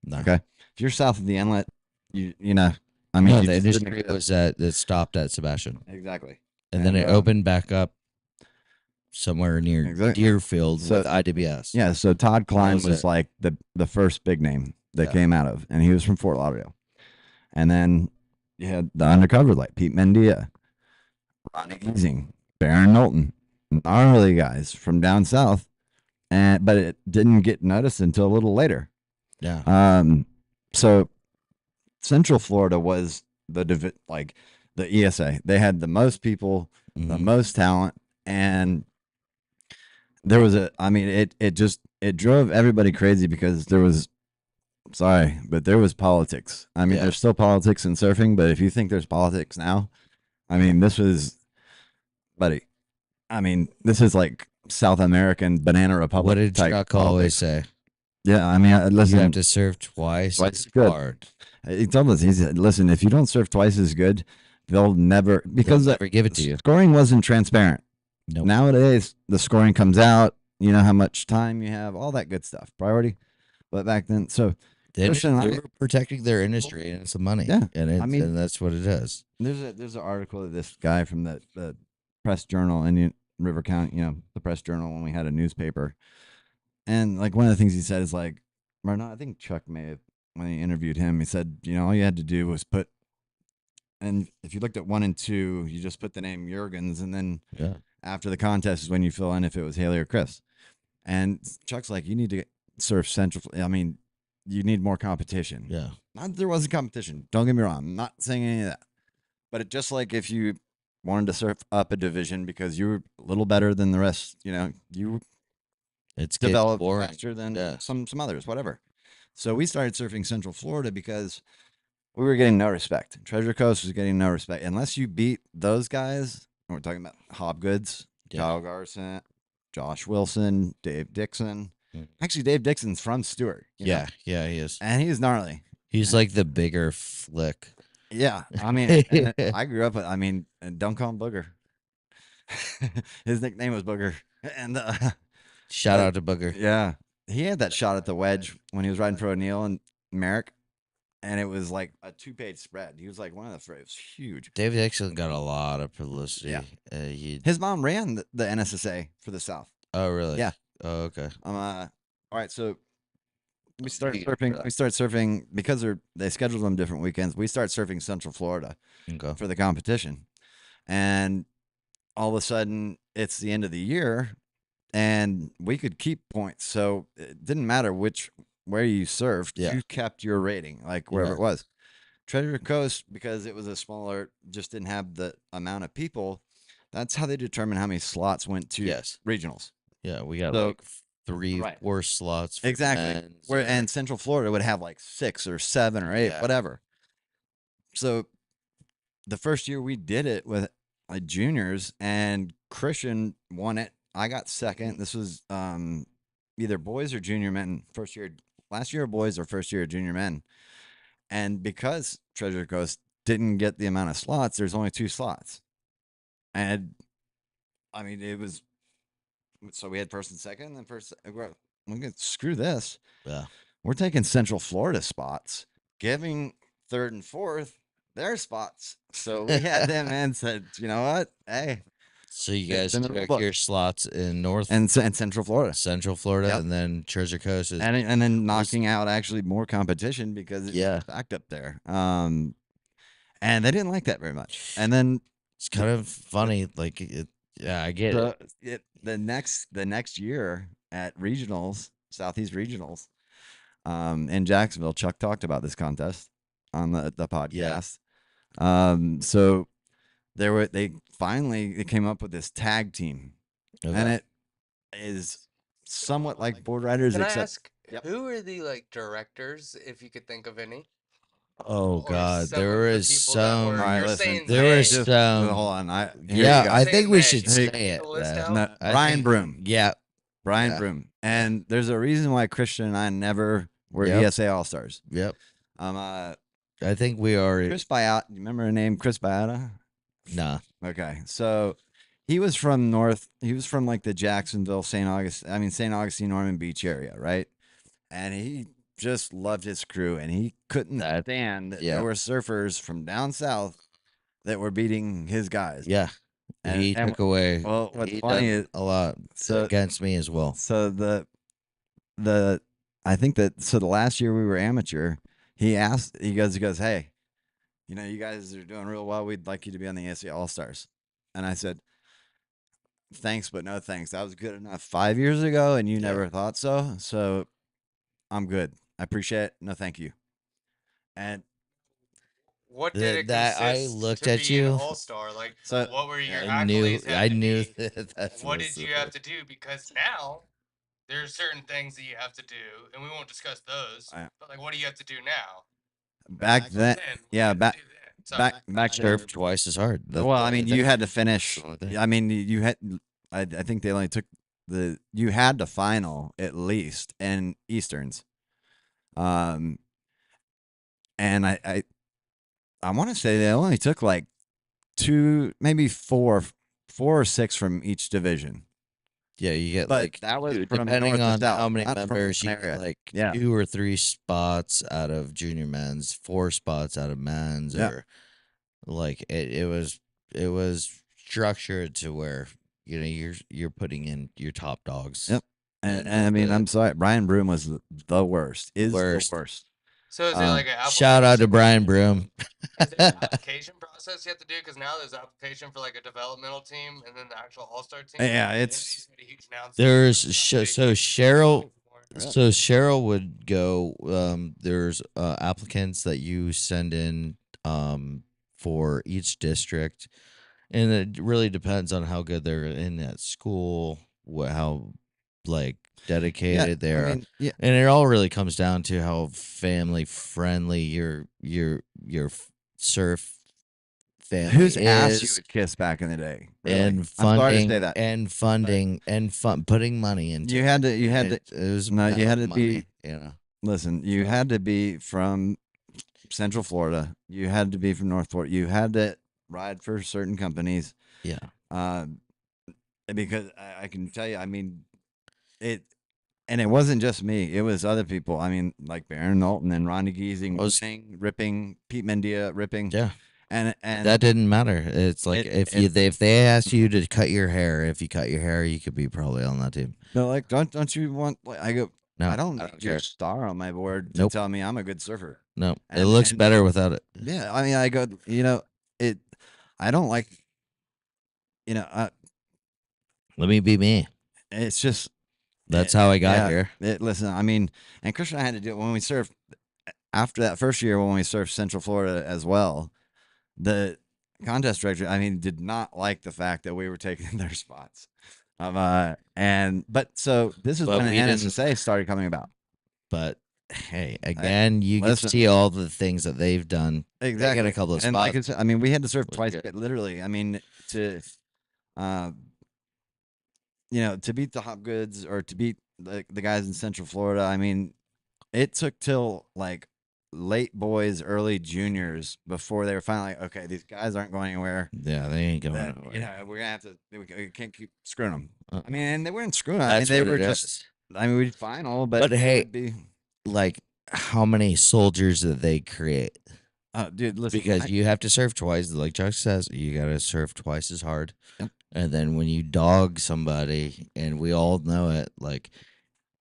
No. Okay, if you're south of the inlet, the industry was that stopped at Sebastian. Exactly. And then it opened back up somewhere near Deerfield with IWS. Yeah, so Todd Klein was like the first big name that came out of, and he was from Fort Lauderdale. And then you had the undercover, like Pete Mendia, Ronnie Easing, Baron Knowlton, gnarly guys from down south, but it didn't get noticed until a little later. Yeah. So Central Florida was like the ESA. They had the most people, the Mhm. most talent, and there was it drove everybody crazy because there was politics. I mean, Yeah. there's still politics in surfing, but if you think there's politics now, I mean, buddy. I mean, this is like South American Banana Republic What did type Chuck politics. always say? Yeah, I mean, You have listen, to serve twice Twice as as good. hard. he told us, he said, listen, if you don't serve twice as good, they'll never, because They'll never give it to you. scoring wasn't transparent. Nope. Nowadays, the scoring comes out, you know how much time you have, all that good stuff, priority. But back then, so They Christian, were protecting their industry, and it's the money. Yeah, and that's what it is. there's an article of this guy from the Press Journal, Indian River County, the Press Journal, when we had a newspaper. And like one of the things he said is like, or not, I think Chuck may have, when he interviewed him, he said, all you had to do was and if you looked at 1 and 2, you just put the name Yergens, and then Yeah. after the contest is when you fill in if it was Haley or Chris. And Chuck's like, you need to surf Central. I mean, you need more competition. Yeah. Not that there wasn't competition. Don't get me wrong. I'm not saying any of that. But it just like if you wanted to surf up a division because you were a little better than the rest, you It's developed boring. faster than Yeah. some others, whatever. So we started surfing Central Florida because we were getting no respect. Treasure Coast was getting no respect unless you beat those guys. And we're talking about Hobgoods, Yeah. Kyle Garson, Josh Wilson, Dave Dixon. Mm. Actually, Dave Dixon's from Stewart. Yeah. Yeah. He is. And he's gnarly. He's like the bigger flick. Yeah, I mean, and I grew up with. I mean, and don't call him Booger. His nickname was Booger, and Shout out to Booger. yeah, he had that shot at the wedge when he was riding for O'Neill and Merrick, and it was like a 2-page spread. He was like one of the first. It was huge. Dave Dixon got a lot of publicity. Yeah. His mom ran the NSSA for the South. Oh, really? Yeah. Oh, okay. All right, so we start Thank you for surfing. that. We start surfing because they scheduled them different weekends. We start surfing Central Florida Okay. for the competition, and all of a sudden it's the end of the year, and we could keep points. So it didn't matter where you surfed. Yeah. You kept your rating, like wherever Yeah. it was. Treasure Coast, because it was a smaller, just didn't have the amount of people. That's how they determine how many slots went to Yes. regionals. Yeah, we got So- like 3, Right. 4 slots. For Exactly. men's. And Central Florida would have like 6 or 7 or 8, Yeah. whatever. So the first year we did it with like juniors, and Christian won it. I got second. This was either boys or junior men. Last year of boys or first year of junior men. And because Treasure Coast didn't get the amount of slots, there's only 2 slots. And I mean, it was, so we had first and second, and then first. We're gonna screw this. Yeah. We're taking Central Florida spots, giving third and fourth their spots. So we had them and said, you know what? Hey, So you It's guys in the took book. your slots in North and Central Florida. Central Florida, Yep. and then Treasure Coast is And then knocking out actually more competition because Yeah. it's backed up there. And they didn't like that very much. And then it's kind of funny. Like, yeah, I get it. the next year at regionals, Southeast regionals, in Jacksonville, Chuck talked about this contest on the podcast. So they finally came up with this tag team, and Okay. it is somewhat like board riders, Can I except ask Yep. who are the directors, if you could think of any? Oh Or God, some of there the is people that some. were- All right, you're listen, saying there they. was just some. hold on. Here you Yeah, go. I Say think we they. should Hey, say it. list yeah. out? No, I Brian think- Broom. Yeah, Brian Yeah. Broom. And there's a reason why Christian and I never were Yep. ESA All Stars. yep. Uh, I think we are. Chris Biata. You remember her name, Chris Biata? Nah. Okay, so he was from North. He was from like the Jacksonville, St. Augustine, Norman Beach area, right? And he just loved his crew, and he couldn't That- stand that yeah. there were surfers from down south that were beating his guys. Yeah. And- He and took away. well, what's he funny done is a lot so against me as well. so the I think that so the last year we were amateur, he goes, hey, you guys are doing real well. We'd like you to be on the ESA All Stars. And I said, thanks, but no thanks. That was good enough 5 years ago, and you Yeah. never thought so. So I'm good. I appreciate it. No, thank you. And What did it that I consist looked to at be an you. all-star? Like, so what were your I knew accolades had I to knew be? that What was did you have to do? Because now there are certain things that you have to do, and we won't discuss those. I- But like, what do you have to do now? back then, Then, what do yeah, you have to back do then? Sorry. back serve twice as hard. That's Well, the I only mean, you thing. had to finish. That's the only thing. I mean, you had. I think they only took you had to final at least in Easterns. And I want to say they only took like 2, maybe 4 or 6 from each division. Yeah, you get But like that was dude, from depending north to on south, how many not from members you one get, area. like Yeah. 2 or 3 spots out of junior men's, 4 spots out of men's, Yeah. or like it was structured to where you're putting in your top dogs. Yep. And I mean, I'm sorry, Brian Broom was the worst. Is Worst. the worst. So is it like an application? Shout out to Brian Broom. Is there an application process you have to do? Because now there's application for like a developmental team and then the actual all-star team. Yeah, And it's they made a huge announcement There's for so application. Cheryl would go. There's applicants that you send in for each district, and it really depends on how good they're in that school, how like dedicated they I are, mean, yeah. and it all really comes down to how family friendly surf family Whose ass you is. would kiss back in the day? Really. And I'm sorry to funding say that. and funding and putting money into You had to. You had to. it was No, you had to about be. money, you know. Listen, you had to be from Central Florida. You had to be from North Florida. You had to ride for certain companies. Yeah. Because I can tell you, I mean, and it wasn't just me. It was other people. I mean, like Baron Knowlton and Ronnie Giesing, ripping, Pete Mendia, ripping. Yeah. And That didn't matter. It's like if they asked you to cut your hair, if you cut your hair, you could be probably on that team. they're like, don't you want? Like, I go, No, I don't need your care. star on my board to Nope. tell me I'm a good surfer. No, it And- looks and- better without it. Yeah, I mean, I go, I don't like, Let me be me. it's just That's how I got here. Listen, I mean, and Christian and I had to do it when we surfed after that first year when we surfed Central Florida as well. The contest director, I mean, did not like the fact that we were taking their spots. So this is But when we NSSA started coming about. But hey, again, you can listen. see all the things that they've done. Exactly. They get a couple of And like I spots. said, I mean, we had to surf Was twice, good. but literally, I mean, to beat the Hopgoods or to beat the guys in Central Florida, I mean, it took till like late boys, early juniors before they were finally like, okay, these guys aren't going anywhere. Yeah, they ain't going That, nowhere. we're gonna have to. We can't keep screwing them. Uh, I mean, and they weren't screwing. I mean, That's they what were it just. is. I mean, we'd final, but But it hey, would be, like how many soldiers that they create? dude, listen, Because you have to surf twice, like Chuck says, you got to surf twice as hard. Yep. And then when you dog somebody, and we all know it, like,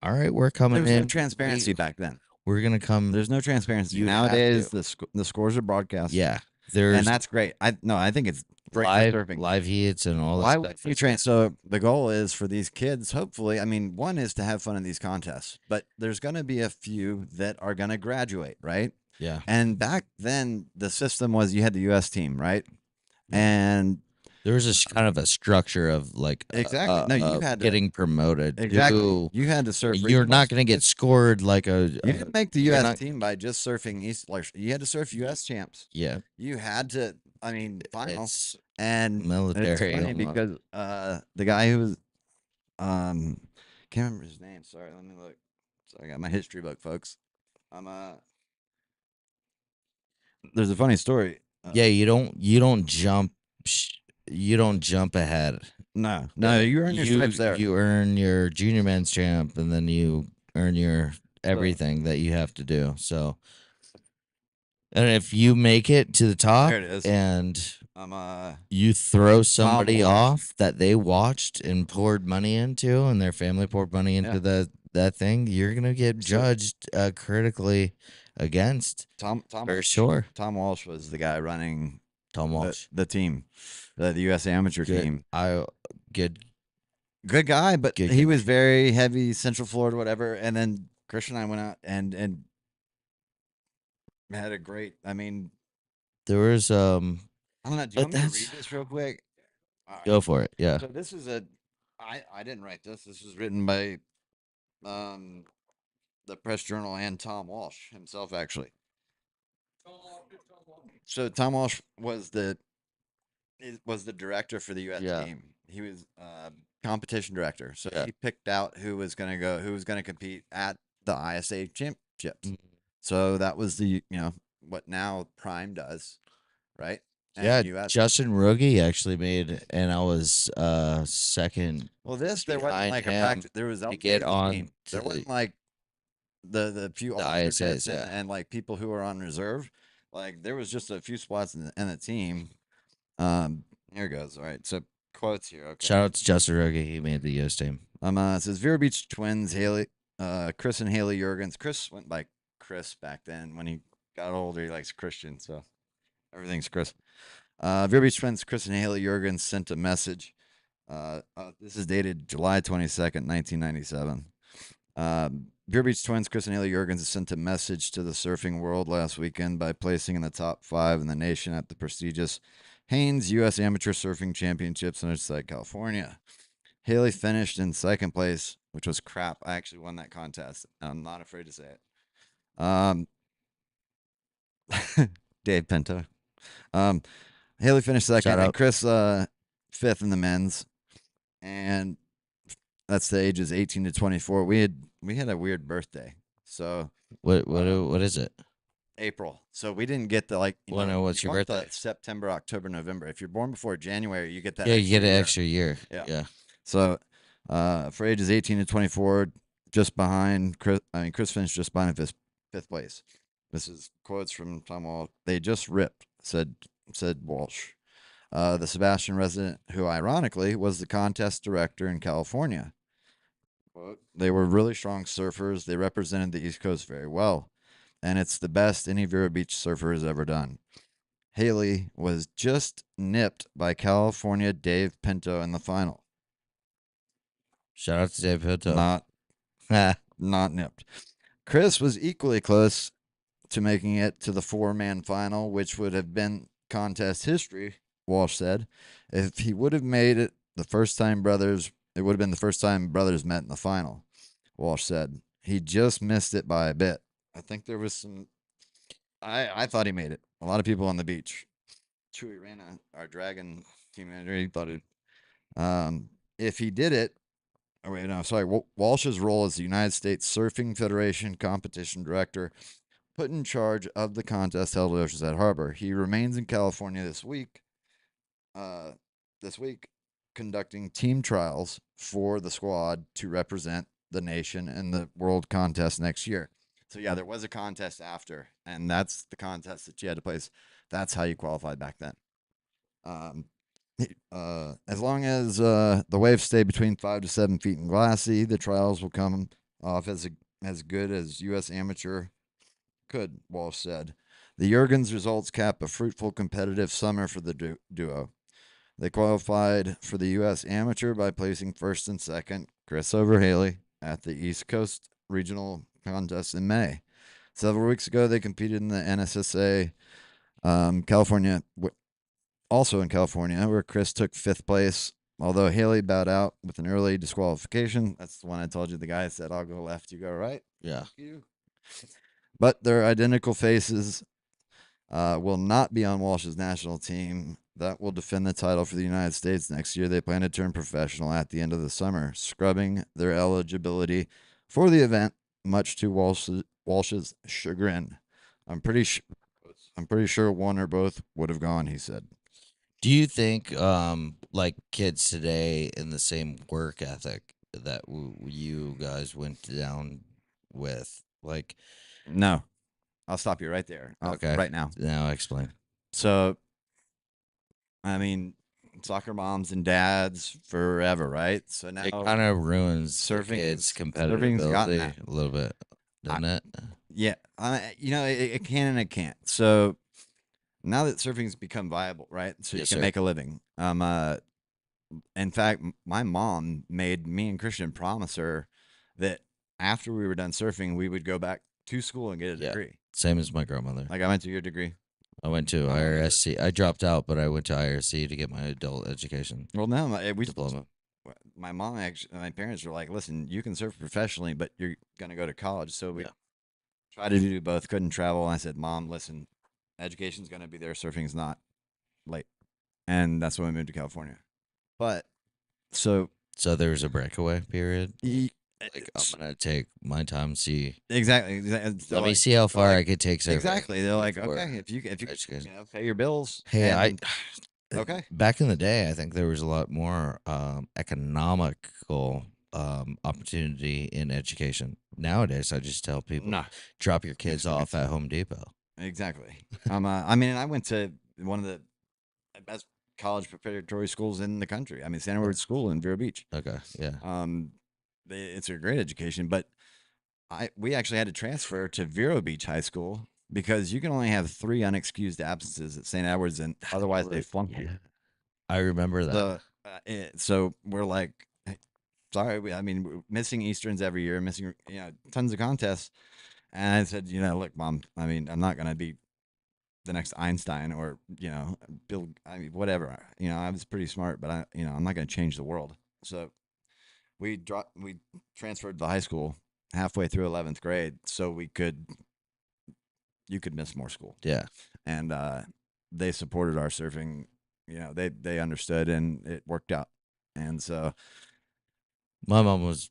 all right, we're coming there was in. no transparency back then. We're gonna come. There's no transparency You have nowadays. to. The scores are broadcast. Yeah, and there's that's great. I think it's great for surfing. live heats and all that Why stuff. would you train? So the goal is for these kids, hopefully, I mean, one is to have fun in these contests, but there's going to be a few that are going to graduate, right? Yeah. And back then, the system was you had the U.S. team, right? And There was this kind of a structure of like Exactly. No, you had to- getting promoted. exactly, to- you had to surf. You're not going to get scored like a. You didn't make the you're U.S. not- team by just surfing East. Like you had to surf U.S. champs. Yeah. You had to. I mean, final. It's And military. it's funny almost. because the guy who was can't remember his name. Sorry, let me look. So I got my history book, folks. There's a funny story. Yeah, you don't jump. You don't jump ahead. No, you earn your stripes there. You earn your junior men's champ, and then you earn your everything that you have to do. So, and if you make it to the top, There it is. and I'm you throw somebody Walsh. off that they watched and poured money into, and their family poured money into that thing, you're gonna get judged critically against. Tom For Walsh. sure. Tom Walsh was the guy running Tom Walsh. the team. the U.S. amateur Good. team. Good. Good guy, but Good he guy. was very heavy Central Florida, whatever. And then Christian and I went out and had a great. I mean, There was I don't know. Do you but want me to read that's this real quick? All right. go for it. Yeah. So this is I didn't write this. This was written by um the Press Journal and Tom Walsh himself, actually. So Tom Walsh was the director for the U.S. Yeah. team. He was competition director. So Yeah. he picked out who was going to compete at the ISA championships. Mm. So that was what now Prime does, right? And Yeah, US. Justin Ruggie actually made, and I was second. Well, there wasn't behind like a him practice. There was to get LPA's on team. to There wasn't like the few the alternates ISAs. Yeah. and like people who are on reserve. Like there was just a few spots in the team. Here goes. All right. So quotes here. Okay. Shout out to Justin Ruggie. He made the US team. It says Vero Beach twins, Chris and Haley Yergens. Chris went by Chris back then. When he got older, he likes Christian, so everything's Chris. Vero Beach twins, Chris and Haley Yergens sent a message. This is dated July 22nd, 1997. Vero Beach twins, Chris and Haley Yergens sent a message to the surfing world last weekend by placing in the top 5 in the nation at the prestigious Haynes U.S. Amateur Surfing Championships in Oceanside, California. Haley finished in second place, which was crap. I actually won that contest. I'm not afraid to say it. Dave Pinto. Haley finished second, Shout and out. Chris fifth in the men's, and that's the ages 18 to 24. We had a weird birthday, so What is it? April. So we didn't get the like. Wanna know what's you your want the birthday? September, October, November. If you're born before January, you get that. Yeah, you get an year. extra year. Yeah. Yeah. So, for ages 18 to 24, just behind Chris. Chris finished just behind fifth place. This is quotes from Tom Walsh. They just ripped, said Walsh. The Sebastian resident, who ironically was the contest director in California. Quote, they were really strong surfers. They represented the East Coast very well, and it's the best any Vero Beach surfer has ever done. Haley was just nipped by California Dave Pinto in the final. Shout out to Dave Pinto. Not nipped. Chris was equally close to making it to the 4-man final, which would have been contest history, Walsh said. If he would have made it it would have been the first time brothers met in the final, Walsh said. He just missed it by a bit. I think there was some. I thought he made it. A lot of people on the beach. Chewy Rana, our Dragon team manager, he thought it. If he did it, Walsh's role as the United States Surfing Federation competition director, put in charge of the contest held at Oceanside Harbor. He remains in California this week. Conducting team trials for the squad to represent the nation in the world contest next year. So yeah, there was a contest after, and that's the contest that you had to place. That's how you qualified back then. As long as the waves stay between 5 to 7 feet and glassy, the trials will come off as good as U.S. amateur could, Walsh said. The Yergens results cap a fruitful competitive summer for the duo. They qualified for the U.S. amateur by placing first and second, Chris over Haley, at the East Coast Regional Contest in May. Several weeks ago, they competed in the NSSA California, also in California, where Chris took 5th place, although Haley bowed out with an early disqualification. That's the one I told you. The guy said, I'll go left, you go right. Yeah. But their identical faces will not be on Walsh's national team that will defend the title for the United States next year. They plan to turn professional at the end of the summer, scrubbing their eligibility for the event, much to Walsh's chagrin. I'm pretty sure one or both would have gone, he said. Do you think like kids today in the same work ethic that you guys went down with, like? No. I'll stop you right there. Okay. Right now. Now explain. So, I mean, soccer moms and dads forever, right? So now It kind of ruins surfing kids' surfing's competitivity gotten that. a little bit, doesn't it? Yeah, it can and it can't. So now that surfing's become viable, right? So you Yes, can sir. make a living. In fact, my mom made me and Christian promise her that after we were done surfing, we would go back to school and get a Yeah. degree. Same as my grandmother. Like I went to your degree. I went to I remember. IRSC. I dropped out, but I went to IRC to get my adult education Well, no, we diploma. my mom actually, my parents were like, listen, you can surf professionally, but you're going to go to college. So we Yeah. tried to do both, couldn't travel. I said, Mom, listen, education's going to be there. Surfing's not late. And that's when we moved to California. But so, So there was a breakaway period. e- Like I'm gonna take my time, see. exactly. Let me see how far I could take surfing. Exactly. They're like, before okay, if you education. pay your bills. Hey, and, okay. Back in the day, I think there was a lot more economical opportunity in education. Nowadays, I just tell people, No. drop your kids off at Home Depot. Exactly. I mean, I went to one of the best college preparatory schools in the country. I mean, Santa Ward School in Vero Beach. Okay, yeah. It's a great education, but we actually had to transfer to Vero Beach High School because you can only have 3 unexcused absences at St. Edward's, and otherwise they flunk you. I remember that. So we're like, "Hey, sorry, I mean, we're missing Easterns every year, missing tons of contests." And I said, look, Mom, I mean, I'm not gonna be the next Einstein or Bill. I mean, whatever. I was pretty smart, but I'm not gonna change the world. So we transferred to high school halfway through 11th grade so you could miss more school. Yeah. And they supported our surfing. They understood, and it worked out. And so My mom was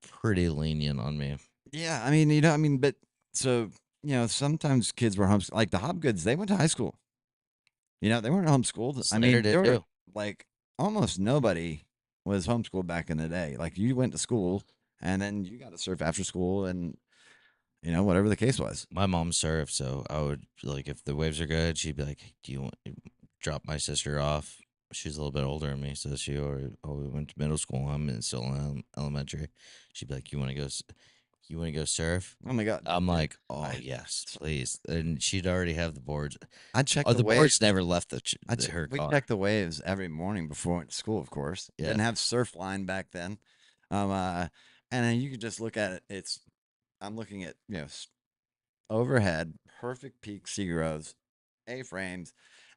pretty lenient on me. yeah, I mean, but so sometimes kids were homeschooled. Like the Hopgoods, they went to high school. They weren't homeschooled. I Slater mean, did there were too. like almost nobody was homeschooled back in the day. Like you went to school and then you got to surf after school, and whatever the case was. My mom surfed, so I would like if the waves are good, she'd be like, "Do you want drop my sister off?" She's a little bit older than me, so she we went to middle school. I'm still in elementary. She'd be like, "You want to go? You want to go surf?" Oh my god! I'm like, "Oh I- yes, please." And she'd already have the boards. I checked Oh, the the boards waves. never left her We car. checked the waves every morning before we went to school. Of course, Yeah. didn't have surf line back then. And then you could just look at it. I'm looking at overhead, perfect peak sea grows, A-frames,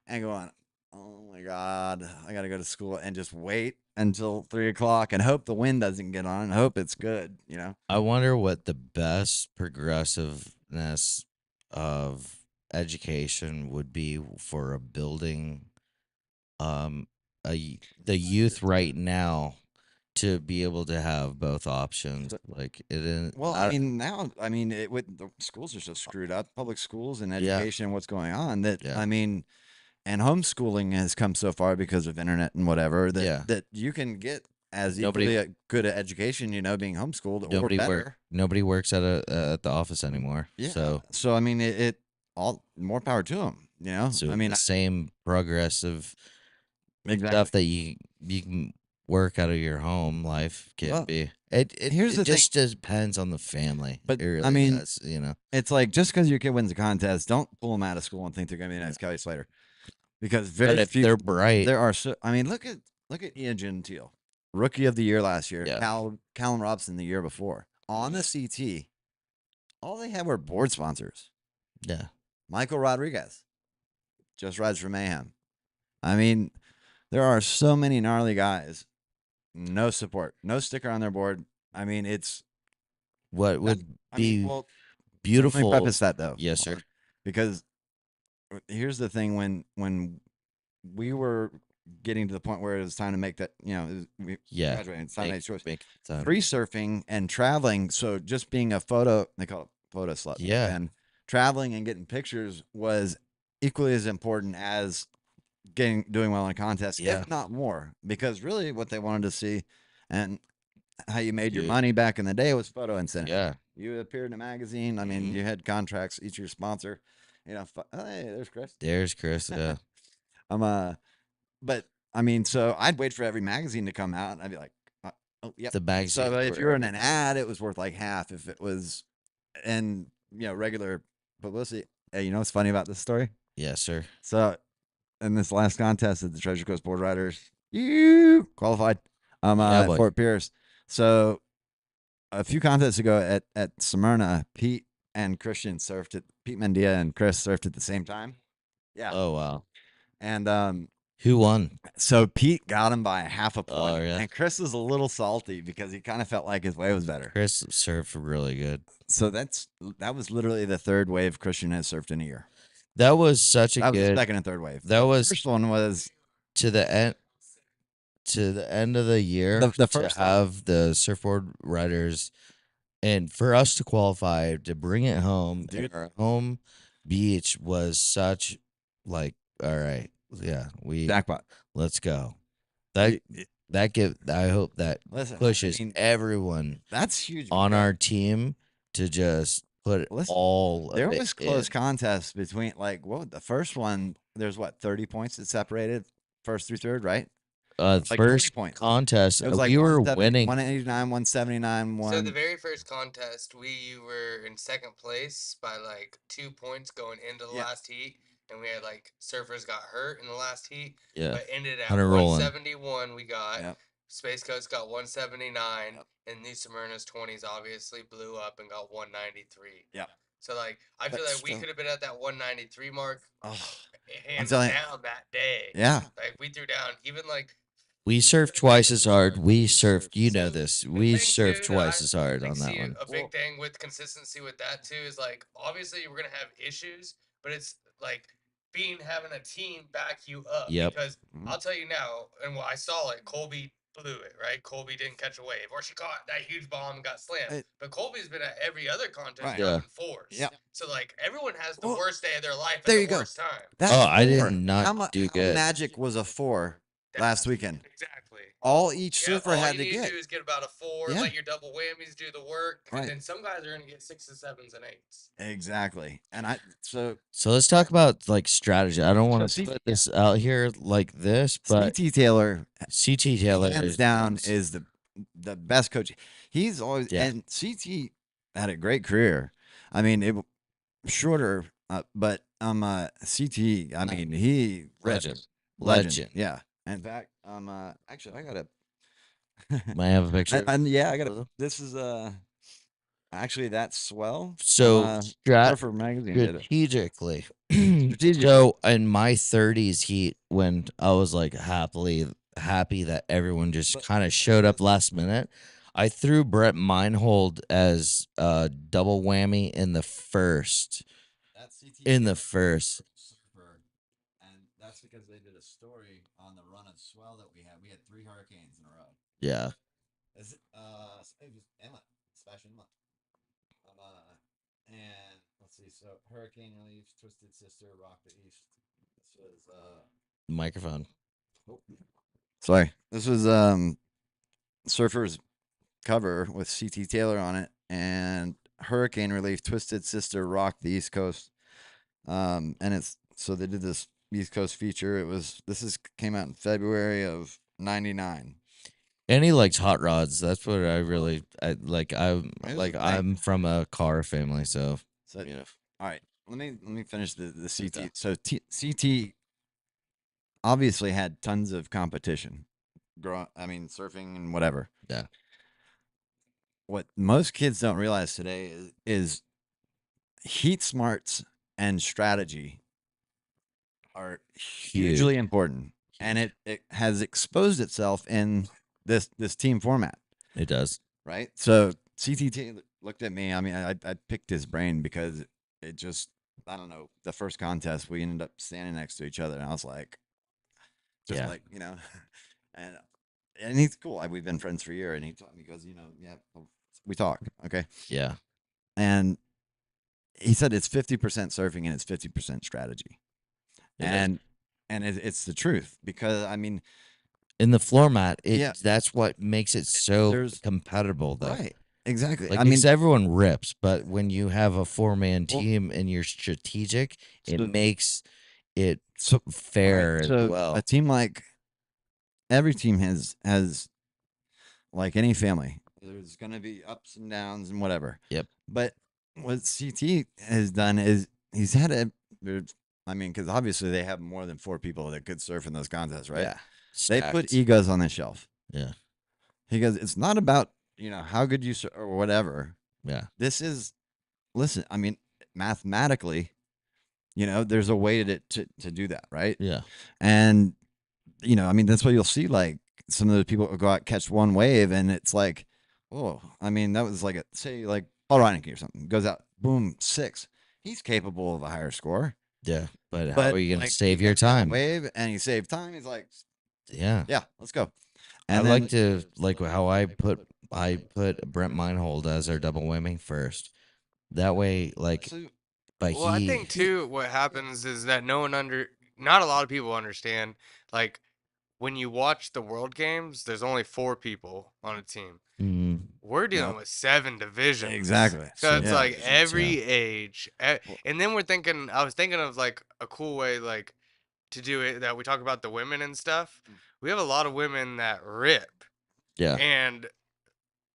and going, oh my God, I got to go to school and just wait until 3 o'clock and hope the wind doesn't get on and hope it's good, I wonder what the best progressiveness of education would be for a building, the youth right now to be able to have both options. Like it is. Well, I mean, now, the schools are so screwed up, public schools and Yeah. education, what's going on that, Yeah. I mean, and homeschooling has come so far because of internet and whatever that, Yeah. that you can get as Nobody- equally a good at education, being homeschooled or nobody better. nobody works at the office anymore. Yeah. So I mean, it all more power to them. So I mean, the same progressive exactly. stuff that you can work out of your home life can Well, be. here's the It just depends on the family. But, It really I mean, does, It's like just because your kid wins a contest, don't pull them out of school and think they're going to be the next Kelly Slater, because very But if few. they're bright, There are so. I mean, look at Ian Gentile, rookie of the year last year. Yeah. Callum Robson the year before on the CT. All they had were board sponsors. yeah, Michael Rodriguez just rides for Mayhem. I mean, there are so many gnarly guys. No support, no sticker on their board. I mean, it's what would I mean, be well, beautiful? Let me preface that though. Yes, sir. Because here's the thing: when we were getting to the point where it was time to make that, we Yeah, graduated, it's time to make choice. make time. Free surfing and traveling. So just being a photo, they call it photo slut. Yeah. And traveling and getting pictures was equally as important as doing well in a contest, Yeah. if not more. Because really, what they wanted to see and how you made your Dude. money back in the day was photo incentive. Yeah, You appeared in a magazine. I mean, Mhm. you had contracts, each your sponsor. Hey, there's Chris. there's Chris. Yeah, But I mean, so I'd wait for every magazine to come out, and I'd be like, oh, yeah. the magazine. So if you were in an ad, it was worth like half. If it was, and regular publicity. Hey, you know what's funny about this story? Yes, sir. So in this last contest at the Treasure Coast Board Riders, you qualified. Yeah, At boy. Fort Pierce. So a few contests ago at Smyrna, Pete and Christian surfed at Pete Mendia and Chris surfed at the same time. Yeah. Oh wow. And Who won? so Pete got him by half a Oh, point. yeah. And Chris was a little salty because he kind of felt like his wave was better. Chris surfed really good. So that was literally the third wave Christian has surfed in a year. That was such a That was the good second and third wave. that The was first one was to the end of the year The to first one. have the surfboard riders and for us to qualify to bring it home. Dude. Our home beach was such like all right, yeah, jackpot. let's go. That I hope that Listen, pushes I mean, everyone that's huge. on because our team to just put Listen, all there of it was close in. contests between the first one. There's 30 points that separated first through third, right? Like 20 First points. contest, It was like we were 170 winning. 189, 179, So the one. very first contest, we were in second place by like 2 points going into the Yeah. last heat, and we had like surfers got hurt in the last heat, Yeah, but ended at Hunter Rowland. 171. We got Yep. Space Coast got 179, Yep. and New Smyrna's 20s obviously blew up and got 193. Yep. So like I feel That's like we still- could have been at that 193 mark Oh, hands telling you. down that day. yeah. Like we threw down even like We surfed twice as hard. We surfed, you know So, this. the We thing, surfed too, that twice I, as hard like, on that see one. a big Well- thing with consistency with that too is like obviously we're gonna have issues, but it's like having a team back you up. Yep. Because Mhm. I'll tell you now, and I saw it, Colby blew it, right? Colby didn't catch a wave, or she caught that huge bomb and got slammed. But Colby's been at every other contest Right. Yeah. dropping fours. Yep. So like everyone has the Well, worst day of their life there at you the go. worst time. That Oh, I did four, not how do good. Magic was a 4 last weekend. Exactly. All each Yeah, surfer all had you to need get. to do is get about a 4, Yeah. let your double whammies do the work, Right. and then some guys are gonna get 6s, 7s, and 8s. Exactly. And So let's talk about like strategy. I don't want So to put this out here like this, but CT Taylor, CT Taylor hands down, is the best coach. He's always Yeah. and CT had a great career. I mean, it shorter, but CT. I mean, he Legend. legend. Yeah. In fact, actually, I gotta. Might have a picture. Yeah, I of gotta. them. This is actually that's swell. So Surfer magazine did it. strategically. Strategically. So in my 30s heat, when I was like happy that everyone just kind of showed up last minute, I threw Brett Meinhold as a double whammy in the first. That's CT In the first. surfer, and that's because they did a story on the run of swell that we had. We had 3 hurricanes in a row. Yeah. Is it was Inlet, Sebastian Inlet. And let's see. So Hurricane Relief, Twisted Sister, Rock the East. This was Microphone. sorry. This was Surfer's cover with CT Taylor on it, and Hurricane Relief, Twisted Sister, Rock the East Coast. And it's so they did this East Coast feature. Came out in February of '99. And he likes hot rods. That's what I really I like. Here's the thing. I'm from a car family, so So you know. all right, let me finish the CT. Okay. So CT obviously had tons of competition. Surfing and whatever. Yeah. What most kids don't realize today is heat smarts and strategy are hugely important, and it has exposed itself in this team format. It does. Right. So CTT looked at me. I mean, I picked his brain because it just, I don't know, the first contest we ended up standing next to each other, and I was like, Yeah. like, and he's cool. We've been friends for a year, and he taught me, he goes, we talk, okay. Yeah. And he said it's 50% surfing and it's 50% strategy, It is. and it's the truth because I mean, In the floor mat, Yeah. that's what makes it so There's- compatible, though. right, exactly. Like, I mean, because everyone rips, but when you have a 4-man Well, team and you're strategic, it so- makes it so fair as so well. a team like every team has like any family. There's gonna be ups and downs and whatever. Yep. But what CT has done is he's had I mean, because obviously they have more than 4 people that could surf in those contests, right? Yeah. They put Stacked. egos on the shelf. Yeah. He goes, it's not about, how good you surf or whatever. Yeah. This is, listen, I mean, mathematically, there's a way to do that, right? Yeah. And, I mean, that's what you'll see. Like some of the people will go out, catch one wave, and it's like, oh, I mean, that was like say like Paul Reineke or something goes out, boom, 6. He's capable of a higher score. Yeah. But how But are you gonna like, save he your gets that time? wave, and he saved time. He's like, Yeah. yeah, let's go. I And like then, to like how I put Brent Meinhold as our double whammy first. That way, like, so- but Well, I he think too, what happens is that not a lot of people understand. Like when you watch the World Games, there's only 4 people on a team. mm, We're dealing Yep. with 7 divisions. Exactly. So it's Yeah. like divisions, every age, and then I was thinking of like a cool way like to do it that we talk about the women and stuff. We have a lot of women that rip, yeah. and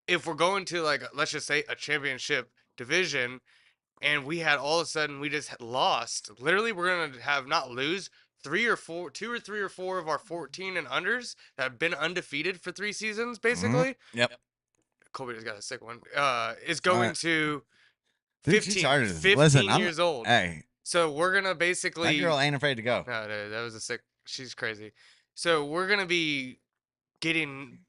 if we're going to like let's just say a championship division and we had all of a sudden we just lost. Literally, we're gonna have not lose 2 or 3 or 4 of our 14 and unders that have been undefeated for 3 seasons, basically. Yep. Colby just got a sick one. Is going to Dude, she's 15, hard as- 15 listen, years old. Hey, So we're gonna that basically. girl ain't afraid to go. No, that was a sick. She's crazy. So we're gonna be getting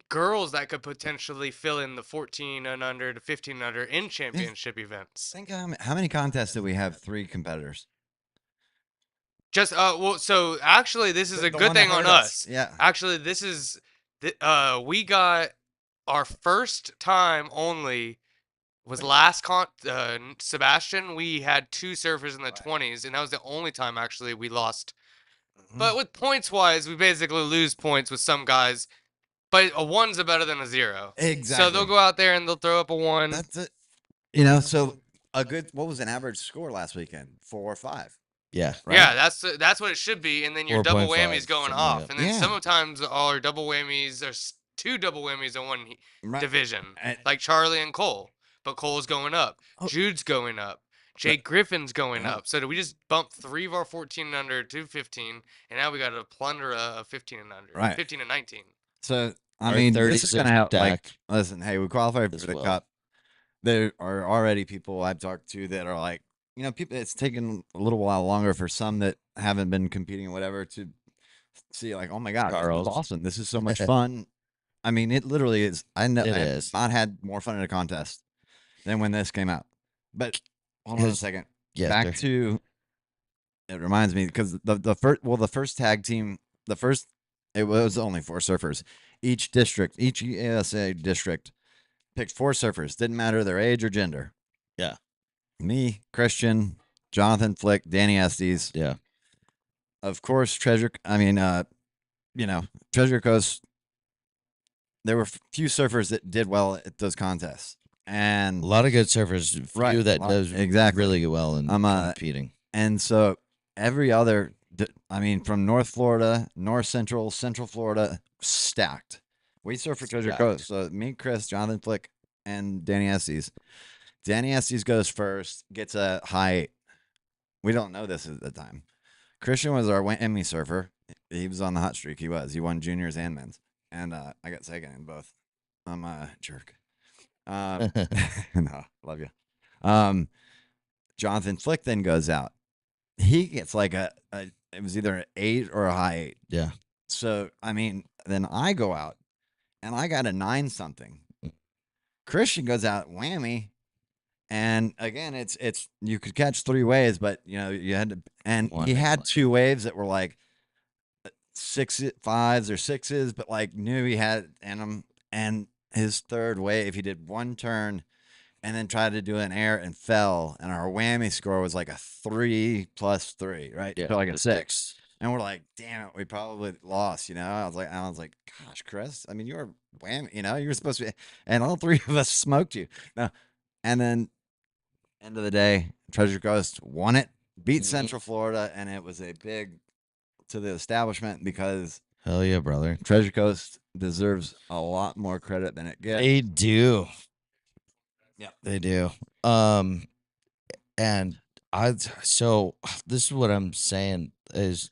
girls that could potentially fill in the 14 and under to 15 and under in championship events. Think how many contests do we have? 3 competitors. Just well, so actually, this is The a one good that thing on hurt us. us. Yeah. Actually, this is we got our first time only was last Sebastian. We had 2 surfers in the 20s, and that was the only time actually we lost. Mm-hmm. But with points wise, we basically lose points with some guys. But a 1's better than a 0. So Exactly. they'll go out there and they'll throw up a 1. That's it. So a good, what was an average score last weekend? 4 or 5. Yeah. Right? Yeah, that's what it should be, and then your double 4.5, whammies going something like off, that. and then Yeah. sometimes our double whammies there's 2 double whammies in one Right. division, And- like Charlie and Cole, but Cole's going up, Oh. Jude's going up, Jake Griffin's going Yeah. up. So we just bumped 3 of our 14 and under to 15, and now we got a plethora of 15 and under, Right. 15 and 19. So, I Our mean, 30s this is going to are help. Like, stacked listen, hey, we qualified for as the well. cup. There are already people I've talked to that are like, people, it's taken a little while longer for some that haven't been competing or whatever to see, like, oh my God, Charles. this is awesome. This is so much fun. I mean, it literally is. I know It I have is. not had more fun at a contest than when this came out. But hold on a 'Cause- second. Yeah. Back to, it reminds me because the first tag team, it was only 4 surfers. Each ESA district picked 4 surfers. Didn't matter their age or gender. Yeah. Me, Christian, Jonathan Flick, Danny Estes. Yeah. Of course, Treasure Coast. There were few surfers that did well at those contests. And A lot of good surfers, few Right, that does exactly. really well in competing. And so every other, from North Florida, North Central, Central Florida, stacked. We surf for Treasure Stacked. Coast. So me, Chris, Jonathan Flick, and Danny Estes. Danny Estes goes first, gets a high 8. We don't know this at the time. Christian was our Emmy surfer. He was on the hot streak. He won juniors and men's. And I got second in both. I'm a jerk. No, love you. Jonathan Flick then goes out. He gets like it was either an 8 or a high 8. Yeah. So then I go out and I got a 9 something. Christian goes out whammy, and again it's you could catch 3 waves, but you had to, and One he and had one. 2 waves that were like 5s or 6s, but like knew he had in him. And his third wave, he did 1 turn and then tried to do an air and fell, and our whammy score was like a 3 plus 3, right? Yeah. So like a the 6. And we're like, damn it, we probably lost, I was like, gosh, Chris, you were whammy, you were supposed to be, and all 3 of us smoked you. No. And then end of the day, Treasure Coast won it, beat Mhm. Central Florida, and it was a big to the establishment because Hell yeah, brother. Treasure Coast deserves a lot more credit than it gets. They do. Yeah. They do. And So this is what I'm saying is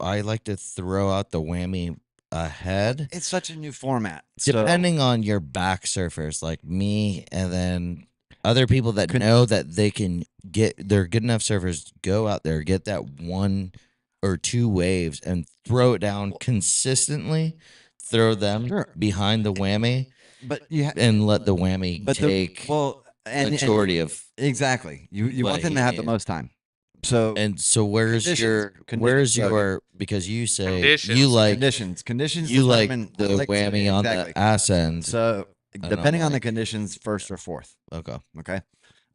I like to throw out the whammy ahead. It's such a new format. So Depending on your back surfers like me and then other people that Could- know that they're good enough surfers, go out there, get that 1 or 2 waves and throw it down consistently, throw them Sure. behind the whammy but you and let the whammy but take and majority of. exactly. You what want them he to have the needs. most time. So And so where's Conditions, okay. your because you say Conditions. you like conditions you like determine the whammy on exactly. the ass end. So don't depending on the like- conditions, first or fourth. Okay. Okay.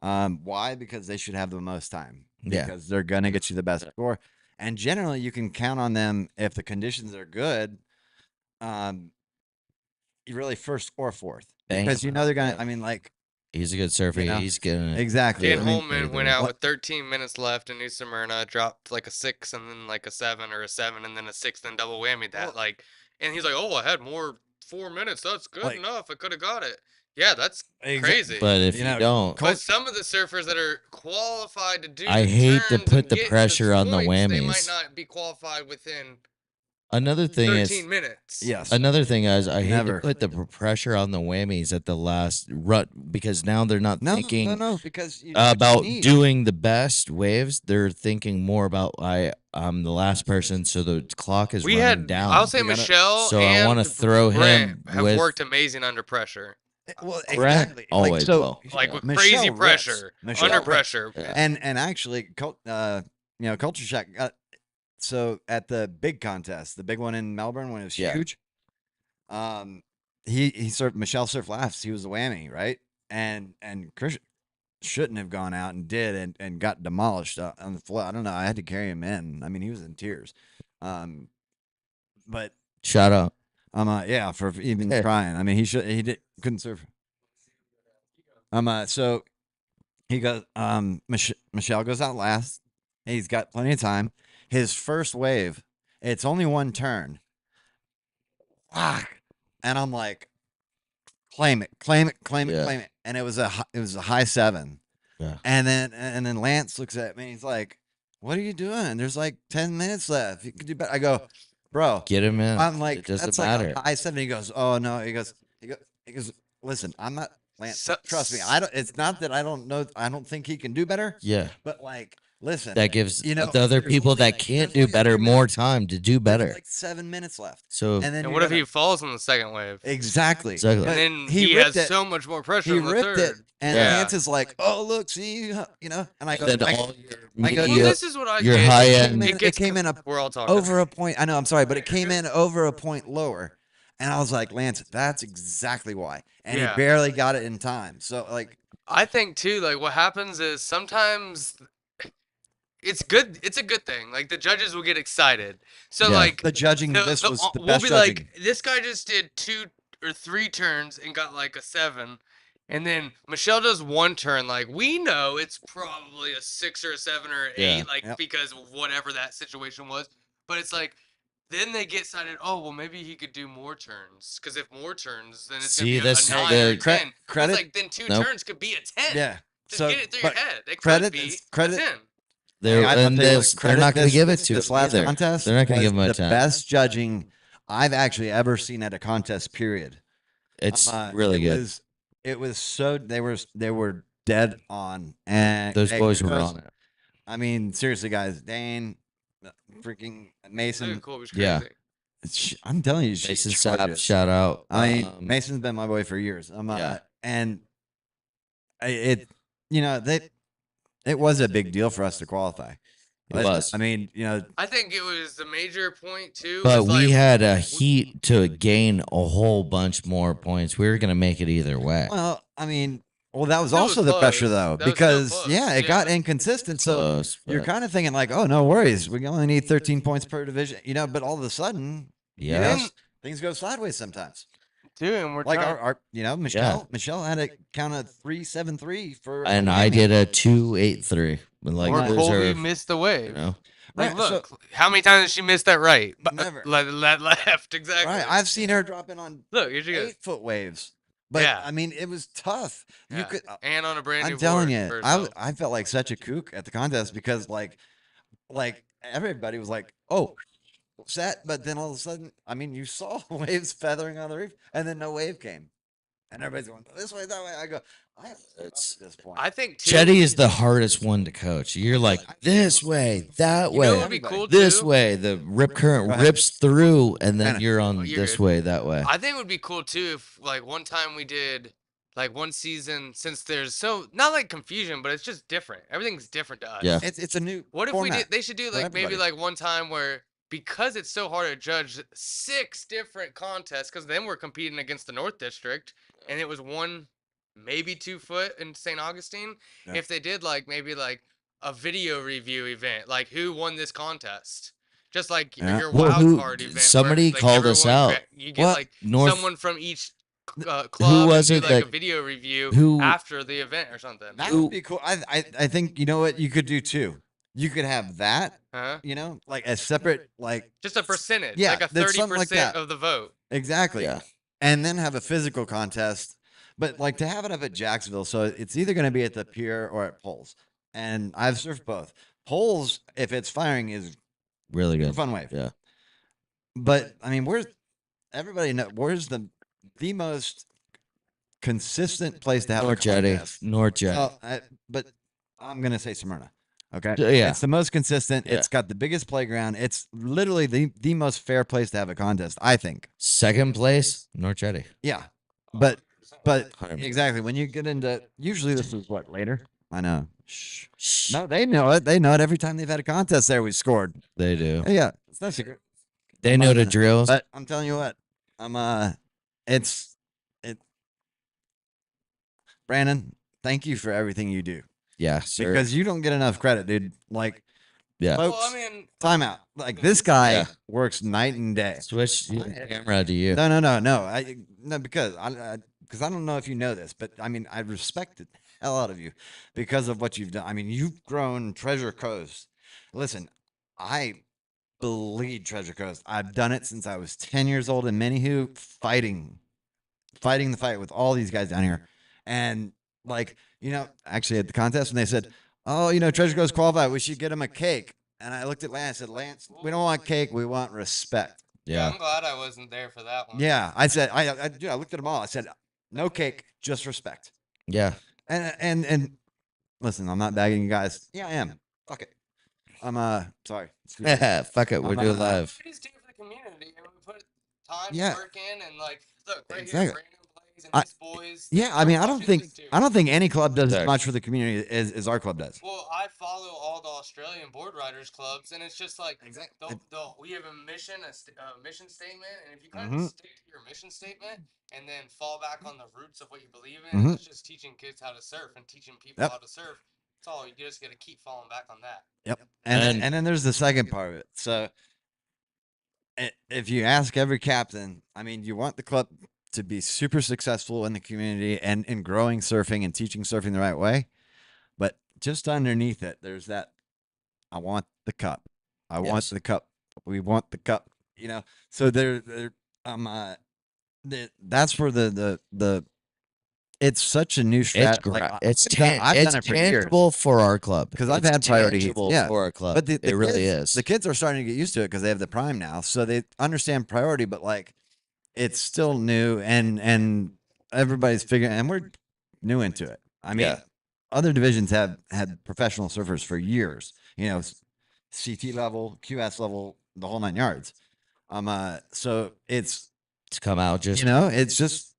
Why? Because they should have the most time. Yeah. Because they're gonna get you the best score. And generally you can count on them if the conditions are good. Really first or fourth. Bang. Because you know they're gonna I mean like He's a good surfer. You know, He's gonna exactly. Dan I mean, Holman went out what- with 13 minutes left in New Smyrna, dropped like a 6 and then like a 7 or a 7 and then a 6, then double whammy that. Well- And he's like, oh, I had more 4 minutes. That's good Like- enough. I could have got it. Yeah, that's Exa- crazy. But if You you, know, don't, But some of the surfers that are qualified to do I the hate to turns put and the get pressure on the points, they might whammies. not be qualified within another thing 13 is minutes. Yes. another thing is I hate Never. to put the pressure on the whammies at the last rut because now they're not No, thinking no, because you about need- doing the best waves. They're thinking more about I'm the last person, so the clock is We running had, down. I'll say You gotta- Michelle so I and want to throw Brent him have with worked amazing under pressure. Well, Brett exactly. always will. Like with Michelle crazy rips. pressure, Michelle under rips. pressure. Yeah. And actually, Culture Shock. So at the big contest, the big one in Melbourne when it was Yeah. huge, he surfed Michelle surf laughs. He was the whammy, right? And Chris shouldn't have gone out and did and got demolished on the floor. I don't know. I had to carry him in. I mean, he was in tears. But shout out. yeah, for even Hey. trying. I mean, couldn't surf. So he goes. Michelle goes out last. He's got plenty of time. His first wave, it's only one turn. Fuck. And I'm like, claim it, claim it, claim it, Yeah. claim it. And it was a high 7. Yeah. And then Lance looks at me. He's like, "What are you doing? There's like 10 minutes left. You could do better." I go, "Bro, Get him in. I'm like, it doesn't that's matter. like a high 7." He goes, "Oh no." He goes, "Listen, I'm not Lance. So- Trust me. I don't. It's not that I don't know. I don't think he can do better. Yeah. But like, listen, That gives you know, the other there's people only, that like- can't there's do only better 3 more minutes. time to do There's better. like 7 minutes left. So And then And you're what if gonna- he falls on the second wave? Exactly. Exactly. But And then he ripped has it. so much more pressure He on the ripped third. it, and Yeah. Lance is like, "Oh, look, see, you know." And I go, then I- all your I go, Well, media- this is what I your get. high It end- it gets came in we're all talking. over a point. I know. I'm sorry, but it came in over a point lower, and I was like, "Lance, that's exactly why." And Yeah. he barely got it in time. So like, I think too, like what happens is sometimes it's good. It's a good thing. Like the judges will get excited. So Yeah. like the judging, this was the we'll best be judging. like, this guy just did 2 or 3 turns and got like a 7, and then Michelle does 1 turn. Like we know it's probably a 6 or a 7 or an 8, Yeah. like Yep. because of whatever that situation was. But it's like. Then they get excited. Oh well, maybe he could do more turns. Because if more turns, then it's See, gonna be that's a 9 the or 10. Well, credit- it's like then 2 Nope. turns could be a 10. Yeah. Just So, get it through but your head. It credit could be is- credit- a 10. They're, I'll and tell you what, they're credit not going to this- give it to this him last either. contest. They're not going to was give him a the 10. best judging I've actually ever seen at a contest. Period. It's really good. It was so they were dead on, and Those hey, boys were kudos. on it. I mean, seriously, guys, Dane, freaking Mason. Dude, Colby's Yeah. crazy. I'm telling you, Mason she's Sapp, gorgeous. shout out. I mean, Mason's been my boy for years. Yeah. And it was a big deal for us to qualify. It was. I mean, I think it was the major point too. But was we like, had a heat to gain a whole bunch more points. We were going to make it either way. well, I mean, that was Still also was the pressure close. though, That was still because close. yeah, it got Yeah. inconsistent. So Close, you're but kind of thinking like, oh, no worries, we only need 13 points per division, but all of a sudden, yeah. things go sideways sometimes. dude, and we're Like trying, our Michelle had a count of 3-7-3 for, a And I whammy. did a 2-8-3. But like or those Colby are, missed the you wave. know, Like, Right, so- look, how many times did she miss that right? Never. Left, exactly. Right, I've seen her drop in on Look, here she goes. 8-foot waves. But Yeah. I mean, it was tough. You Yeah. could. And on a brand new I'm telling board you, for herself. I felt like such a kook at the contest because like everybody was like, oh, set, but then all of a sudden, I mean, you saw waves feathering on the reef, and then no wave came, and everybody's going this way, that way. I go, I It's- at this point. I think too. Jetty is the hardest one to coach. You're like this way, that You know what way, would be cool this too? way. The rip Go current ahead. rips through, and then Kinda. you're on You're this good. way, that way. I think it would be cool too if like one time we did like one season, since there's so not like confusion, but it's just different. Everything's different to us. Yeah. It's a new. What if we format did? They should do for like maybe everybody. like one time where, because it's so hard to judge 6 different contests, because then we're competing against the North District, and it was 1, maybe 2 foot in St. Augustine. Yeah. If they did like maybe like a video review event, like who won this contest, just like Yeah. your Well, wild card event. somebody where, like, called us everyone out. You get What? like North. someone from each club was and it do like a that- video review who- after the event or something. That Who- would be cool. I think you know what you could do too. You could have that, Huh? you know, like a separate, like Just a percentage, Yeah, like a that's 30% something like that. of the vote. exactly, Yeah. and then have a physical contest. But like to have it up at Jacksonville, so it's either going to be at the pier or at Poles. And I've surfed both. Poles, if it's firing, is Really a good. fun wave. Yeah. But I mean, where's everybody know? Where's the most consistent place to have North a Jetty. contest? North Jetty. But I'm gonna say Smyrna. Okay. Yeah. It's the most consistent. Yeah. It's got the biggest playground. It's literally the most fair place to have a contest, I think. Second place, North Jetty. Yeah. But 100%. exactly when you get into usually this is what later. I know. Shh. Shh. No, they know it. They know it every time they've had a contest there. We scored. They do. Yeah, it's no secret. They know the drills. But I'm telling you what, it's it. Brandon, thank you for everything you do Yeah, sir. because you don't get enough credit, dude. Like, Yeah. folks, Well, I mean, timeout. Like this guy Yeah. works night and day. Switch your camera to you. No, because I don't know if you know this, but I mean, I respect the hell out of you because of what you've done. I mean, you've grown Treasure Coast. Listen, I bleed Treasure Coast. I've done it since I was 10 years old in Minihu, fighting the fight with all these guys down here. And like, you know, actually at the contest when they said, oh, you know, Treasure Coast qualified, we should get him a cake. And I looked at Lance and said, Lance, we don't want cake, we want respect. Yeah. I'm glad I wasn't there for that one. Yeah, I said, dude, I looked at them all. I said, no cake, just respect. Yeah. And listen, I'm not bagging you guys. Yeah, I am. Fuck it. I'm sorry. Fuck it. We're I'm doing not- live. We just do it for the community, and we put time Yeah. and work in, and like, look, right Exactly. here, Brandon plays, and I- these boys. Yeah, I mean, I don't think any club does as Exactly. much for the community as our club does. Well, I follow all the Australian board riders clubs, and it's just like Exactly. we have a mission, a mission statement, and if you kind Mhm. of stick to your mission statement and then fall back on the roots of what you believe in, Mhm. it's just teaching kids how to surf and teaching people Yep. how to surf. That's all. You just got to keep falling back on that. Yep. And- And then there's the second part of it. So if you ask every captain, I mean, you want the club to be super successful in the community and in growing surfing and teaching surfing the right way. But just underneath it, there's that I want the cup. I want Yes. the cup. We want the cup. You know, so that's where the it's such a new It's strategy. it's I've done it's it for years. tangible for our club 'Cause I've It's had priority heats, tangible yeah. for our club. But it really kids, is. The kids are starting to get used to it because they have the prime now, so they understand priority. But like, it's still new, and everybody's figuring, and we're new into it. I mean, Yeah. other divisions have had professional surfers for years. You know, CT level, QS level, the whole 9 yards. So it's to come out just you know, it's just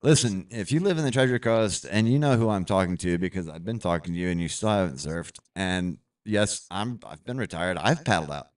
listen. If you live in the Treasure Coast and you know who I'm talking to because I've been talking to you and you still haven't surfed, and yes, I've been retired. I've paddled out,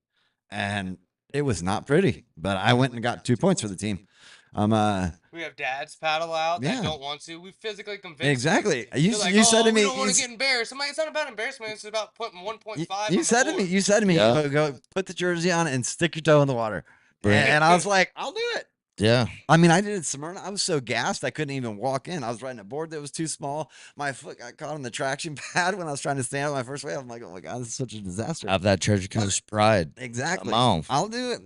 and it was not pretty, but I went and got 2 points for the team. We have dads paddle out Yeah. that don't want to. We physically convince them. Exactly. They're You like, you said "Oh, to me we don't want you to s- get embarrassed. It's not about embarrassment. It's about putting 1.5. you on the said to me board. you said to me Yeah. go put the jersey on and stick your toe in the water, Bring it. and I was like, I'll do it. yeah. I mean, I did it at Smyrna. I was so gassed I couldn't even walk in. I was riding a board that was too small. My foot got caught on the traction pad when I was trying to stand on my first wave. I'm like, oh my god, this is such a disaster. Have that Treasure Coast pride. Exactly. Come on. I'll do it.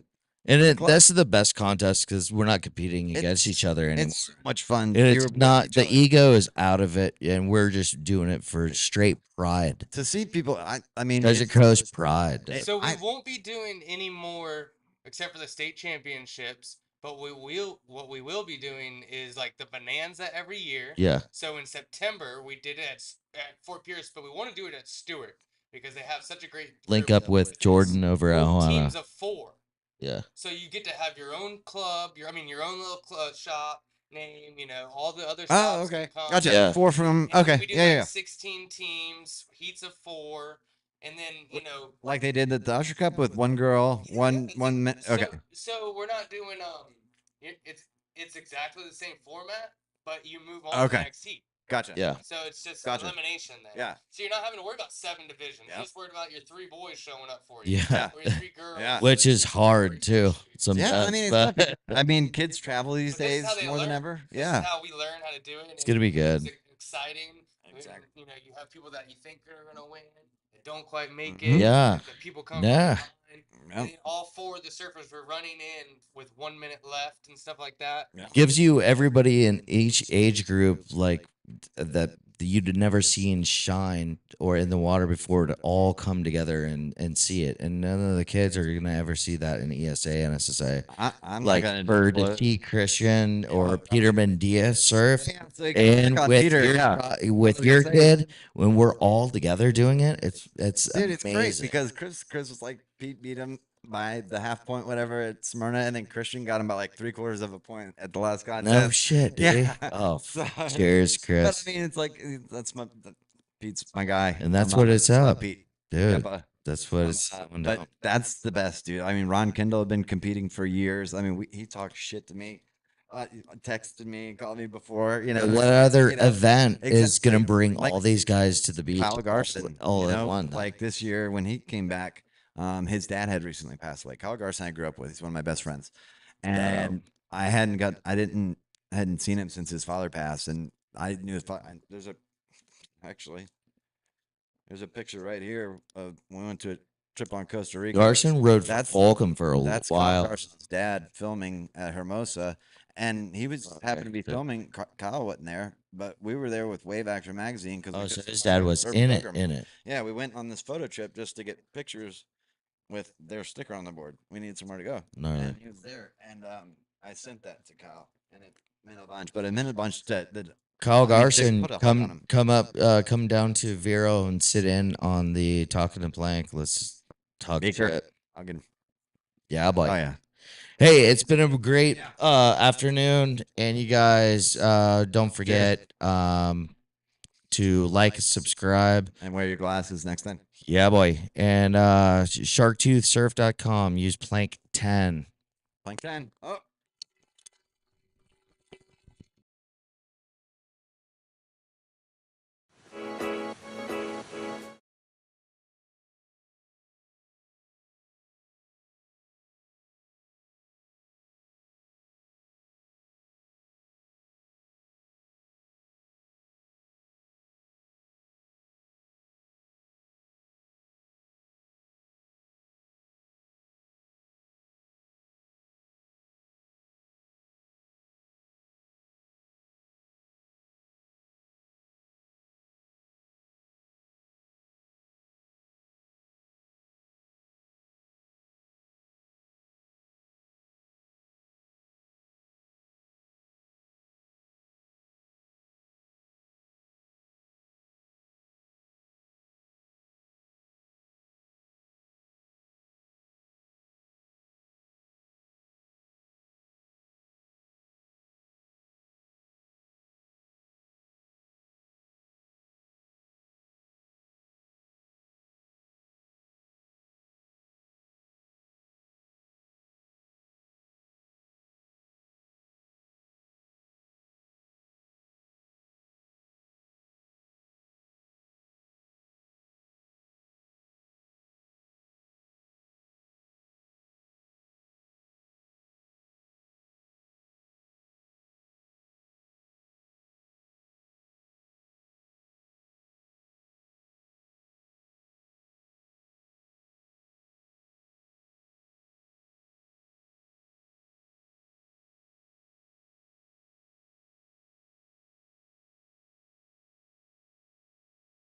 And the club. that's the best contest because we're not competing against each other anymore. It's so much fun. And You're it's with not each the other. ego is out of it, and we're just doing it for straight pride. To see people. I mean, Treasure it's- Coast pride. dude. So we I- won't be doing any more except for the state championships. But what we will be doing is like the Bonanza every year. Yeah. So in September we did it at Fort Pierce, but we want to do it at Stewart because they have such a great Link group up with these Jordan over at full Ohana. teams of 4. Yeah. So you get to have your own club, your own little shop name. All the other shops. Oh, okay. Can come. Gotcha. Yeah. 4 from. And then Okay. we do Yeah, like yeah. 16 teams, heats of 4, and then Like they did at the Usher Cup with one girl, one. Okay. So we're not doing it's exactly the same format, but you move on to Okay. the next heat. Gotcha. Yeah. So it's just Gotcha. elimination then. Yeah. So you're not having to worry about 7 divisions. Yep. You're just worried about your 3 boys showing up for you. Yeah. Or your 3 girls. Yeah. Which is hard too. Sometimes. Yeah, I mean, it's but tough. I mean, kids travel these But this is days how they more than learn. ever. This Yeah. is how we learn how to do it. It's gonna be good. It's exciting. Exactly. You have people that you think are gonna win that don't quite make Mhm. it. Yeah. The people come Yeah. from behind. And then all 4 of the surfers were running in with 1 minute left and stuff like that. Gives you everybody in each age group like that you'd never seen shine or in the water before to all come together and see it. And none of the kids are gonna ever see that in ESA and SSA. I'm Like not gonna for to disclose- see Christian or Peterman Diaz surf. Yeah, so you can And check on with Peter, your, yeah. with was your gonna say- kid, when we're all together doing it, it's Dude, it's great amazing. because Chris was like Pete beat him by the half point, whatever at Smyrna, and then Christian got him by like 3/4 of a point at the last contest. No shit, dude. Yeah. Oh, So- cheers, But Chris. I mean, it's like Pete's my guy, And that's I'm what not- it's I love up. Pete. Dude, Yep, that's what it's going down. but that's the best, dude. I mean, Ron Kendall had been competing for years. I mean, he talked shit to me, texted me, called me before. What other you know, event is exactly. going to bring Like all these guys to the beach Kyle Garson, all you at know, one? like this year when he came back, his dad had recently passed away. Kyle Garson I grew up with. He's one of my best friends, and I hadn't seen him since his father passed, and I knew his father. There's a picture right here of when we went to a trip on Costa Rica. Garson rode for That's- Fulcum for a That's Kyle while. Carson's dad filming at Hermosa, and he was happened to be so- filming. Kyle wasn't there, but we were there with Wave Actor magazine because Oh, so his dad was in it. Yeah, we went on this photo trip just to get pictures with their sticker on the board. We needed somewhere to go, Gnarly. and he was there, and I sent that to Kyle, and it meant a bunch. But it meant a bunch to the Kyle I mean, they Garson, put a hug on him. come down to Vero and sit in on the Talking to Plank. Let's talk Beaker. shit. I'll get him. Yeah, boy. Oh yeah, Hey, it's been a great afternoon, and you guys don't forget to like, subscribe. and wear your glasses next time. Yeah, boy. And sharktoothsurf.com. Use plank 10. Plank 10. Oh.